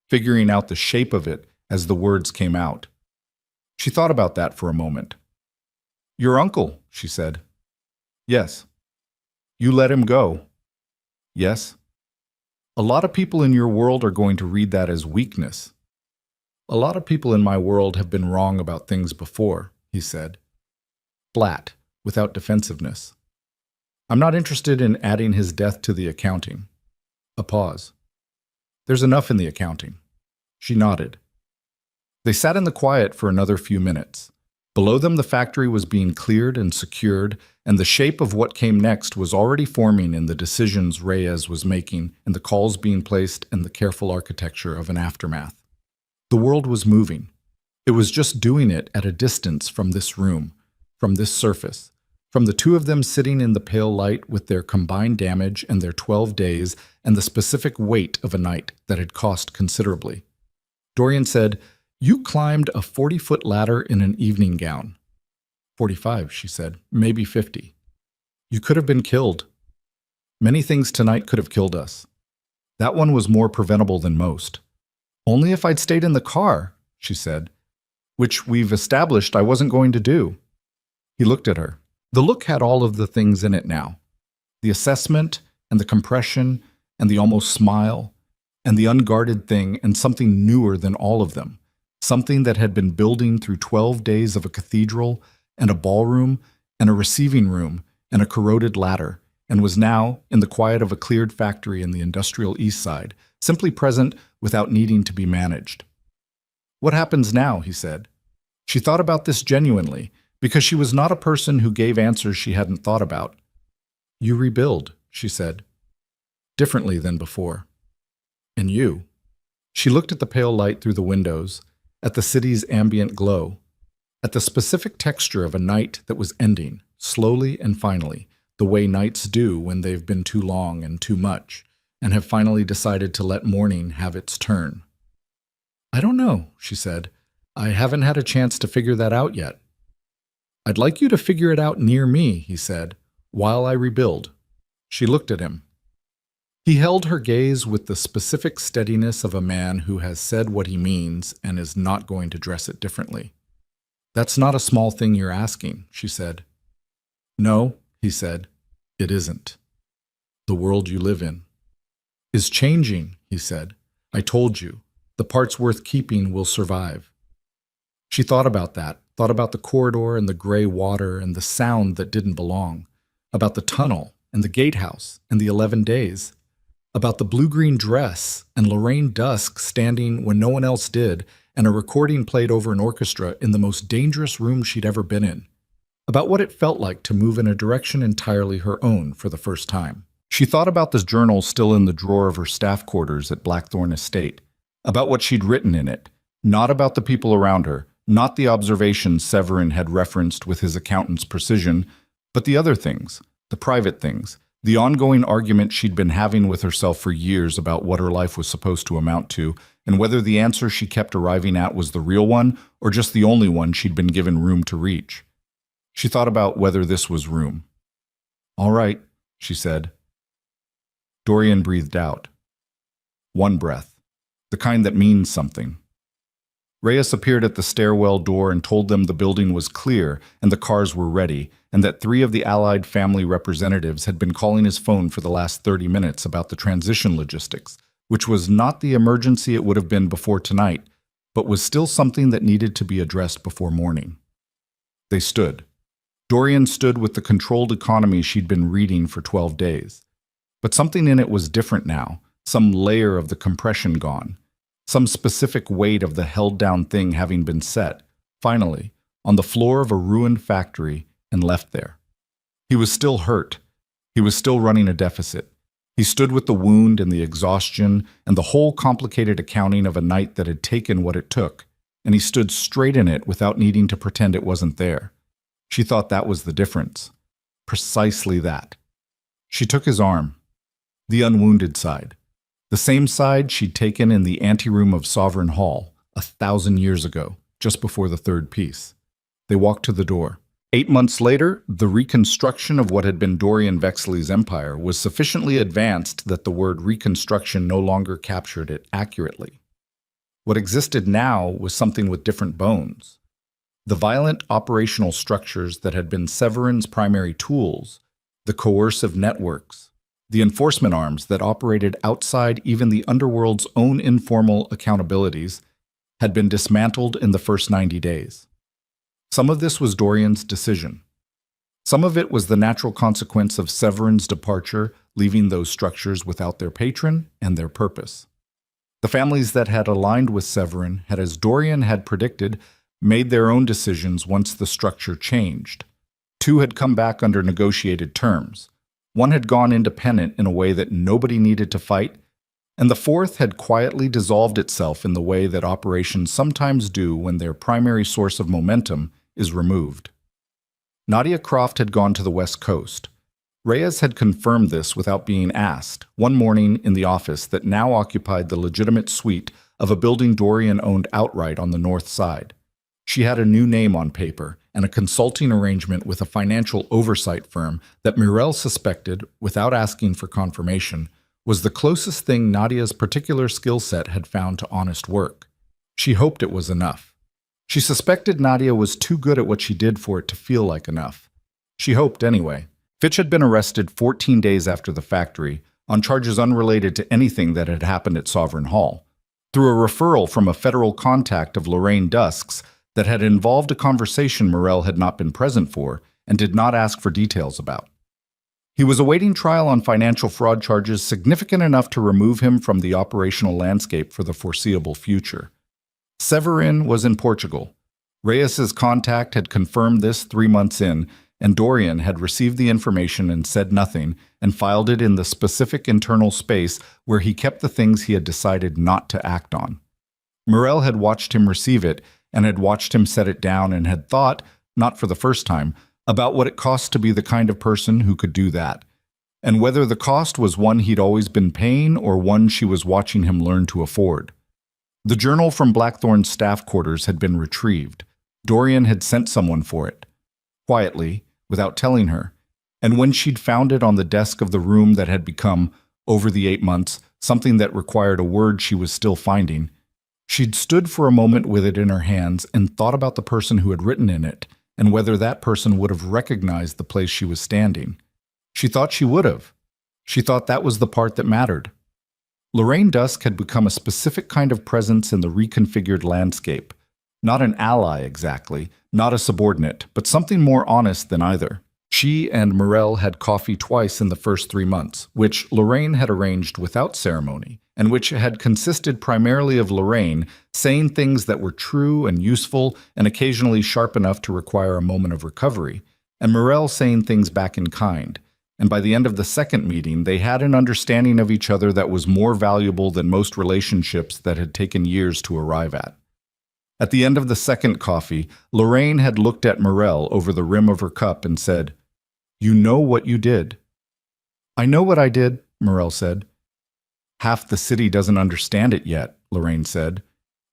figuring out the shape of it as the words came out. She thought about that for a moment. "Your uncle," she said. "Yes." "You let him go." "Yes." "A lot of people in your world are going to read that as weakness." "A lot of people in my world have been wrong about things before," he said. Flat, without defensiveness. "I'm not interested in adding his death to the accounting." A pause. "There's enough in the accounting." She nodded. They sat in the quiet for another few minutes. Below them the factory was being cleared and secured, and the shape of what came next was already forming in the decisions Reyes was making and the calls being placed and the careful architecture of an aftermath. The world was moving. It was just doing it at a distance from this room, from this surface, from the two of them sitting in the pale light with their combined damage and their 12 days and the specific weight of a night that had cost considerably. Dorian said, "You climbed a 40-foot ladder in an evening gown." 45, she said, "maybe 50. You could have been killed. Many things tonight could have killed us. That one was more preventable than most. Only if I'd stayed in the car," she said, "which we've established I wasn't going to do." He looked at her. The look had all of the things in it now. The assessment and the compression and the almost smile and the unguarded thing and something newer than all of them. Something that had been building through 12 days of a cathedral and a ballroom and a receiving room and a corroded ladder, and was now, in the quiet of a cleared factory in the industrial east side, simply present without needing to be managed. "What happens now?" he said. She thought about this genuinely, because she was not a person who gave answers she hadn't thought about. "You rebuild," she said, "differently than before. And you?" She looked at the pale light through the windows, at the city's ambient glow, at the specific texture of a night that was ending, slowly and finally, the way nights do when they've been too long and too much, and have finally decided to let morning have its turn. "I don't know," she said. "I haven't had a chance to figure that out yet." "I'd like you to figure it out near me," he said, "while I rebuild." She looked at him. He held her gaze with the specific steadiness of a man who has said what he means and is not going to dress it differently. "That's not a small thing you're asking," she said. "No," he said, "it isn't. The world you live in is changing," he said. "I told you, the parts worth keeping will survive." She thought about that, thought about the corridor and the gray water and the sound that didn't belong, about the tunnel and the gatehouse and the 11 days, about the blue-green dress and Lorraine Dusk standing when no one else did, and a recording played over an orchestra in the most dangerous room she'd ever been in, about what it felt like to move in a direction entirely her own for the first time. She thought about the journal still in the drawer of her staff quarters at Blackthorn Estate, about what she'd written in it, not about the people around her, not the observations Severin had referenced with his accountant's precision, but the other things, the private things, the ongoing argument she'd been having with herself for years about what her life was supposed to amount to, and whether the answer she kept arriving at was the real one or just the only one she'd been given room to reach. She thought about whether this was room. "All right," she said. Dorian breathed out. One breath, the kind that means something. Reyes appeared at the stairwell door and told them the building was clear and the cars were ready, and that 3 of the Allied family representatives had been calling his phone for the last 30 minutes about the transition logistics, which was not the emergency it would have been before tonight, but was still something that needed to be addressed before morning. They stood. Dorian stood with the controlled economy she'd been reading for 12 days. But something in it was different now, some layer of the compression gone, some specific weight of the held-down thing having been set, finally, on the floor of a ruined factory and left there. He was still hurt. He was still running a deficit. He stood with the wound and the exhaustion and the whole complicated accounting of a night that had taken what it took, and he stood straight in it without needing to pretend it wasn't there. She thought that was the difference. Precisely that. She took his arm. The unwounded side. The same side she'd taken in the anteroom of Sovereign Hall 1,000 years ago, just before the third piece. They walked to the door. 8 months later, the reconstruction of what had been Dorian Vexley's empire was sufficiently advanced that the word reconstruction no longer captured it accurately. What existed now was something with different bones. The violent operational structures that had been Severin's primary tools, the coercive networks, the enforcement arms that operated outside even the underworld's own informal accountabilities, had been dismantled in the first 90 days. Some of this was Dorian's decision. Some of it was the natural consequence of Severin's departure, leaving those structures without their patron and their purpose. The families that had aligned with Severin had, as Dorian had predicted, made their own decisions once the structure changed. 2 had come back under negotiated terms. 1 had gone independent in a way that nobody needed to fight, and the 4th had quietly dissolved itself in the way that operations sometimes do when their primary source of momentum is removed. Nadia Croft had gone to the West Coast. Reyes had confirmed this without being asked, one morning in the office that now occupied the legitimate suite of a building Dorian owned outright on the north side. She had a new name on paper and a consulting arrangement with a financial oversight firm that Mireille suspected, without asking for confirmation, was the closest thing Nadia's particular skill set had found to honest work. She hoped it was enough. She suspected Nadia was too good at what she did for it to feel like enough. She hoped anyway. Fitch had been arrested 14 days after the factory on charges unrelated to anything that had happened at Sovereign Hall. Through a referral from a federal contact of Lorraine Dusk's that had involved a conversation Morel had not been present for and did not ask for details about. He was awaiting trial on financial fraud charges significant enough to remove him from the operational landscape for the foreseeable future. Severin was in Portugal. Reyes's contact had confirmed this 3 months in, and Dorian had received the information and said nothing and filed it in the specific internal space where he kept the things he had decided not to act on. Morel had watched him receive it and had watched him set it down and had thought, not for the first time, about what it cost to be the kind of person who could do that, and whether the cost was one he'd always been paying or one she was watching him learn to afford. The journal from Blackthorn's staff quarters had been retrieved. Dorian had sent someone for it, quietly, without telling her, and when she'd found it on the desk of the room that had become, over the 8 months, something that required a word she was still finding, she'd stood for a moment with it in her hands and thought about the person who had written in it and whether that person would have recognized the place she was standing. She thought she would have. She thought that was the part that mattered. Lorraine Dusk had become a specific kind of presence in the reconfigured landscape. Not an ally exactly, not a subordinate, but something more honest than either. She and Morel had coffee twice in the first 3 months, which Lorraine had arranged without ceremony, and which had consisted primarily of Lorraine saying things that were true and useful and occasionally sharp enough to require a moment of recovery, and Morel saying things back in kind. And by the end of the second meeting, they had an understanding of each other that was more valuable than most relationships that had taken years to arrive at. At the end of the second coffee, Lorraine had looked at Morel over the rim of her cup and said, "You know what you did." "I know what I did," Morel said. "Half the city doesn't understand it yet," Lorraine said.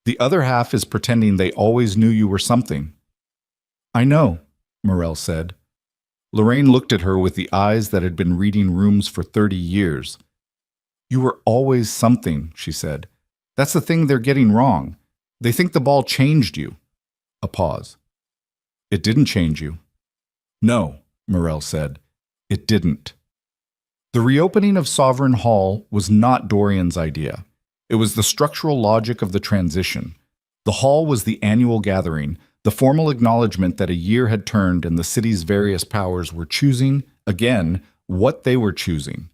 "The other half is pretending they always knew you were something." "I know," Morel said. Lorraine looked at her with the eyes that had been reading rooms for 30 years. "You were always something," she said. "That's the thing they're getting wrong. They think the ball changed you. A pause. It didn't change you. No, Morel said. It didn't. The reopening of Sovereign Hall was not Dorian's idea. It was the structural logic of the transition. The hall was the annual gathering, the formal acknowledgement that a year had turned and the city's various powers were choosing, again, what they were choosing.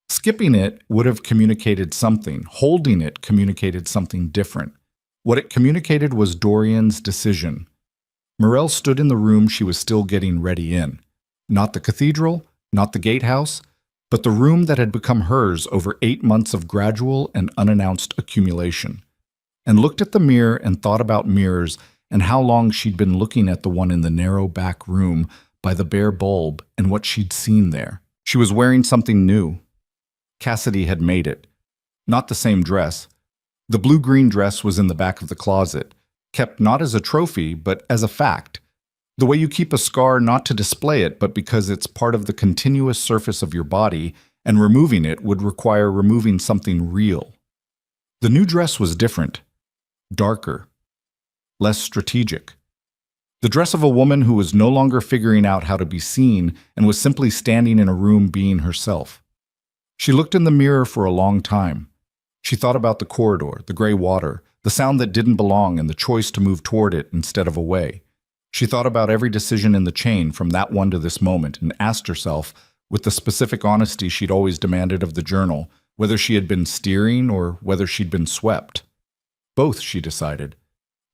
Skipping it would have communicated something. Holding it communicated something different. What it communicated was Dorian's decision. Morel stood in the room she was still getting ready in. Not the cathedral, not the gatehouse, but the room that had become hers over 8 months of gradual and unannounced accumulation. And looked at the mirror and thought about mirrors and how long she'd been looking at the one in the narrow back room by the bare bulb and what she'd seen there. She was wearing something new. Cassidy had made it. Not the same dress. The blue-green dress was in the back of the closet, kept not as a trophy, but as a fact. The way you keep a scar not to display it, but because it's part of the continuous surface of your body, and removing it would require removing something real. The new dress was different, darker, less strategic. The dress of a woman who was no longer figuring out how to be seen and was simply standing in a room being herself. She looked in the mirror for a long time. She thought about the corridor, the gray water, the sound that didn't belong and the choice to move toward it instead of away. She thought about every decision in the chain from that one to this moment and asked herself, with the specific honesty she'd always demanded of the journal, whether she had been steering or whether she'd been swept. Both, she decided.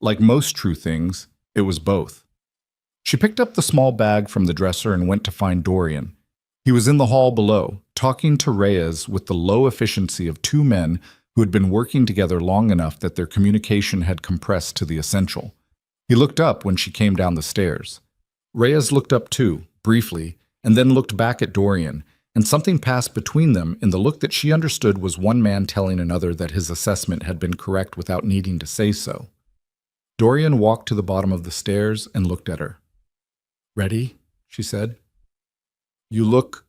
Like most true things, it was both. She picked up the small bag from the dresser and went to find Dorian. He was in the hall below, talking to Reyes with the low efficiency of 2 men who had been working together long enough that their communication had compressed to the essential. He looked up when she came down the stairs. Reyes looked up too, briefly, and then looked back at Dorian, and something passed between them in the look that she understood was one man telling another that his assessment had been correct without needing to say so. Dorian walked to the bottom of the stairs and looked at her. "Ready?" she said. "You look,"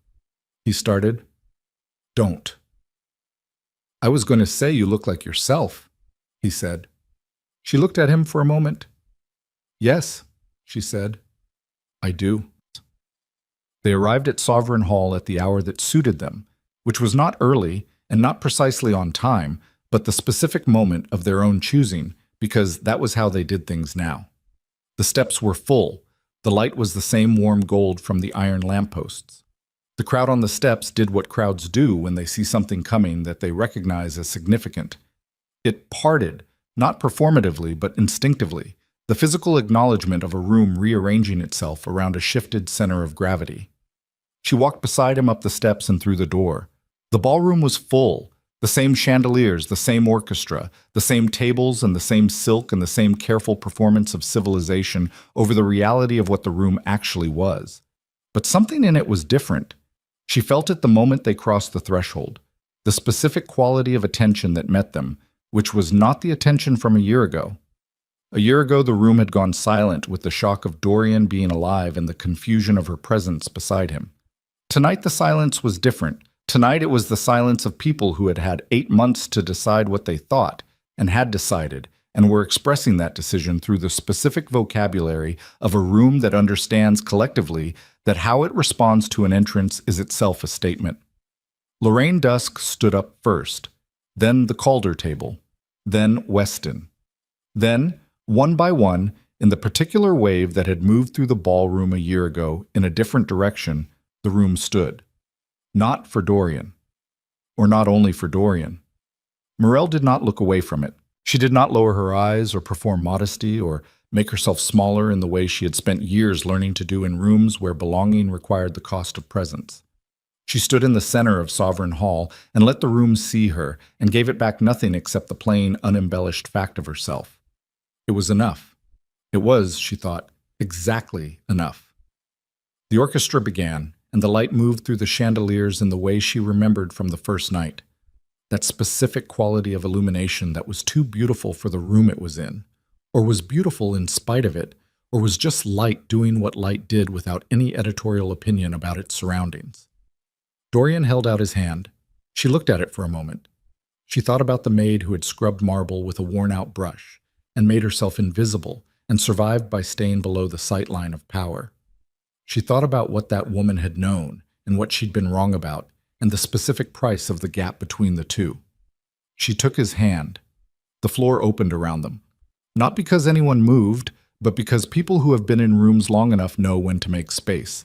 he started. "Don't." "I was going to say you look like yourself," he said. She looked at him for a moment. "Yes," she said, "I do." They arrived at Sovereign Hall at the hour that suited them, which was not early and not precisely on time, but the specific moment of their own choosing, because that was how they did things now. The steps were full. The light was the same warm gold from the iron lampposts. The crowd on the steps did what crowds do when they see something coming that they recognize as significant. It parted, not performatively but instinctively, the physical acknowledgement of a room rearranging itself around a shifted center of gravity. She walked beside him up the steps and through the door. The ballroom was full, the same chandeliers, the same orchestra, the same tables and the same silk and the same careful performance of civilization over the reality of what the room actually was. But something in it was different. She felt it the moment they crossed the threshold, the specific quality of attention that met them, which was not the attention from a year ago. A year ago, the room had gone silent with the shock of Dorian being alive and the confusion of her presence beside him. Tonight, the silence was different. Tonight, it was the silence of people who had had 8 months to decide what they thought, and had decided, and were expressing that decision through the specific vocabulary of a room that understands collectively that how it responds to an entrance is itself a statement. Lorraine Dusk stood up first, then the Calder table, then Weston. Then, one by one, in the particular wave that had moved through the ballroom a year ago in a different direction, the room stood. Not for Dorian. Or not only for Dorian. Morel did not look away from it. She did not lower her eyes or perform modesty or make herself smaller in the way she had spent years learning to do in rooms where belonging required the cost of presence. She stood in the center of Sovereign Hall and let the room see her and gave it back nothing except the plain, unembellished fact of herself. It was enough. It was, she thought, exactly enough. The orchestra began, and the light moved through the chandeliers in the way she remembered from the first night. That specific quality of illumination that was too beautiful for the room it was in, or was beautiful in spite of it, or was just light doing what light did without any editorial opinion about its surroundings. Dorian held out his hand. She looked at it for a moment. She thought about the maid who had scrubbed marble with a worn-out brush. and made herself invisible and survived by staying below the sight line of power. She thought about what that woman had known and what she'd been wrong about and the specific price of the gap between the two. She took his hand. The floor opened around them. Not because anyone moved, but because people who have been in rooms long enough know when to make space.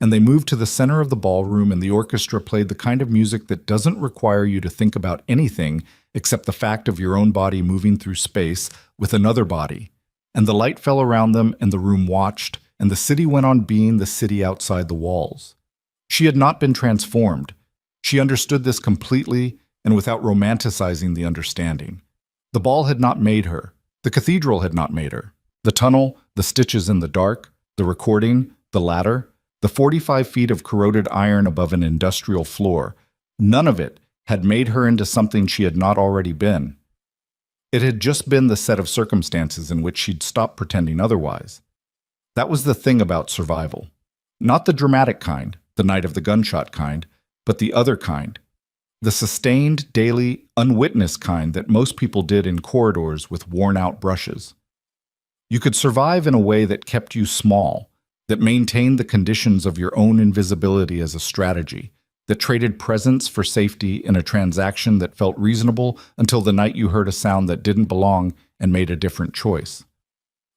And they moved to the center of the ballroom, and the orchestra played the kind of music that doesn't require you to think about anything except the fact of your own body moving through space with another body. And the light fell around them, and the room watched, and the city went on being the city outside the walls. She had not been transformed. She understood this completely and without romanticizing the understanding. The ball had not made her. The cathedral had not made her. The tunnel, the stitches in the dark, the recording, the ladder, the 45 feet of corroded iron above an industrial floor, none of it had made her into something she had not already been. It had just been the set of circumstances in which she'd stopped pretending otherwise. That was the thing about survival. Not the dramatic kind, the night of the gunshot kind, but the other kind. The sustained, daily, unwitnessed kind that most people did in corridors with worn-out brushes. You could survive in a way that kept you small, that maintained the conditions of your own invisibility as a strategy, that traded presence for safety in a transaction that felt reasonable until the night you heard a sound that didn't belong and made a different choice.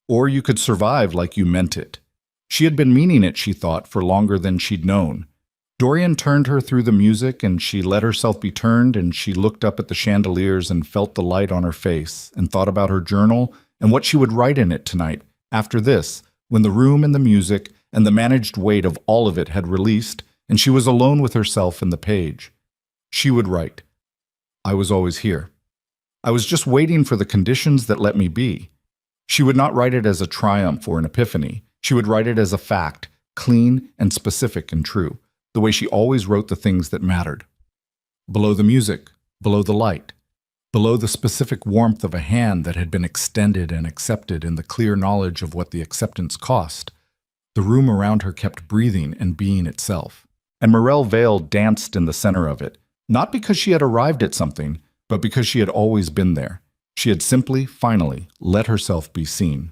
Or you could survive like you meant it. She had been meaning it, she thought, for longer than she'd known. Dorian turned her through the music, and she let herself be turned, and she looked up at the chandeliers and felt the light on her face, and thought about her journal and what she would write in it tonight, after this, when the room and the music and the managed weight of all of it had released, and she was alone with herself and the page. She would write, "I was always here. I was just waiting for the conditions that let me be." She would not write it as a triumph or an epiphany. She would write it as a fact, clean and specific and true, the way she always wrote the things that mattered. Below the music, below the light, below the specific warmth of a hand that had been extended and accepted in the clear knowledge of what the acceptance cost, the room around her kept breathing and being itself. And Morel Vale danced in the center of it, not because she had arrived at something, but because she had always been there. She had simply, finally, let herself be seen.